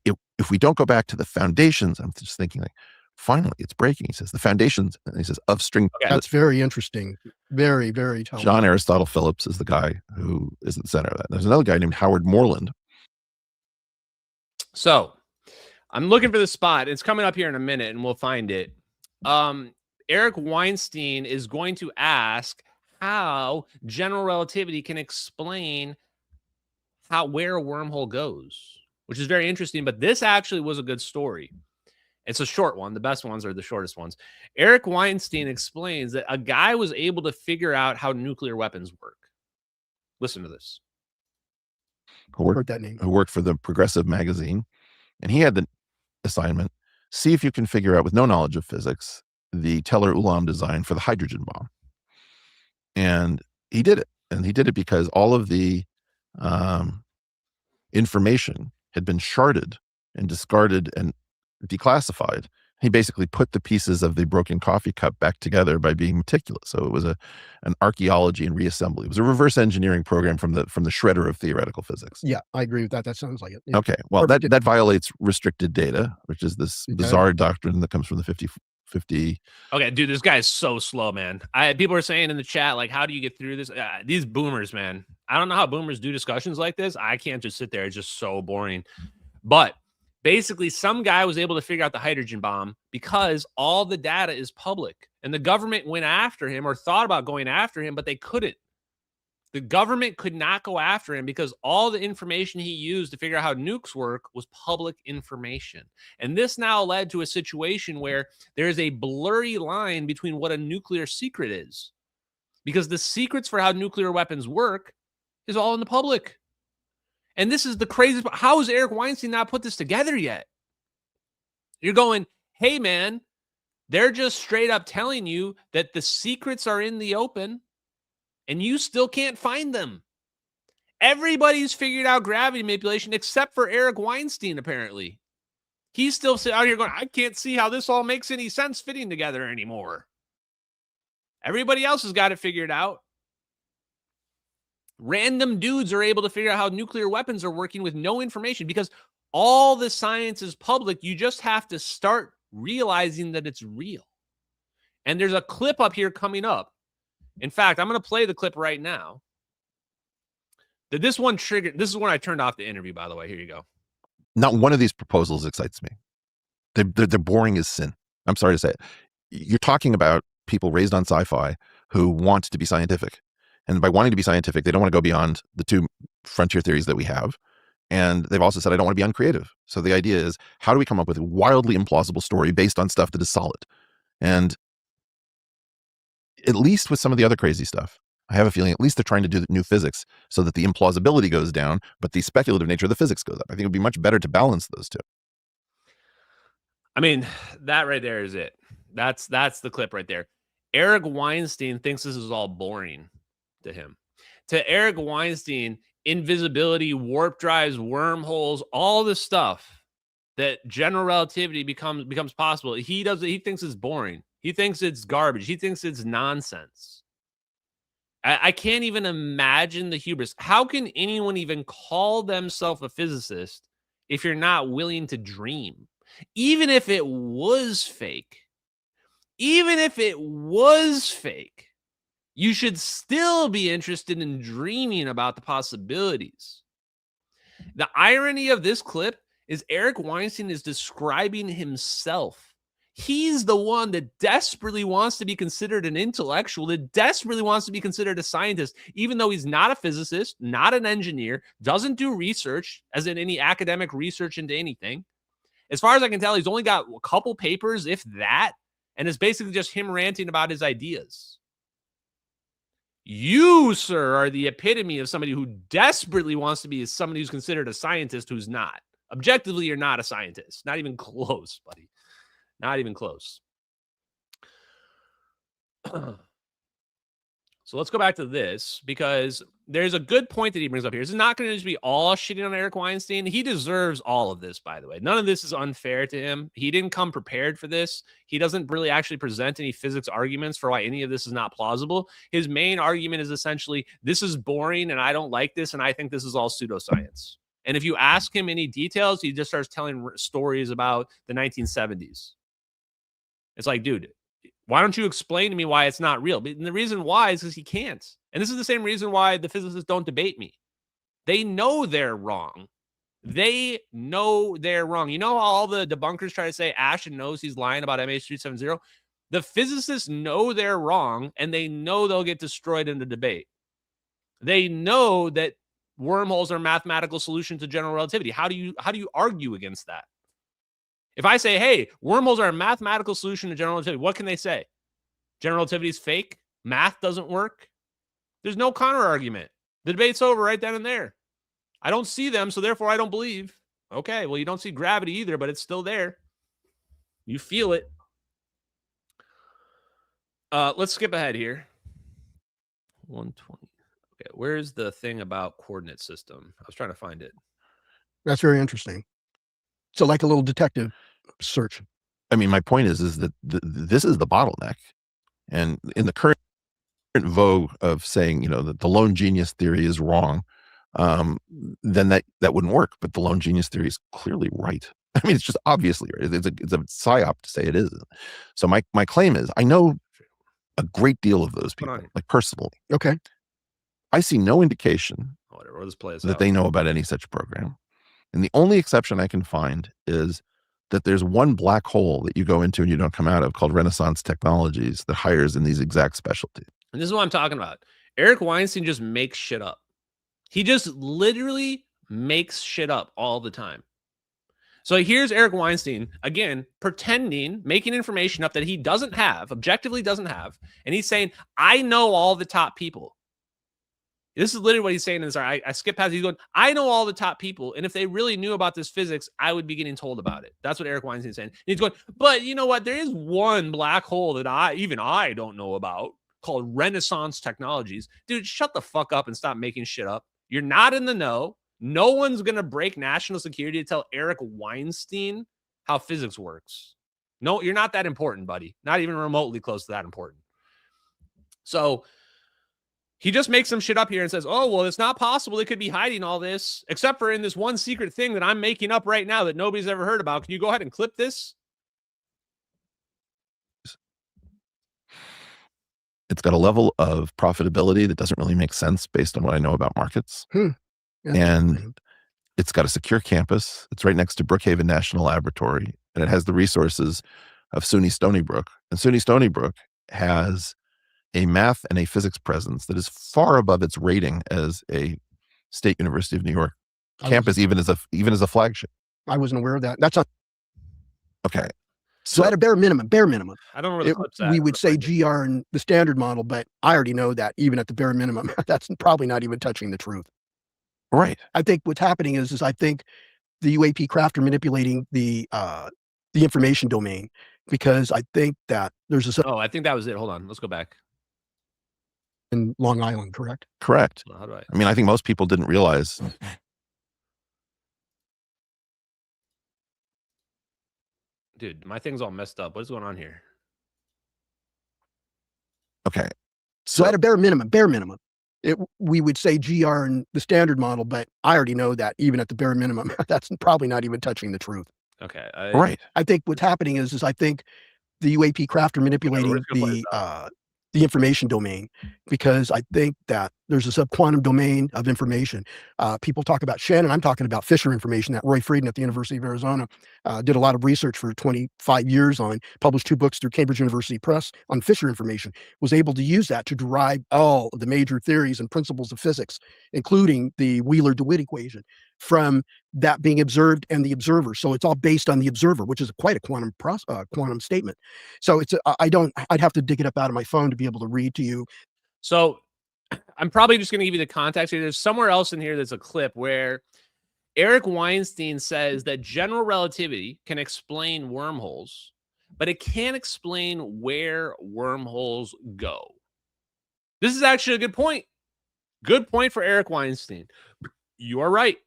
N: If we don't go back to the foundations, I'm just thinking like, finally, it's breaking. He says the foundations, and he says, of string.
O: That's very interesting. Very, very telling.
N: John Aristotle Phillips is the guy who is at the center of that. There's another guy named Howard Moreland.
L: So I'm looking for the spot. It's coming up here in a minute, and we'll find it. Eric Weinstein is going to ask, how general relativity can explain where a wormhole goes, which is very interesting. But this actually was a good story. It's a short one. The best ones are the shortest ones. Eric Weinstein explains that a guy was able to figure out how nuclear weapons work. Listen to this.
O: Who
N: worked for the Progressive magazine, and he had the assignment: see if you can figure out, with no knowledge of physics, the Teller-Ulam design for the hydrogen bomb. And he did it, and he did it because all of the information had been sharded and discarded and declassified. He basically put the pieces of the broken coffee cup back together by being meticulous. So it was an archaeology and reassembly. It was a reverse engineering program from the shredder of theoretical physics.
O: Yeah, I agree with that. That sounds like it. Yeah.
N: Okay, well, that violates restricted data, which is this bizarre doctrine that comes from the 50.
L: Okay, dude, this guy is so slow, man. People are saying in the chat, like, how do you get through this? These boomers, man. I don't know how boomers do discussions like this. I can't just sit there. It's just so boring. But basically, some guy was able to figure out the hydrogen bomb because all the data is public. And the government went after him or thought about going after him, but they couldn't. The government could not go after him because all the information he used to figure out how nukes work was public information. And this now led to a situation where there is a blurry line between what a nuclear secret is, because the secrets for how nuclear weapons work is all in the public. And this is the craziest part. How has Eric Weinstein not put this together yet? You're going, hey, man, they're just straight up telling you that the secrets are in the open and you still can't find them. Everybody's figured out gravity manipulation except for Eric Weinstein, apparently. He's still sitting out here going, I can't see how this all makes any sense fitting together anymore. Everybody else has got it figured out. Random dudes are able to figure out how nuclear weapons are working with no information because all the science is public. You just have to start realizing that it's real. And there's a clip up here coming up. In fact, I'm going to play the clip right now. This one triggered. This is when I turned off the interview, by the way. Here you go.
N: Not one of these proposals excites me. They're boring as sin. I'm sorry to say it. You're talking about people raised on sci-fi who want to be scientific. And by wanting to be scientific, they don't want to go beyond the two frontier theories that we have. And they've also said, I don't want to be uncreative. So the idea is, how do we come up with a wildly implausible story based on stuff that is solid? And at least with some of the other crazy stuff, I have a feeling at least they're trying to do new physics so that the implausibility goes down, but the speculative nature of the physics goes up. I think it would be much better to balance those two.
L: I mean, that right there is it. That's the clip right there. Eric Weinstein thinks this is all boring to him. To Eric Weinstein, invisibility, warp drives, wormholes, all the stuff that general relativity becomes possible. He thinks it's boring. He thinks it's garbage. He thinks it's nonsense. I can't even imagine the hubris. How can anyone even call themselves a physicist if you're not willing to dream? Even if it was fake, you should still be interested in dreaming about the possibilities. The irony of this clip is Eric Weinstein is describing himself. He's the one that desperately wants to be considered an intellectual, that desperately wants to be considered a scientist, even though he's not a physicist, not an engineer, doesn't do research, as in any academic research into anything. As far as I can tell, he's only got a couple papers, if that, and it's basically just him ranting about his ideas. You, sir, are the epitome of somebody who desperately wants to be somebody who's considered a scientist who's not. Objectively, you're not a scientist. Not even close, buddy. Not even close. So let's go back to this, because there's a good point that he brings up here. This is not going to just be all shitting on Eric Weinstein. He deserves all of this, by the way. None of this is unfair to him. He didn't come prepared for this. He doesn't really actually present any physics arguments for why any of this is not plausible. His main argument is essentially, this is boring and I don't like this and I think this is all pseudoscience. And if you ask him any details, he just starts telling stories about the 1970s. It's like, dude, why don't you explain to me why it's not real? And the reason why is because he can't. And this is the same reason why the physicists don't debate me. They know they're wrong. They know they're wrong. You know how all the debunkers try to say Ashton knows he's lying about MH370? The physicists know they're wrong, and they know they'll get destroyed in the debate. They know that wormholes are a mathematical solution to general relativity. How do you argue against that? If I say, hey, wormholes are a mathematical solution to general relativity, what can they say? General relativity is fake? Math doesn't work? There's no counter argument. The debate's over right then and there. I don't see them, so therefore I don't believe. Okay, well, you don't see gravity either, but it's still there. You feel it. Let's skip ahead here. 120. Okay, where's the thing about coordinate system? I was trying to find it.
O: That's very interesting. So like a little detective search.
N: I mean, my point is that this is the bottleneck. And in the current vogue of saying, that the lone genius theory is wrong, then that wouldn't work. But the lone genius theory is clearly right. I mean, it's just obviously right. It's a psyop to say it isn't. So my claim is, I know a great deal of those people, like personally.
O: Okay.
N: I see no indication
L: Whatever, let's play this
N: that
L: out.
N: they know about any such program. And the only exception I can find is that there's one black hole that you go into and you don't come out of called Renaissance Technologies that hires in these exact specialties.
L: And this is what I'm talking about. Eric Weinstein just makes shit up. He just literally makes shit up all the time. So here's Eric Weinstein, again, pretending, making information up that he doesn't have, objectively doesn't have. And he's saying, I know all the top people. This is literally what he's saying in this. I skip past. He's going, I know all the top people. And if they really knew about this physics, I would be getting told about it. That's what Eric Weinstein's saying. And he's going, but you know what? There is one black hole that I don't know about called Renaissance Technologies. Dude, shut the fuck up and stop making shit up. You're not in the know. No one's going to break national security to tell Eric Weinstein how physics works. No, you're not that important, buddy. Not even remotely close to that important. So he just makes some shit up here and says, oh, well, it's not possible. They could be hiding all this, except for in this one secret thing that I'm making up right now that nobody's ever heard about. Can you go ahead and clip this?
N: It's got a level of profitability that doesn't really make sense based on what I know about markets. And it's got a secure campus. It's right next to Brookhaven National Laboratory, and it has the resources of SUNY Stony Brook. And SUNY Stony Brook has a math and a physics presence that is far above its rating as a State University of New York campus, even as a flagship.
O: I wasn't aware of that. That's a
N: okay.
O: So at a bare minimum,
L: I don't really
O: we would say GR in the standard model, but I already know that even at the bare minimum, that's probably not even touching the truth.
N: Right.
O: I think what's happening is I think the UAP craft are manipulating the information domain, because I think that there's a.
L: Oh, I think that was it. Hold on. Let's go back.
O: In Long Island, correct?
N: Correct.
L: How do
N: I mean, I think most people didn't realize.
L: Dude, my thing's all messed up. What is going on here?
N: Okay.
O: So at a bare minimum, we would say GR in the standard model, but I already know that even at the bare minimum, that's probably not even touching the truth.
L: Okay.
N: Right.
O: I think what's happening is I think the UAP craft are manipulating the information domain, because I think that there's a subquantum domain of information. People talk about Shannon. I'm talking about Fisher information that Roy Frieden at the University of Arizona did a lot of research for 25 years on, published 2 books through Cambridge University Press on Fisher information, was able to use that to derive all of the major theories and principles of physics, including the Wheeler-DeWitt equation, from that being observed and the observer. So it's all based on the observer, which is quite a quantum statement. So it's I'd have to dig it up out of my phone to be able to read to you.
L: So I'm probably just going to give you the context here. There's somewhere else in here, there's a clip where Eric Weinstein says that general relativity can explain wormholes, but it can't explain where wormholes go. This is actually a good point. Good point for Eric Weinstein. You are right.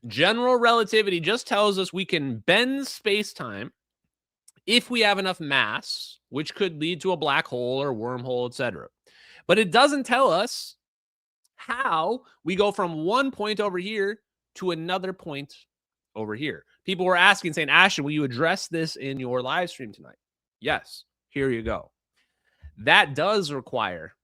L: General relativity just tells us we can bend space-time if we have enough mass, which could lead to a black hole or wormhole, etc. But it doesn't tell us how we go from one point over here to another point over here. People were asking, saying, Ashton, will you address this in your live stream tonight? Yes, here you go. That does require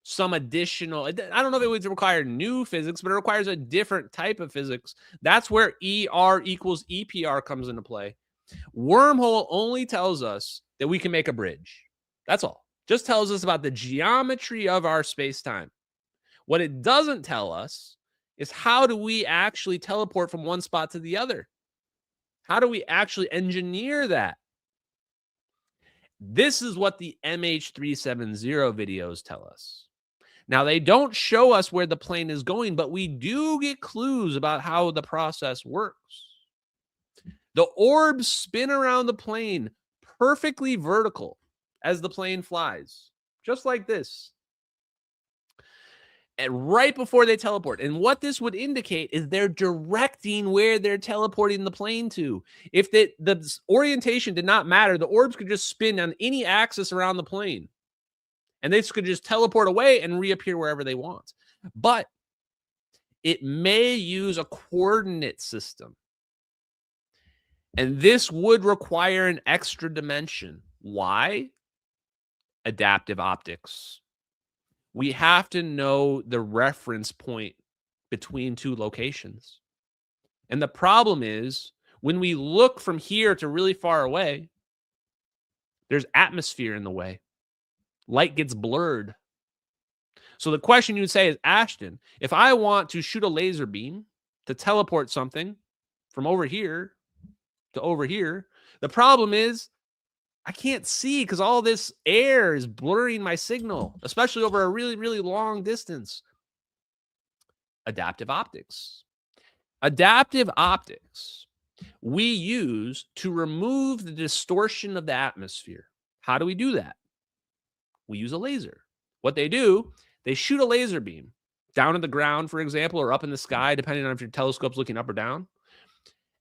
L: some additional, I don't know if it would require new physics, but it requires a different type of physics. That's where ER equals EPR comes into play. Wormhole only tells us that we can make a bridge. That's all. Just tells us about the geometry of our space-time. What it doesn't tell us is how do we actually teleport from one spot to the other? How do we actually engineer that? This is what the MH370 videos tell us. Now, they don't show us where the plane is going, but we do get clues about how the process works. The orbs spin around the plane perfectly vertical as the plane flies, just like this. And right before they teleport. And what this would indicate is they're directing where they're teleporting the plane to. If the orientation did not matter, the orbs could just spin on any axis around the plane. And they could just teleport away and reappear wherever they want. But it may use a coordinate system. And this would require an extra dimension. Why? Adaptive optics. We have to know the reference point between two locations. And the problem is, when we look from here to really far away, there's atmosphere in the way. Light gets blurred. So the question you would say is, Ashton, if I want to shoot a laser beam to teleport something from over here to over here, the problem is I can't see because all this air is blurring my signal, especially over a really, really long distance. Adaptive optics. Adaptive optics we use to remove the distortion of the atmosphere. How do we do that? We use a laser. What they do, they shoot a laser beam down on the ground, for example, or up in the sky, depending on if your telescope's looking up or down.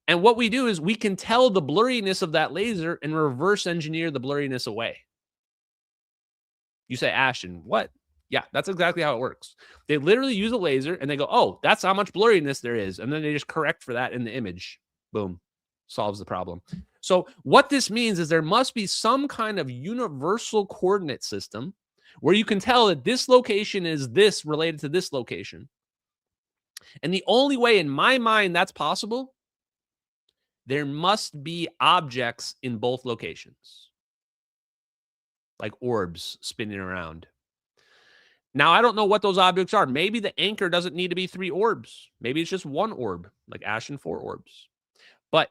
L: And what we do is we can tell the blurriness of that laser and reverse engineer the blurriness away. You say, Ashton, what? Yeah, that's exactly how it works. They literally use a laser and they go, oh, that's how much blurriness there is. And then they just correct for that in the image. Boom. Solves the problem. So what this means is there must be some kind of universal coordinate system where you can tell that this location is this related to this location. And the only way in my mind that's possible, there must be objects in both locations, like orbs spinning around. Now, I don't know what those objects are. Maybe the anchor doesn't need to be 3 orbs. Maybe it's just 1 orb, like Ashton 4 orbs. But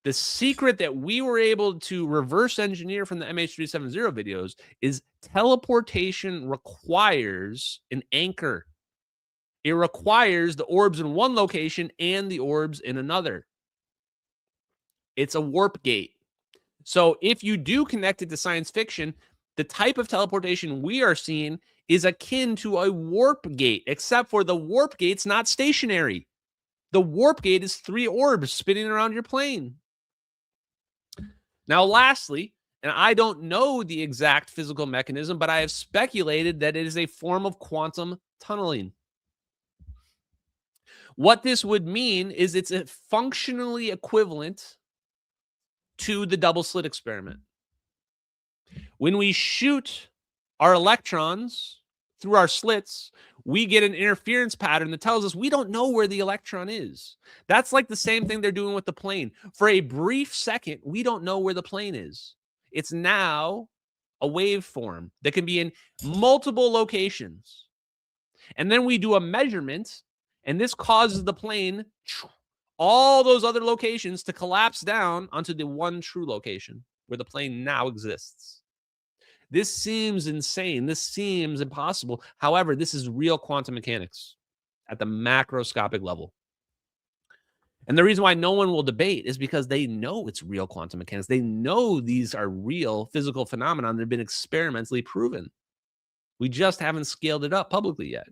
L: the secret that we were able to reverse engineer from the MH370 videos is teleportation requires an anchor. It requires the orbs in one location and the orbs in another. It's a warp gate. So if you do connect it to science fiction, the type of teleportation we are seeing is akin to a warp gate, except for the warp gate's not stationary. The warp gate is 3 orbs spinning around your plane. Now, lastly, and I don't know the exact physical mechanism, but I have speculated that it is a form of quantum tunneling. What this would mean is it's a functionally equivalent to the double slit experiment. When we shoot our electrons through our slits, we get an interference pattern that tells us we don't know where the electron is. That's like the same thing they're doing with the plane. For a brief second, we don't know where the plane is. It's now a waveform that can be in multiple locations. And then we do a measurement, and this causes the plane, all those other locations, to collapse down onto the one true location where the plane now exists. This seems insane. This seems impossible. However, this is real quantum mechanics at the macroscopic level. And the reason why no one will debate is because they know it's real quantum mechanics. They know these are real physical phenomena that have been experimentally proven. We just haven't scaled it up publicly yet.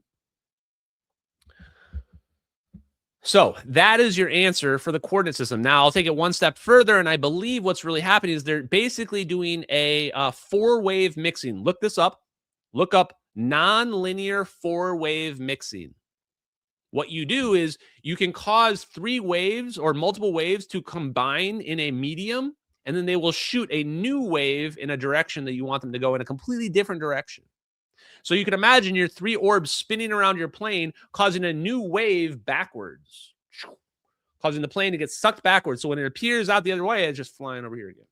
L: So that is your answer for the coordinate system. Now, I'll take it one step further, and I believe what's really happening is they're basically doing a 4-wave mixing. Look this up. Look up nonlinear 4-wave mixing. What you do is you can cause 3 waves or multiple waves to combine in a medium, and then they will shoot a new wave in a direction that you want them to go in a completely different direction. So you can imagine your 3 orbs spinning around your plane, causing a new wave backwards, causing the plane to get sucked backwards. So when it appears out the other way, it's just flying over here again.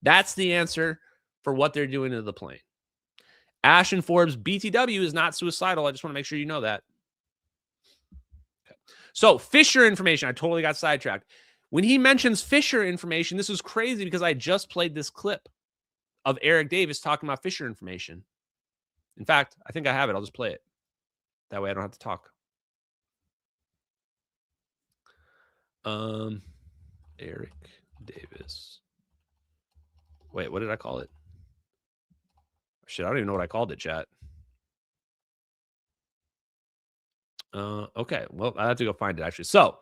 L: That's the answer for what they're doing to the plane. Ash and Forbes, BTW is not suicidal. I just want to make sure you know that. Okay. So Fisher information, I totally got sidetracked. When he mentions Fisher information, this is crazy because I just played this clip of Eric Davis talking about Fisher information. In fact, I think I have it. I'll just play it. That way I don't have to talk. Eric Davis. Wait, what did I call it? Shit, I don't even know what I called it, chat. Okay, well, I have to go find it, actually. So,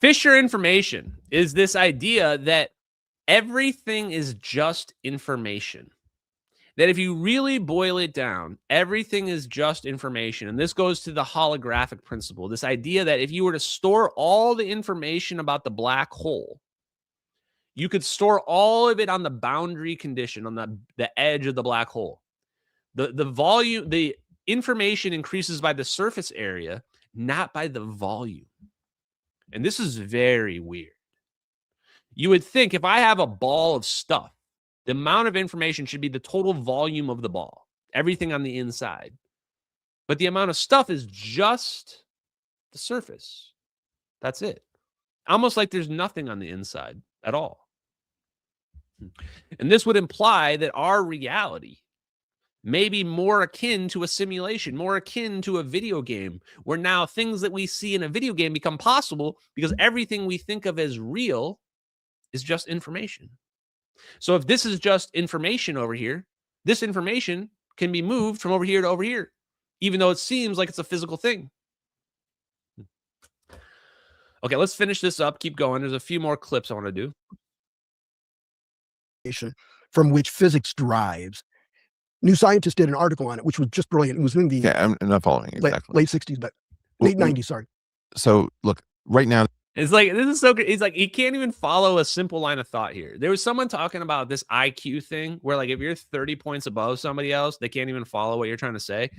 L: Fisher information is this idea that everything is just information. That if you really boil it down, everything is just information. And this goes to the holographic principle, this idea that if you were to store all the information about the black hole, you could store all of it on the boundary condition, on the edge of the black hole. The volume, the information increases by the surface area, not by the volume. And this is very weird. You would think if I have a ball of stuff, the amount of information should be the total volume of the ball, everything on the inside. But the amount of stuff is just the surface. That's it. Almost like there's nothing on the inside at all. And this would imply that our reality may be more akin to a simulation, more akin to a video game, where now things that we see in a video game become possible because everything we think of as real is just information. So if this is just information over here, this information can be moved from over here to over here, even though it seems like it's a physical thing. Okay, let's finish this up. Keep going. There's a few more clips I want to do.
O: From which physics derives. New Scientist did an article on it, which was just brilliant. It was in the
N: I'm not following exactly.
O: late 60s, but late 90s, sorry.
N: So look, right now,
L: it's like, this is so good. It's like, he can't even follow a simple line of thought here. There was someone talking about this IQ thing where, like, if you're 30 points above somebody else, they can't even follow what you're trying to say.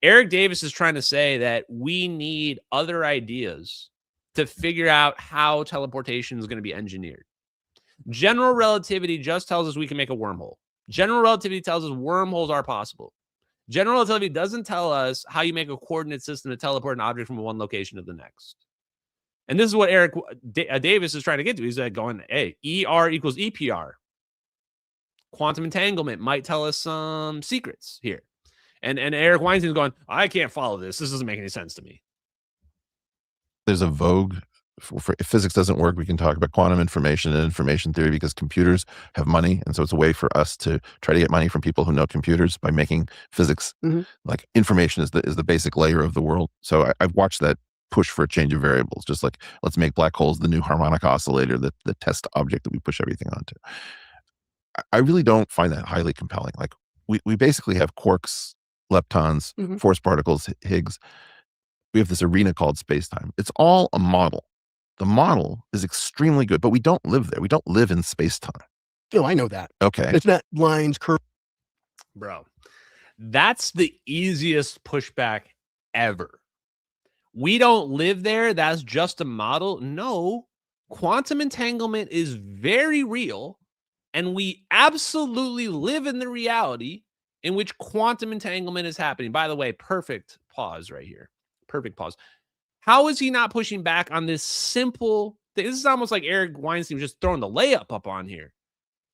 L: Eric Davis is trying to say that we need other ideas to figure out how teleportation is going to be engineered. General relativity just tells us we can make a wormhole. General relativity tells us wormholes are possible. General relativity doesn't tell us how you make a coordinate system to teleport an object from one location to the next. And this is what Eric Davis is trying to get to. He's like going, hey, ER equals EPR. Quantum entanglement might tell us some secrets here. And Eric Weinstein is going, I can't follow this. This doesn't make any sense to me.
N: There's a vogue for if physics doesn't work, we can talk about quantum information and information theory because computers have money. And so it's a way for us to try to get money from people who know computers by making physics like information is the basic layer of the world. So I've watched that push for a change of variables, just like let's make black holes the new harmonic oscillator, the test object that we push everything onto. I really don't find that highly compelling. Like we basically have quarks, leptons, force particles, Higgs. We have this arena called space-time. It's all a model. The model is extremely good, but we don't live there. We don't live in space-time.
O: No, I know that.
N: Okay.
O: It's not lines, curves.
L: Bro, that's the easiest pushback ever. We don't live there. That's just a model. No, quantum entanglement is very real, and we absolutely live in the reality in which quantum entanglement is happening. By the way, perfect pause right here. Perfect pause. How is he not pushing back on this simple thing? This is almost like Eric Weinstein just throwing the layup up on here.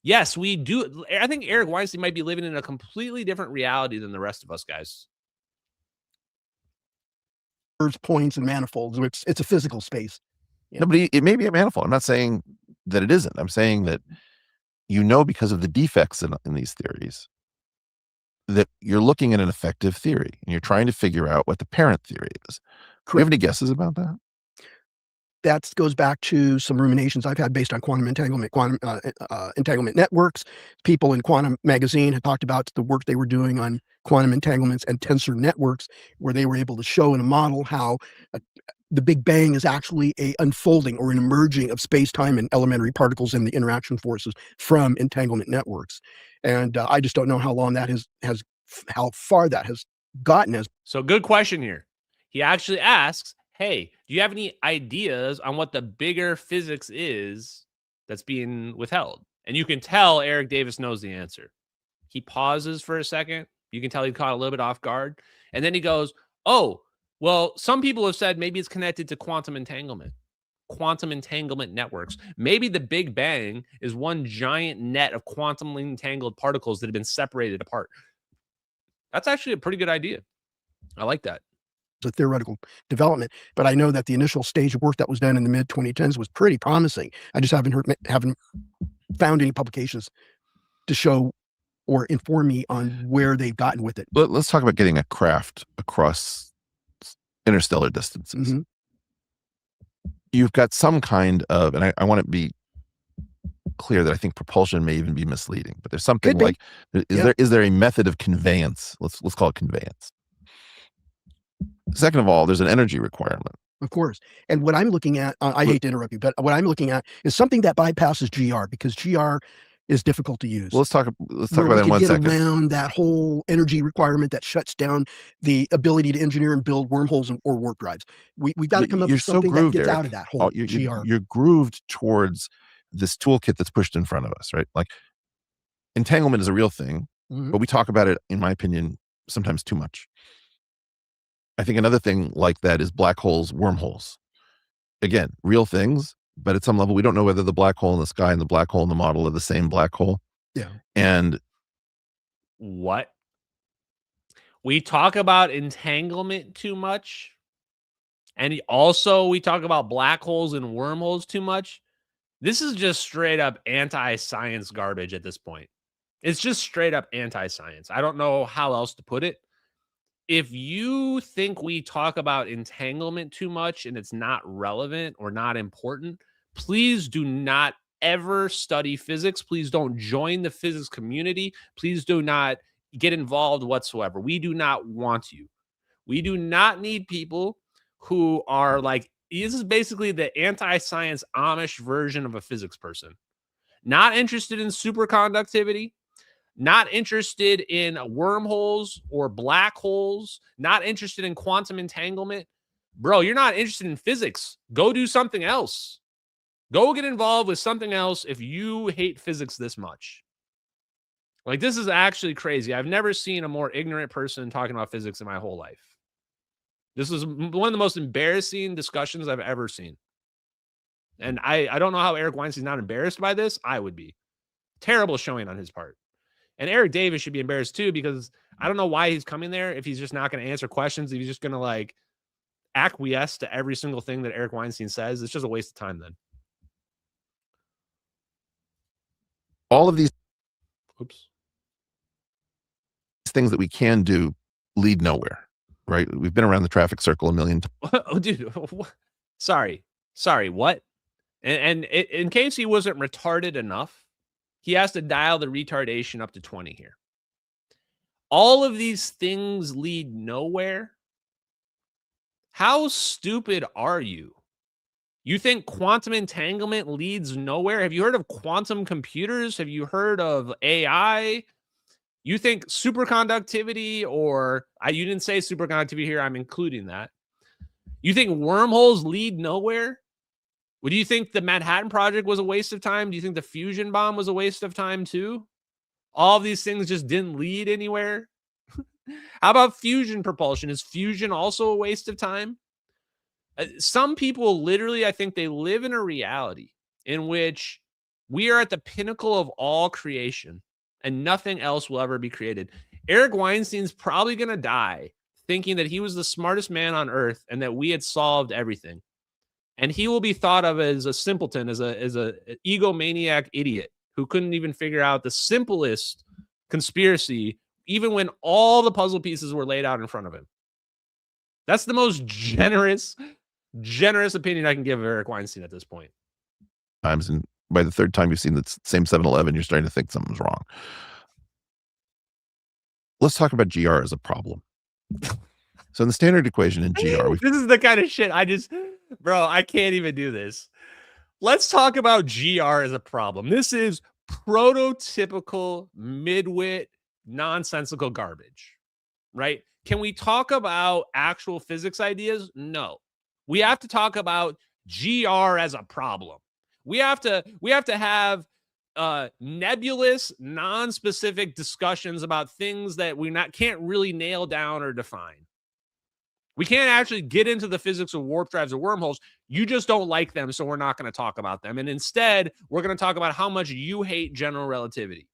L: Yes, we do. I think Eric Weinstein might be living in a completely different reality than the rest of us, guys.
O: Points and manifolds. It's a physical space.
N: Yeah. No, but it may be a manifold. I'm not saying that it isn't. I'm saying that because of the defects in these theories, that you're looking at an effective theory and you're trying to figure out what the parent theory is. Do you have any guesses about that?
O: That goes back to some ruminations I've had based on quantum entanglement networks. People in Quantum Magazine had talked about the work they were doing on quantum entanglements and tensor networks, where they were able to show in a model how the Big Bang is actually a unfolding or an emerging of space-time and elementary particles and the interaction forces from entanglement networks. And I just don't know how long that how far that has gotten us.
L: So good question here. He actually asks, hey, do you have any ideas on what the bigger physics is that's being withheld? And you can tell Eric Davis knows the answer. He pauses for a second. You can tell he caught a little bit off guard. And then he goes, oh, well, some people have said maybe it's connected to quantum entanglement networks. Maybe the Big Bang is one giant net of quantumly entangled particles that have been separated apart. That's actually a pretty good idea. I like that.
O: It's a theoretical development, but I know that the initial stage of work that was done in the mid 2010s was pretty promising. I just haven't found any publications to show or inform me on where they've gotten with it.
N: Let's talk about getting a craft across interstellar distances.
O: Mm-hmm.
N: You've got some kind of, and I want to be clear that I think propulsion may even be misleading, but there's something like, is there a method of conveyance? Let's call it conveyance. Second of all, there's an energy requirement.
O: Of course. And what I'm looking at, I hate to interrupt you, but what I'm looking at is something that bypasses GR, because GR is difficult to use.
N: Well, let's talk about that in 1 second.
O: Around that whole energy requirement that shuts down the ability to engineer and build wormholes or warp drives. We've got to come up with something that gets out of that whole GR.
N: You're grooved towards this toolkit that's pushed in front of us, right? Like, entanglement is a real thing, but we talk about it, in my opinion, sometimes too much. I think another thing like that is black holes, wormholes. Again, real things, but at some level, we don't know whether the black hole in the sky and the black hole in the model are the same black hole.
O: Yeah.
N: And
L: what? We talk about entanglement too much. And also we talk about black holes and wormholes too much. This is just straight up anti-science garbage at this point. It's just straight up anti-science. I don't know how else to put it. If you think we talk about entanglement too much and it's not relevant or not important, please do not ever study physics. Please don't join the physics community. Please do not get involved whatsoever. We do not want you. We do not need people who are like, this is basically the anti-science Amish version of a physics person. Not interested in superconductivity. Not interested in wormholes or black holes, not interested in quantum entanglement. Bro, you're not interested in physics. Go do something else. Go get involved with something else if you hate physics this much. Like, this is actually crazy. I've never seen a more ignorant person talking about physics in my whole life. This was one of the most embarrassing discussions I've ever seen. And I don't know how Eric Weinstein's not embarrassed by this. I would be. Terrible showing on his part. And Eric Davis should be embarrassed too, because I don't know why he's coming there if he's just not going to answer questions. If he's just going to like acquiesce to every single thing that Eric Weinstein says. It's just a waste of time then.
N: All of these things that we can do lead nowhere, right? We've been around the traffic circle a million times.
L: Oh, dude. Sorry, what? And in case he wasn't retarded enough, he has to dial the retardation up to 20 here. All of these things lead nowhere. How stupid are you? You think quantum entanglement leads nowhere? Have you heard of quantum computers? Have you heard of AI? You think superconductivity, or you didn't say superconductivity here, I'm including that. You think wormholes lead nowhere? Well, do you think the Manhattan Project was a waste of time? Do you think the fusion bomb was a waste of time too? All of these things just didn't lead anywhere. How about fusion propulsion? Is fusion also a waste of time? Some people literally, I think they live in a reality in which we are at the pinnacle of all creation and nothing else will ever be created. Eric Weinstein's probably going to die thinking that he was the smartest man on earth and that we had solved everything. And he will be thought of as a simpleton, as a egomaniac idiot who couldn't even figure out the simplest conspiracy, even when all the puzzle pieces were laid out in front of him. That's the most generous opinion I can give of Eric Weinstein at this point.
N: And by the third time you've seen the same 7-Eleven, you're starting to think something's wrong. Let's talk about GR as a problem. So in the standard equation in GR,
L: this is the kind of shit bro, I can't even do this. Let's talk about GR as a problem. This is prototypical midwit, nonsensical garbage, right? Can we talk about actual physics ideas? No. We have to talk about GR as a problem. We have to have nebulous, non-specific discussions about things that we can't really nail down or define. We can't actually get into the physics of warp drives or wormholes. You just don't like them, so we're not going to talk about them. And instead, we're going to talk about how much you hate general relativity.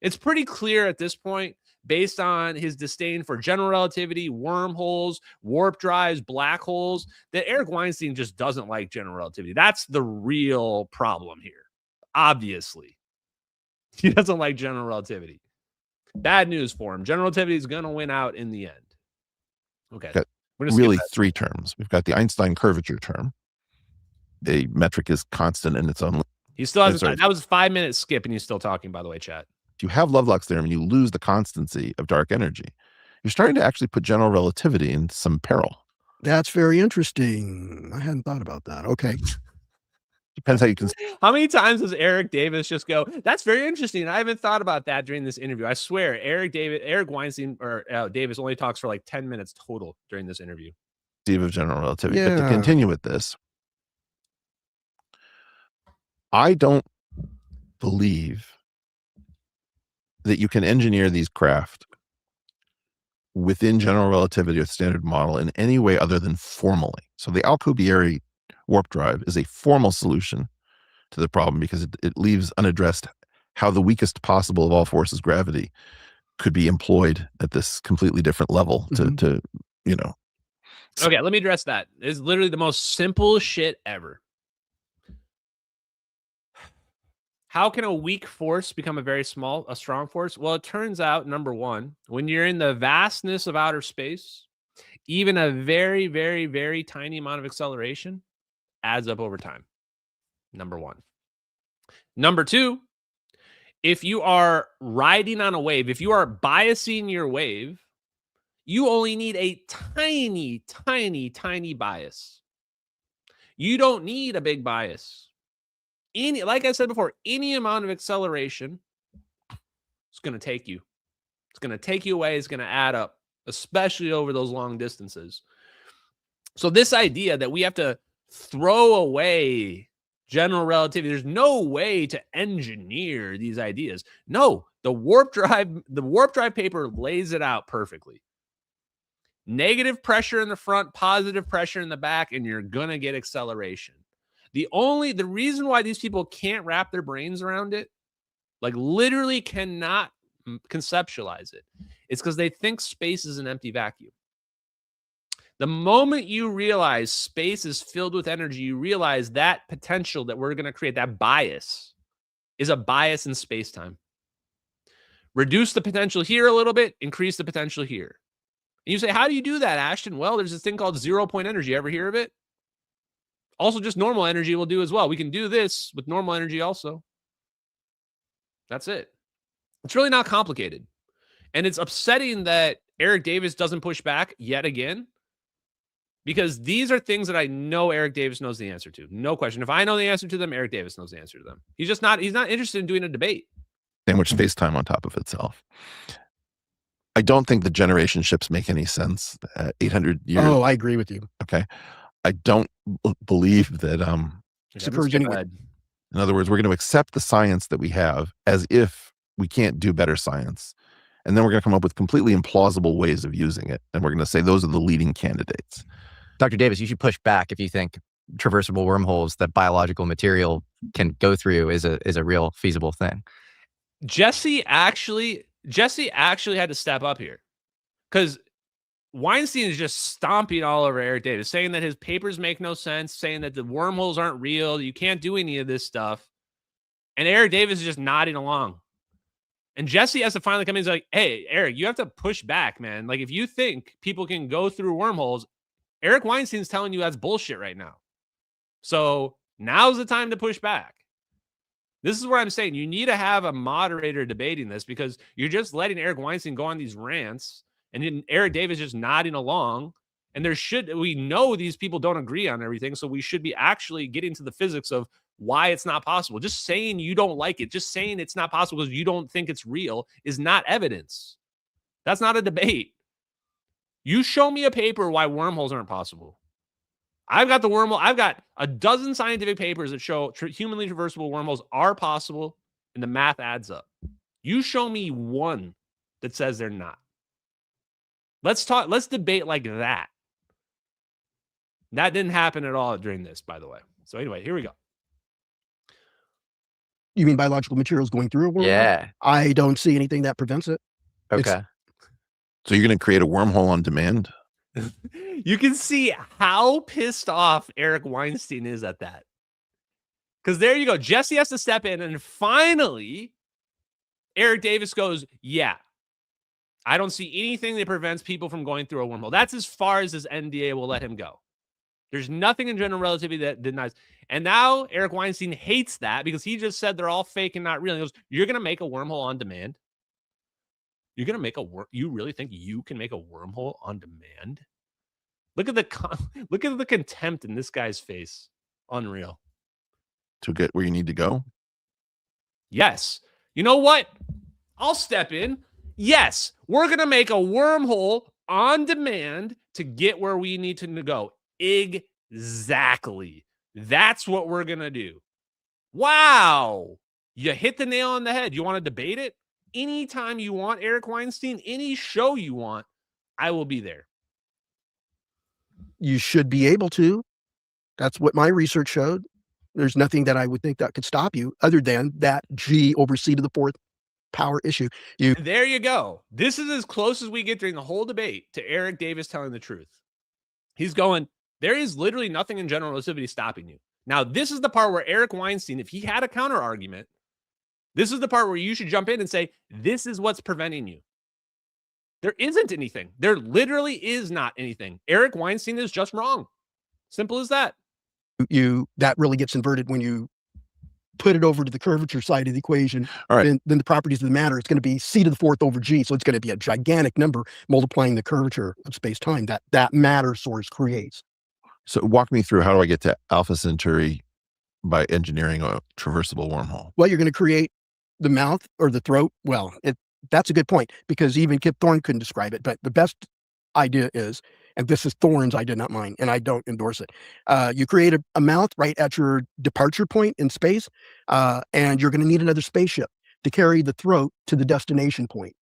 L: It's pretty clear at this point, based on his disdain for general relativity, wormholes, warp drives, black holes, that Eric Weinstein just doesn't like general relativity. That's the real problem here. Obviously, he doesn't like general relativity. Bad news for him. General relativity is going to win out in the end. Okay.
N: Really three terms. We've got the Einstein curvature term. The metric is constant in its own.
L: He still has that was a 5-minute skip, and he's still talking, by the way, chat.
N: If you have Lovelock's theorem and you lose the constancy of dark energy, you're starting to actually put general relativity in some peril.
O: That's very interesting. I hadn't thought about that. Okay.
N: Depends how you can.
L: How many times does Eric Davis just go, that's very interesting? I haven't thought about that during this interview. I swear, Eric Weinstein or Davis only talks for like 10 minutes total during this interview.
N: Of general relativity. But to continue with this, I don't believe that you can engineer these craft within general relativity or standard model in any way other than formally. So the Alcubierre warp drive is a formal solution to the problem because it leaves unaddressed how the weakest possible of all forces, gravity, could be employed at this completely different level to you know.
L: Okay, let me address that. It's literally the most simple shit ever. How can a weak force become a strong force? Well, it turns out, number one, when you're in the vastness of outer space, even a very, very, very tiny amount of acceleration adds up over time. Number one. Number two, if you are riding on a wave, if you are biasing your wave, you only need a tiny, tiny, tiny bias. You don't need a big bias. Like I said before, any amount of acceleration is going to take you. It's going to take you away. It's going to add up, especially over those long distances. So this idea that we have to throw away general relativity, there's no way to engineer these ideas. No, the warp drive paper lays it out perfectly. Negative pressure in the front, positive pressure in the back, and you're going to get acceleration. The reason why these people can't wrap their brains around it, like literally cannot conceptualize it, it's because they think space is an empty vacuum. The moment you realize space is filled with energy, you realize that potential that we're going to create, that bias, is a bias in space-time. Reduce the potential here a little bit, increase the potential here. And you say, how do you do that, Ashton? Well, there's this thing called zero-point energy. Ever hear of it? Also, just normal energy will do as well. We can do this with normal energy also. That's it. It's really not complicated. And it's upsetting that Eric Davis doesn't push back yet again, because these are things that I know Eric Davis knows the answer to. No question. If I know the answer to them, Eric Davis knows the answer to them. He's not interested in doing a debate.
N: Sandwich space-time on top of itself. I don't think the generation ships make any sense. 800 years.
O: Oh, I agree with you.
N: Okay. I don't believe that. In other words, we're going to accept the science that we have as if we can't do better science. And then we're going to come up with completely implausible ways of using it. And we're going to say those are the leading candidates.
R: Dr. Davis, you should push back if you think traversable wormholes that biological material can go through is a real feasible thing.
L: Jesse actually had to step up here, because Weinstein is just stomping all over Eric Davis, saying that his papers make no sense, saying that the wormholes aren't real, you can't do any of this stuff. And Eric Davis is just nodding along. And Jesse has to finally come in and say, like, hey, Eric, you have to push back, man. Like, if you think people can go through wormholes, Eric Weinstein's telling you that's bullshit right now. So now's the time to push back. This is where I'm saying you need to have a moderator debating this, because you're just letting Eric Weinstein go on these rants, and then Eric Davis just nodding along. And we know these people don't agree on everything, so we should be actually getting to the physics of why it's not possible. Just saying you don't like it, just saying it's not possible because you don't think it's real is not evidence. That's not a debate. You show me a paper why wormholes aren't possible. I've got the wormhole. I've got a dozen scientific papers that show humanly traversable wormholes are possible. and the math adds up. You show me one that says they're not. Let's debate like that. That didn't happen at all during this, by the way. So anyway, here we go.
O: You mean biological materials going through a wormhole?
R: Yeah.
O: I don't see anything that prevents it.
R: Okay.
N: So you're going to create a wormhole on demand?
L: You can see how pissed off Eric Weinstein is at that. Because there you go. Jesse has to step in, and finally, Eric Davis goes, yeah, I don't see anything that prevents people from going through a wormhole. That's as far as this NDA will let him go. There's nothing in general relativity that denies. And now Eric Weinstein hates that because he just said they're all fake and not real. He goes, you're going to make a wormhole on demand? You're going to make you really think you can make a wormhole on demand? Look at the contempt in this guy's face. Unreal.
N: To get where you need to go?
L: Yes. You know what? I'll step in. Yes, we're going to make a wormhole on demand to get where we need to go. Exactly. That's what we're going to do. Wow. You hit the nail on the head. You want to debate it? Anytime you want, Eric Weinstein, any show you want, I will be there.
O: You should be able to. That's what my research showed. There's nothing that I would think that could stop you other than that G over C to the fourth power issue.
L: There you go. This is as close as we get during the whole debate to Eric Davis telling the truth. He's going, there is literally nothing in general relativity stopping you. Now, this is the part where Eric Weinstein, if he had a counter argument, this is the part where you should jump in and say, this is what's preventing you. There isn't anything. There literally is not anything. Eric Weinstein is just wrong. Simple as that.
O: That really gets inverted when you put it over to the curvature side of the equation.
N: All right.
O: Then the properties of the matter, it's going to be C to the fourth over G. So it's going to be a gigantic number multiplying the curvature of space-time that matter source creates.
N: So walk me through, how do I get to Alpha Centauri by engineering a traversable wormhole?
O: Well, you're going to create the mouth or the throat. Well, that's a good point, because even Kip Thorne couldn't describe it. But the best idea is, and this is Thorne's idea, not mine, and I don't endorse it. You create a mouth right at your departure point in space, and you're going to need another spaceship to carry the throat to the destination point.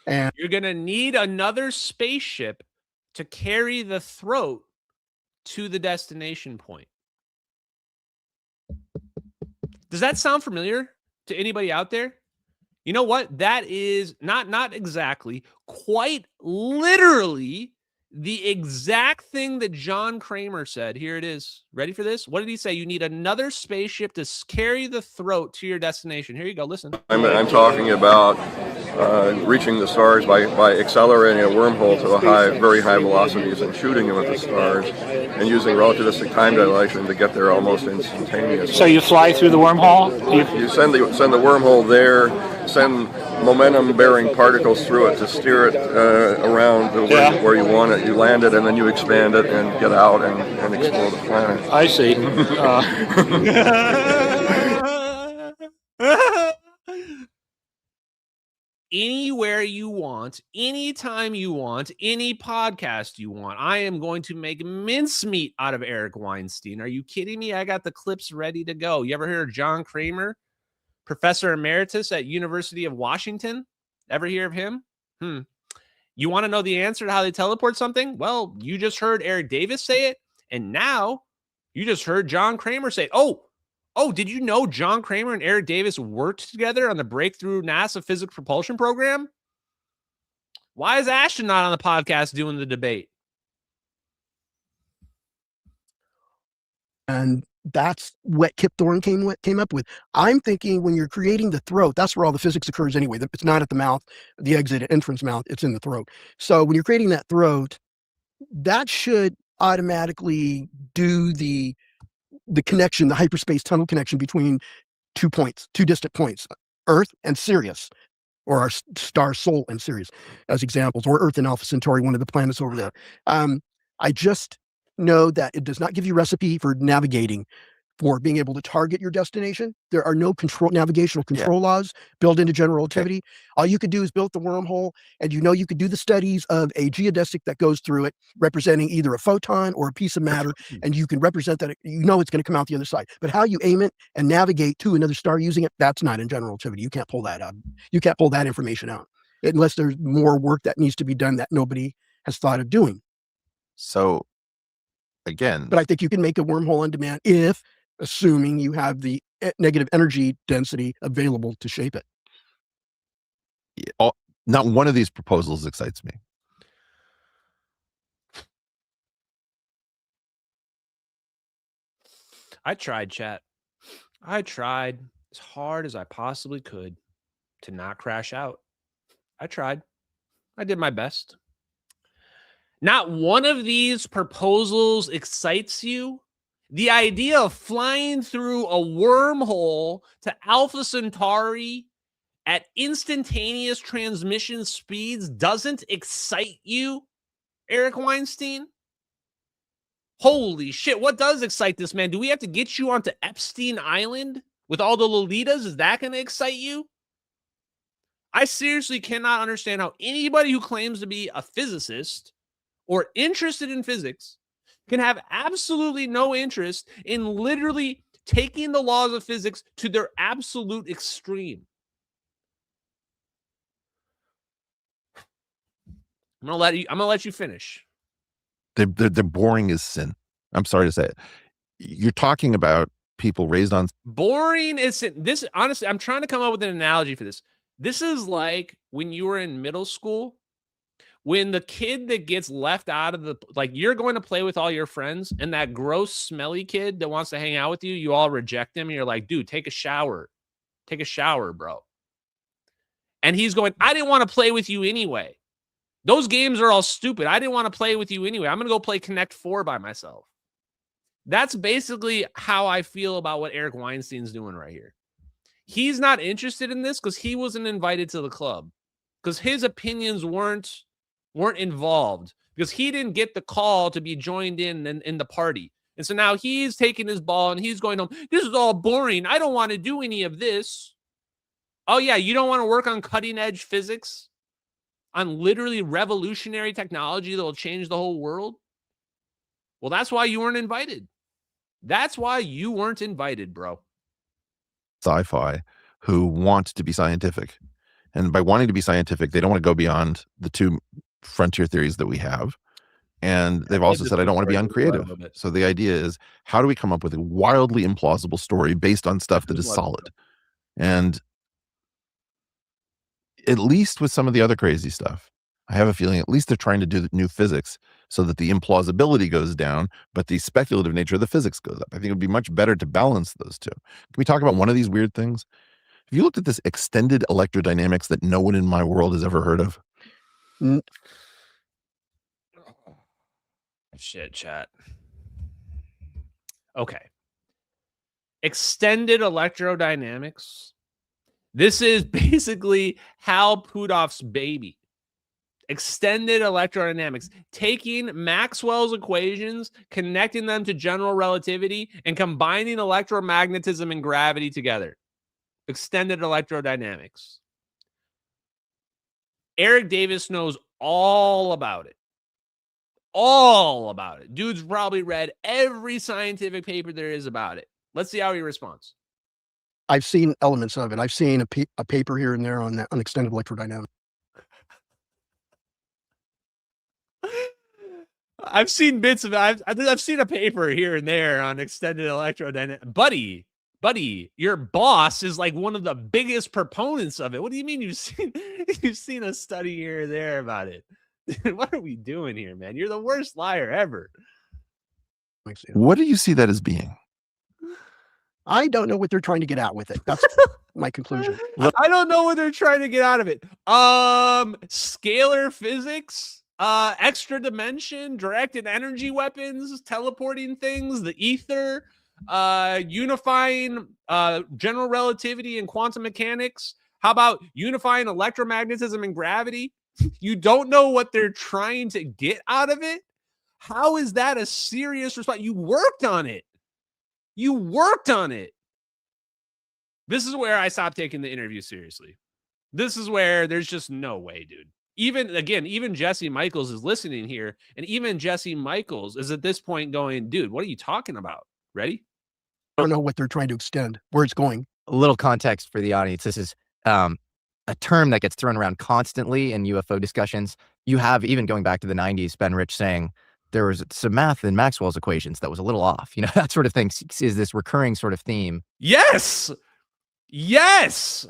O: And
L: you're going to need another spaceship to carry the throat to the destination point. Does that sound familiar to anybody out there? You know what? That is not exactly, quite literally the exact thing that John Kramer said. Here it is. Ready for this? What did he say? You need another spaceship to carry the throat to your destination. Here you go. Listen.
S: I'm talking about reaching the stars by accelerating a wormhole to very high velocities and shooting them at the stars and using relativistic time dilation to get there almost instantaneously.
T: So you fly through the wormhole?
S: You send the wormhole there, send momentum-bearing particles through it to steer it around to where you want it. You land it, and then you expand it and get out and explore the planet.
T: I see.
L: Anywhere you want, anytime you want, any podcast you want, I am going to make mincemeat out of Eric Weinstein. Are you kidding me? I got the clips ready to go. You ever hear of John Kramer, Professor Emeritus at University of Washington? Ever hear of him? You want to know the answer to how they teleport something? Well, you just heard Eric Davis say it, and now you just heard John Kramer say it. Oh, did you know John Kramer and Eric Davis worked together on the breakthrough NASA physics propulsion program? Why is Ashton not on the podcast doing the debate?
O: And that's what Kip Thorne came up with. I'm thinking when you're creating the throat, that's where all the physics occurs anyway. It's not at the mouth, the exit entrance mouth, it's in the throat. So when you're creating that throat, that should automatically do the connection, the hyperspace tunnel connection between two distant points, Earth and Sirius, or our star Sol and Sirius as examples, or Earth and Alpha Centauri, one of the planets over there. I just know that it does not give you a recipe for navigating for being able to target your destination. There are no navigational control laws built into general relativity. All you could do is build the wormhole, and you could do the studies of a geodesic that goes through it, representing either a photon or a piece of matter, and you can represent that. It's going to come out the other side. But how you aim it and navigate to another star using it, that's not in general relativity. You can't pull that out. You can't pull that information out unless there's more work that needs to be done that nobody has thought of doing.
N: So, again,
O: but I think you can make a wormhole on demand assuming you have the negative energy density available to shape it.
N: Not one of these proposals excites me.
L: I tried, chat. I tried as hard as I possibly could to not crash out. I tried. I did my best. Not one of these proposals excites you. The idea of flying through a wormhole to Alpha Centauri at instantaneous transmission speeds doesn't excite you, Eric Weinstein? Holy shit, what does excite this man? Do we have to get you onto Epstein Island with all the Lolitas? Is that going to excite you? I seriously cannot understand how anybody who claims to be a physicist or interested in physics can have absolutely no interest in literally taking the laws of physics to their absolute extreme. I'm gonna let you finish.
N: They're boring as sin. I'm sorry to say it. You're talking about people raised on
L: boring is sin. This, honestly, I'm trying to come up with an analogy for this. This is like when you were in middle school, when the kid that gets left out of the, like, you're going to play with all your friends, and that gross, smelly kid that wants to hang out with you, you all reject him, and you're like, dude, take a shower. Take a shower, bro. And he's going, I didn't want to play with you anyway. Those games are all stupid. I didn't want to play with you anyway. I'm going to go play Connect 4 by myself. That's basically how I feel about what Eric Weinstein's doing right here. He's not interested in this because he wasn't invited to the club, because his opinions weren't involved, because he didn't get the call to be joined in the party. And so now he's taking his ball and he's going home. This is all boring. I don't want to do any of this. Oh, yeah, you don't want to work on cutting edge physics, on literally revolutionary technology that will change the whole world? Well, that's why you weren't invited. That's why you weren't invited, bro.
N: Sci-fi who want to be scientific. And by wanting to be scientific, they don't want to go beyond the two frontier theories that we have. And they've also said, I don't want to be uncreative. So the idea is, how do we come up with a wildly implausible story based on stuff that is solid? And at least with some of the other crazy stuff, I have a feeling at least they're trying to do new physics so that the implausibility goes down, but the speculative nature of the physics goes up. I think it would be much better to balance those two. Can we talk about one of these weird things? Have you looked at this extended electrodynamics that no one in my world has ever heard of?
L: Shit, chat. Okay. Extended electrodynamics. This is basically Hal Puthoff's baby. Extended electrodynamics, taking Maxwell's equations, connecting them to general relativity, and combining electromagnetism and gravity together. Extended electrodynamics. Eric Davis knows all about it. All about it. Dude's probably read every scientific paper there is about it. Let's see how he responds.
O: I've seen elements of it. I've seen a paper here and there on that, on extended electrodynamics.
L: I've seen bits of it. I've seen a paper here and there on extended electrodynamics. Buddy, your boss is like one of the biggest proponents of it. What do you mean you've seen a study here or there about it? What are we doing here, man? You're the worst liar ever.
N: What do you see that as being?
O: I don't know what they're trying to get out with it. That's my conclusion.
L: I don't know what they're trying to get out of it. Scalar physics, extra dimension, directed energy weapons, teleporting things, the ether, unifying general relativity and quantum mechanics. How about unifying electromagnetism and gravity? You don't know what they're trying to get out of it? How is that a serious response? You worked on it. You worked on it. This is where I stopped taking the interview seriously. This is where there's just no way, dude. Even Jesse Michaels is listening here, and even Jesse Michaels is at this point going, dude, what are you talking about? Ready?
O: I don't know what they're trying to extend, where it's going.
R: A little context for the audience. This is a term that gets thrown around constantly in UFO discussions. You have, even going back to the 90s, Ben Rich saying there was some math in Maxwell's equations that was a little off. You know, that sort of thing is this recurring sort of theme.
L: Yes. Yes.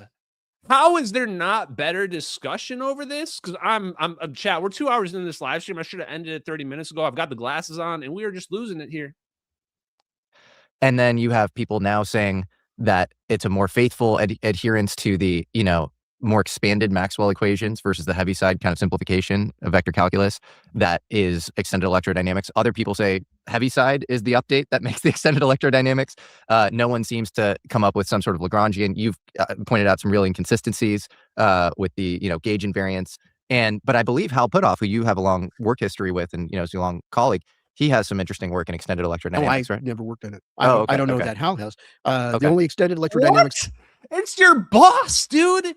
L: How is there not better discussion over this? Because I'm chat. We're 2 hours into this live stream. I should have ended it 30 minutes ago. I've got the glasses on, and we are just losing it here.
R: And then you have people now saying that it's a more faithful adherence to the, you know, more expanded Maxwell equations versus the heavy side kind of simplification of vector calculus that is extended electrodynamics. Other people say heavy side is the update that makes the extended electrodynamics. No one seems to come up with some sort of Lagrangian. You've pointed out some real inconsistencies with the, you know, gauge invariance. But I believe Hal Puthoff, who you have a long work history with and, you know, is a long colleague, he has some interesting work in extended electrodynamics, right?
O: Never worked on it.
R: Okay,
O: I don't know that Hal has. The only extended electrodynamics.
L: What? It's your boss, dude.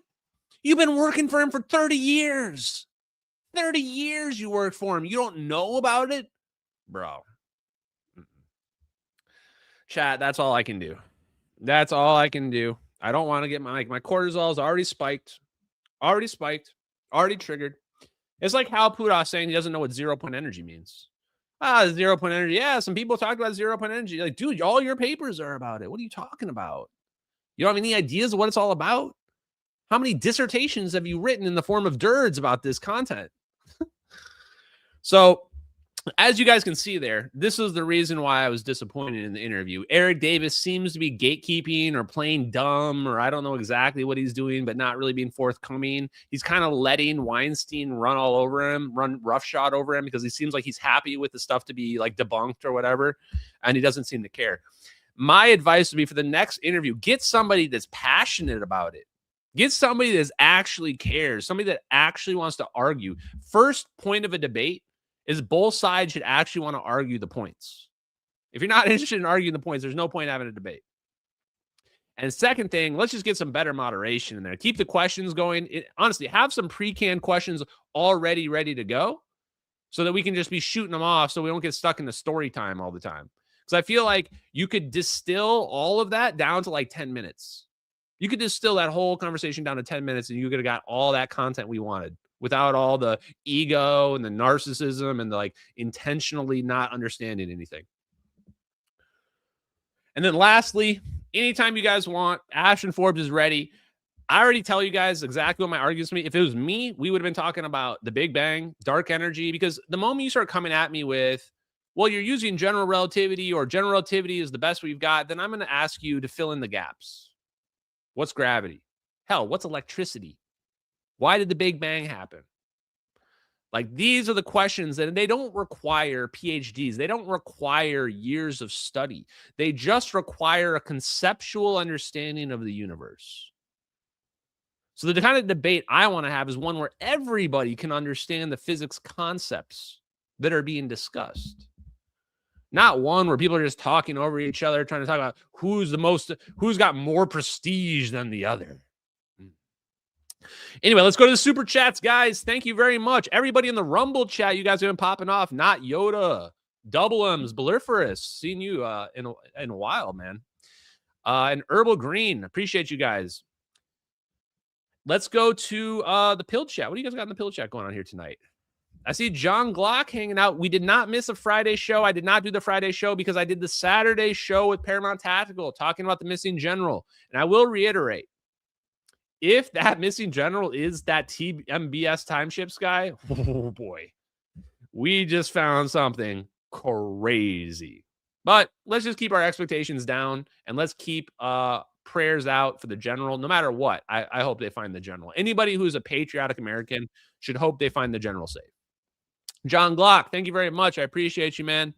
L: You've been working for him for 30 years. 30 years you worked for him. You don't know about it? Bro. Chat, that's all I can do. That's all I can do. I don't want to get my cortisol is already spiked. Already triggered. It's like Hal Puthoff saying he doesn't know what 0-point energy means. 0-point energy. Yeah, some people talk about 0-point energy. Like, dude, all your papers are about it. What are you talking about? You don't have any ideas of what it's all about? How many dissertations have you written in the form of dirds about this content? So, as you guys can see there, this is the reason why I was disappointed in the interview. Eric Davis seems to be gatekeeping or playing dumb, or I don't know exactly what he's doing, but not really being forthcoming. He's kind of letting Weinstein run all over him, run roughshod over him, because he seems like he's happy with the stuff to be like debunked or whatever, and he doesn't seem to care. My advice would be for the next interview, get somebody that's passionate about it. Get somebody that actually cares, somebody that actually wants to argue. First point of a debate is both sides should actually want to argue the points. If you're not interested in arguing the points, there's no point having a debate. And second thing, let's just get some better moderation in there. Keep the questions going. Honestly, have some pre-canned questions already ready to go so that we can just be shooting them off so we don't get stuck in the story time all the time. Because I feel like you could distill all of that down to like 10 minutes. You could distill that whole conversation down to 10 minutes and you could have got all that content we wanted without all the ego and the narcissism and the like intentionally not understanding anything. And then lastly, anytime you guys want, Ashton Forbes is ready. I already tell you guys exactly what my arguments me. If it was me, we would have been talking about the Big Bang, dark energy, because the moment you start coming at me with, well, you're using general relativity or general relativity is the best we've got, then I'm going to ask you to fill in the gaps. What's gravity? Hell, what's electricity? Why did the Big Bang happen? Like, these are the questions that they don't require PhDs. They don't require years of study. They just require a conceptual understanding of the universe. So the kind of debate I want to have is one where everybody can understand the physics concepts that are being discussed. Not one where people are just talking over each other, trying to talk about who's got more prestige than the other. Anyway, let's go to the super chats, guys. Thank you very much. Everybody in the Rumble chat, you guys have been popping off. Not Yoda, Double M's, Boliferous. Seen you in a while, man. And Herbal Green. Appreciate you guys. Let's go to the pill chat. What do you guys got in the pill chat going on here tonight? I see John Glock hanging out. We did not miss a Friday show. I did not do the Friday show because I did the Saturday show with Paramount Tactical talking about the missing general. And I will reiterate, if that missing general is that TMBS timeships guy, oh boy, we just found something crazy. But let's just keep our expectations down and let's keep prayers out for the general. No matter what, I hope they find the general. Anybody who's a patriotic American should hope they find the general safe. John Glock, thank you very much. I appreciate you, man.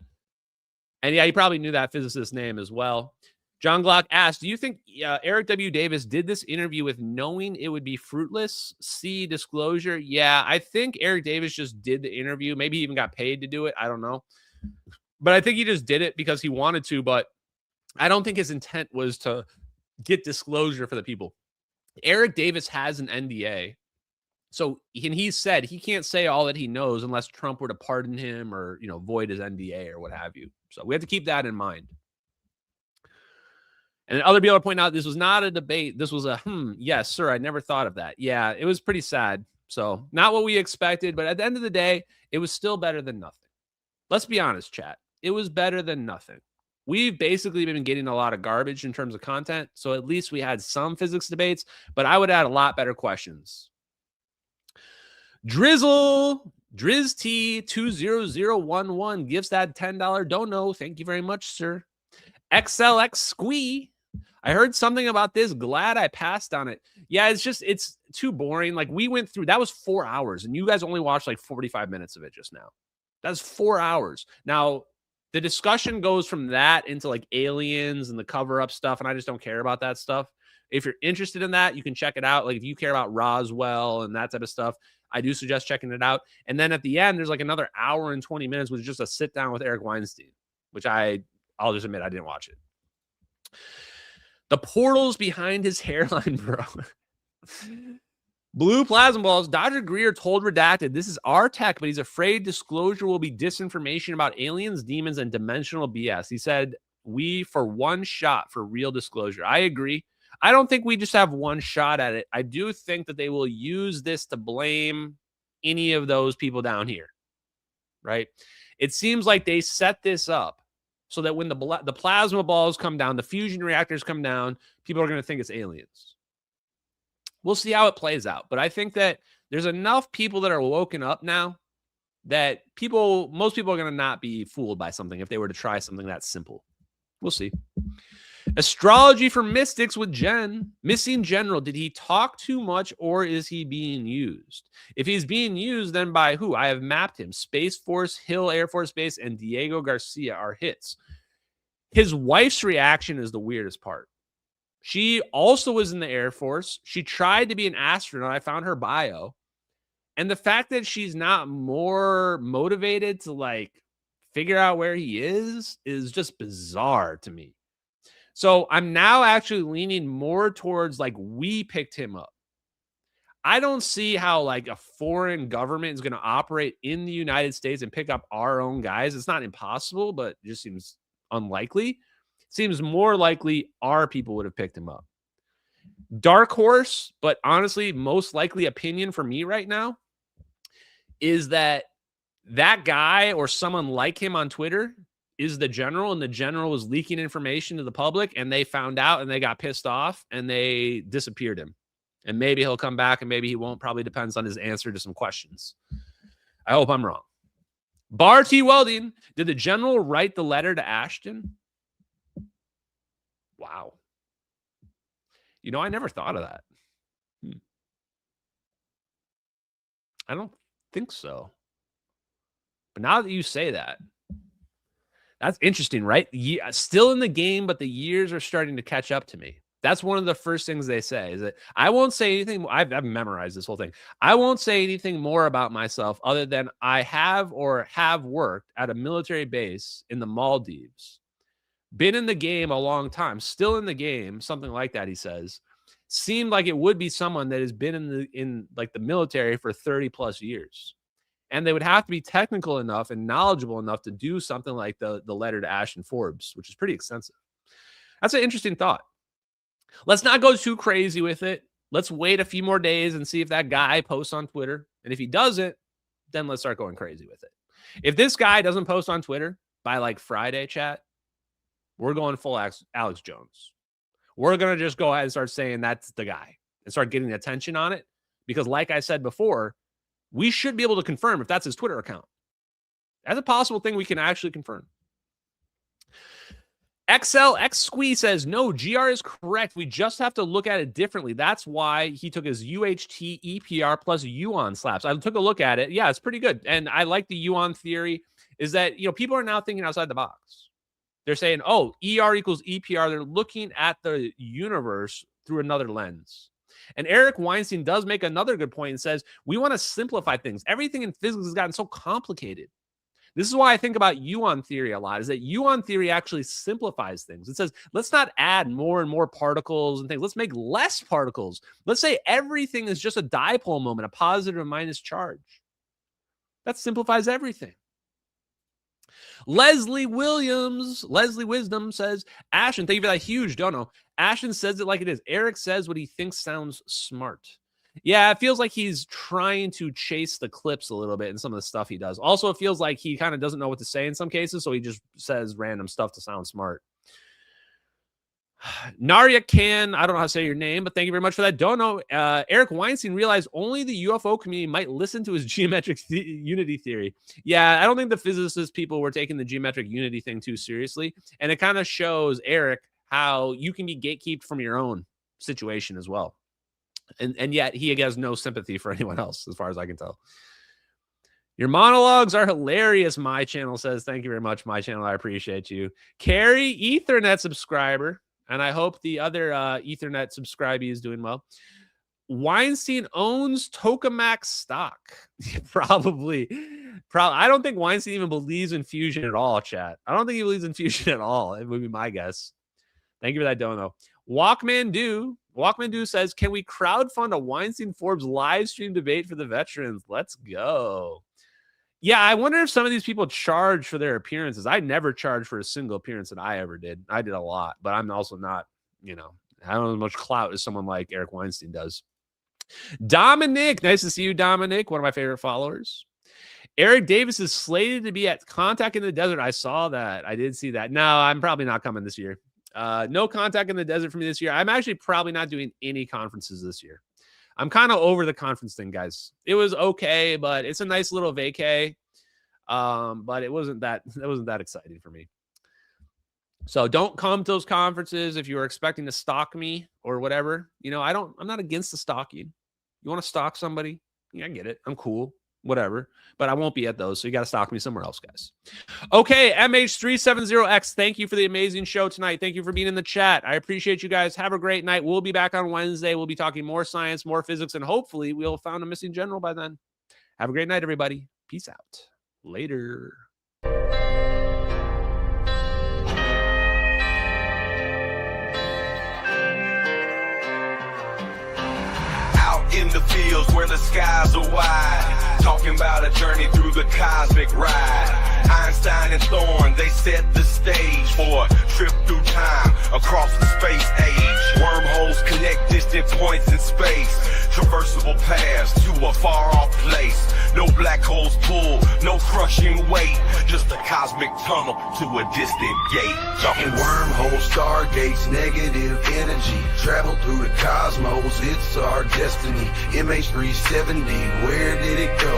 L: And yeah, you probably knew that physicist's name as well. John Glock asked, do you think Eric W. Davis did this interview with knowing it would be fruitless? See disclosure? Yeah, I think Eric Davis just did the interview. Maybe he even got paid to do it. I don't know. But I think he just did it because he wanted to. But I don't think his intent was to get disclosure for the people. Eric Davis has an NDA. So he said he can't say all that he knows unless Trump were to pardon him or, void his NDA or what have you. So we have to keep that in mind. And other people point out this was not a debate. This was a, yes, sir, I never thought of that. Yeah, it was pretty sad. So not what we expected, but at the end of the day, it was still better than nothing. Let's be honest, chat. It was better than nothing. We've basically been getting a lot of garbage in terms of content. So at least we had some physics debates, but I would add a lot better questions. Drizzle, DrizzT20011 gives that $10 dono. Thank you very much, sir. XLX Squee. I heard something about this. Glad I passed on it. Yeah, it's too boring. Like we went through, that was 4 hours and you guys only watched like 45 minutes of it just now. That's 4 hours. Now, the discussion goes from that into like aliens and the cover-up stuff, and I just don't care about that stuff. If you're interested in that, you can check it out. Like if you care about Roswell and that type of stuff, I do suggest checking it out. And then at the end, there's like another hour and 20 minutes with just a sit down with Eric Weinstein, which I'll just admit I didn't watch it. The portals behind his hairline, bro. Blue plasma balls. Dr. Greer told Redacted, this is our tech, but he's afraid disclosure will be disinformation about aliens, demons, and dimensional BS. He said, we for one shot for real disclosure. I agree. I don't think we just have one shot at it. I do think that they will use this to blame any of those people down here, right? It seems like they set this up so that when the plasma balls come down, the fusion reactors come down, people are going to think it's aliens. We'll see how it plays out. But I think that there's enough people that are woken up now that most people are going to not be fooled by something if they were to try something that simple. We'll see. Astrology for mystics with Jen. Missing general. Did he talk too much or is he being used? If he's being used, then by who? I have mapped him. Space Force, Hill Air Force Base, and Diego Garcia are hits. His wife's reaction is the weirdest part. She also was in the Air Force. She tried to be an astronaut. I found her bio. And the fact that she's not more motivated to like figure out where he is just bizarre to me. So I'm now actually leaning more towards like we picked him up. I don't see how like a foreign government is going to operate in the United States and pick up our own guys. It's not impossible, but it just seems unlikely. Seems more likely our people would have picked him up. Dark horse, but honestly, most likely opinion for me right now is that guy or someone like him on Twitter is the general, and the general was leaking information to the public, and they found out and they got pissed off and they disappeared him. And maybe he'll come back and maybe he won't. Probably depends on his answer to some questions. I hope I'm wrong. Bar T. Welding, did the general write the letter to Ashton? Wow. I never thought of that. I don't think so. But now that you say that, that's interesting, right? Still in the game, but the years are starting to catch up to me. That's one of the first things they say is that I won't say anything. I've memorized this whole thing. I won't say anything more about myself other than I have worked at a military base in the Maldives. Been in the game a long time, still in the game, something like that, he says. Seemed like it would be someone that has been in the military for 30 plus years. And they would have to be technical enough and knowledgeable enough to do something like the letter to Ashton Forbes, which is pretty extensive. That's an interesting thought. Let's not go too crazy with it. Let's wait a few more days and see if that guy posts on Twitter. And if he doesn't, then let's start going crazy with it. If this guy doesn't post on Twitter by like Friday, chat, we're going full Alex Jones. We're going to just go ahead and start saying that's the guy and start getting attention on it. Because like I said before, we should be able to confirm if that's his Twitter account. That's a possible thing we can actually confirm. XLX Squee says, no, GR is correct. We just have to look at it differently. That's why he took his UHT, EPR plus Yuan slaps. I took a look at it. Yeah, it's pretty good. And I like the Yuan theory is that, people are now thinking outside the box. They're saying, oh, ER equals EPR. They're looking at the universe through another lens. And Eric Weinstein does make another good point and says, we want to simplify things. Everything in physics has gotten so complicated This is why I think about Yuan theory a lot, is that Yuan theory actually simplifies things. It says, let's not add more and more particles and things. Let's make less particles. Let's say everything is just a dipole moment, a positive and minus charge. That simplifies everything. Leslie Wisdom says, Ashton, thank you for that huge dono. Ashton says it like it is. Eric says what he thinks sounds smart. Yeah, it feels like he's trying to chase the clips a little bit in some of the stuff he does. Also, it feels like he kind of doesn't know what to say in some cases, so he just says random stuff to sound smart. Narya Khan, I don't know how to say your name, but thank you very much for that dono. Eric Weinstein realized only the UFO community might listen to his geometric unity theory. Yeah, I don't think the physicist people were taking the geometric unity thing too seriously. And it kind of shows, Eric, how you can be gatekeeped from your own situation as well. And yet he has no sympathy for anyone else, as far as I can tell. Your monologues are hilarious, My Channel says. Thank you very much, My Channel. I appreciate you. Carrie, Ethernet subscriber. And I hope the other Ethernet subscribee is doing well. Weinstein owns Tokamak stock. Probably. I don't think Weinstein even believes in fusion at all, chat. I don't think he believes in fusion at all. It would be my guess. Thank you for that dono. Walkman Do says, can we crowdfund a Weinstein Forbes live stream debate for the veterans? Let's go. Yeah, I wonder if some of these people charge for their appearances. I never charged for a single appearance that I ever did. I did a lot, but I'm also not, I don't know as much clout as someone like Eric Weinstein does. Dominic, nice to see you, Dominic, one of my favorite followers. Eric Davis is slated to be at Contact in the Desert. I saw that. I did see that. No, I'm probably not coming this year. No Contact in the Desert for me this year. I'm actually probably not doing any conferences this year. I'm kind of over the conference thing, guys. It was okay, but it's a nice little vacay. But it wasn't that exciting for me. So don't come to those conferences if you were expecting to stalk me or whatever. I'm not against the stalking. You want to stalk somebody? Yeah, I get it. I'm cool. Whatever. But I won't be at those. So you got to stalk me somewhere else, guys. Okay, MH370X, thank you for the amazing show tonight. Thank you for being in the chat. I appreciate you guys. Have a great night. We'll be back on Wednesday. We'll be talking more science, more physics, and hopefully we'll have found a missing general by then. Have a great night, everybody. Peace out. Later.
T: Out in the fields where the skies are wide, talking about a journey through the cosmic ride. Einstein and Thorne, they set the stage for a trip through time across the space age. Wormholes connect distant points in space, traversable paths to a far-off place. No black holes pull, no crushing weight, just a cosmic tunnel to a distant gate. Talking wormholes, stargates, negative energy, travel through the cosmos, it's our destiny. MH370, where did it go?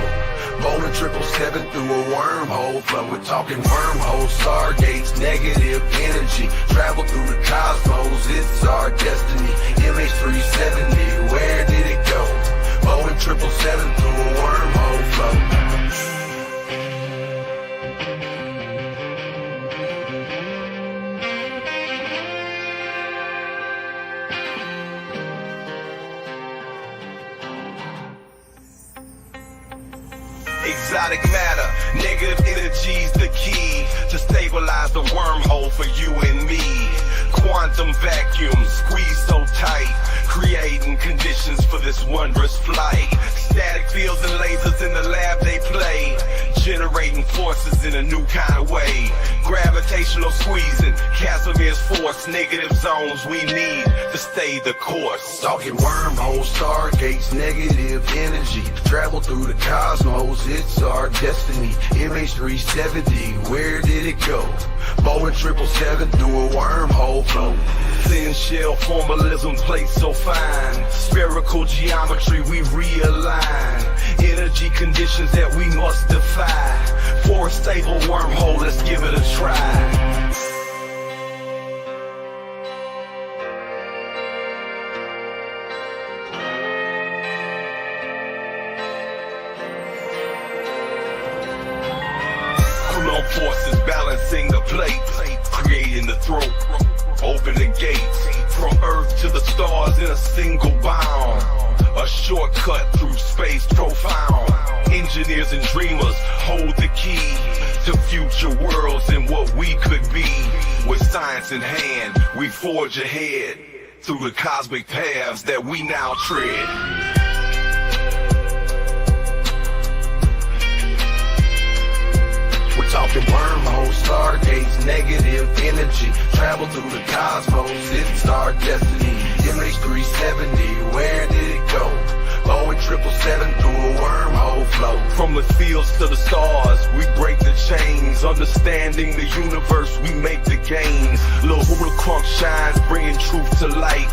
T: Bowling 777 through a wormhole flow. We're talking wormholes, stargates, negative energy, travel through the cosmos, it's our destiny. MH370, where did it go? Bowling 777 through a wormhole flow. Exotic matter, negative energy's the key to stabilize the wormhole for you and me. Quantum vacuum squeezed so tight, creating conditions for this wondrous flight. Static fields and lasers in the lab they play, generating forces in a new kind of way. Gravitational squeezing, Casimir's force, negative zones we need to stay the course. Talking wormholes, stargates, negative energy, travel through the cosmos, it's our destiny. MH370, where did it go? Bowling 777 through a wormhole flow. Thin shell formalism plates so fine, spherical geometry we realign. Energy conditions that we must defy. For a stable wormhole, let's give it a try. Coulomb forces balancing the plate, creating the throat, open the gates, from Earth to the stars in a single bound. A shortcut through space profound. Engineers and dreamers hold the key to future worlds and what we could be. With science in hand, we forge ahead through the cosmic paths that we now tread. We're talking wormholes, stargates, negative energy, travel through the cosmos, it's our destiny. MH370, where did it go? Boeing 777 through a wormhole flow. From the fields to the stars, we break the chains. Understanding the universe, we make the gains. Lil Hula Crunk shines, bringing truth to light.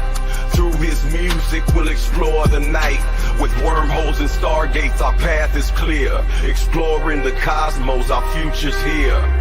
T: Through his music, we'll explore the night. With wormholes and stargates, our path is clear. Exploring the cosmos, our future's here.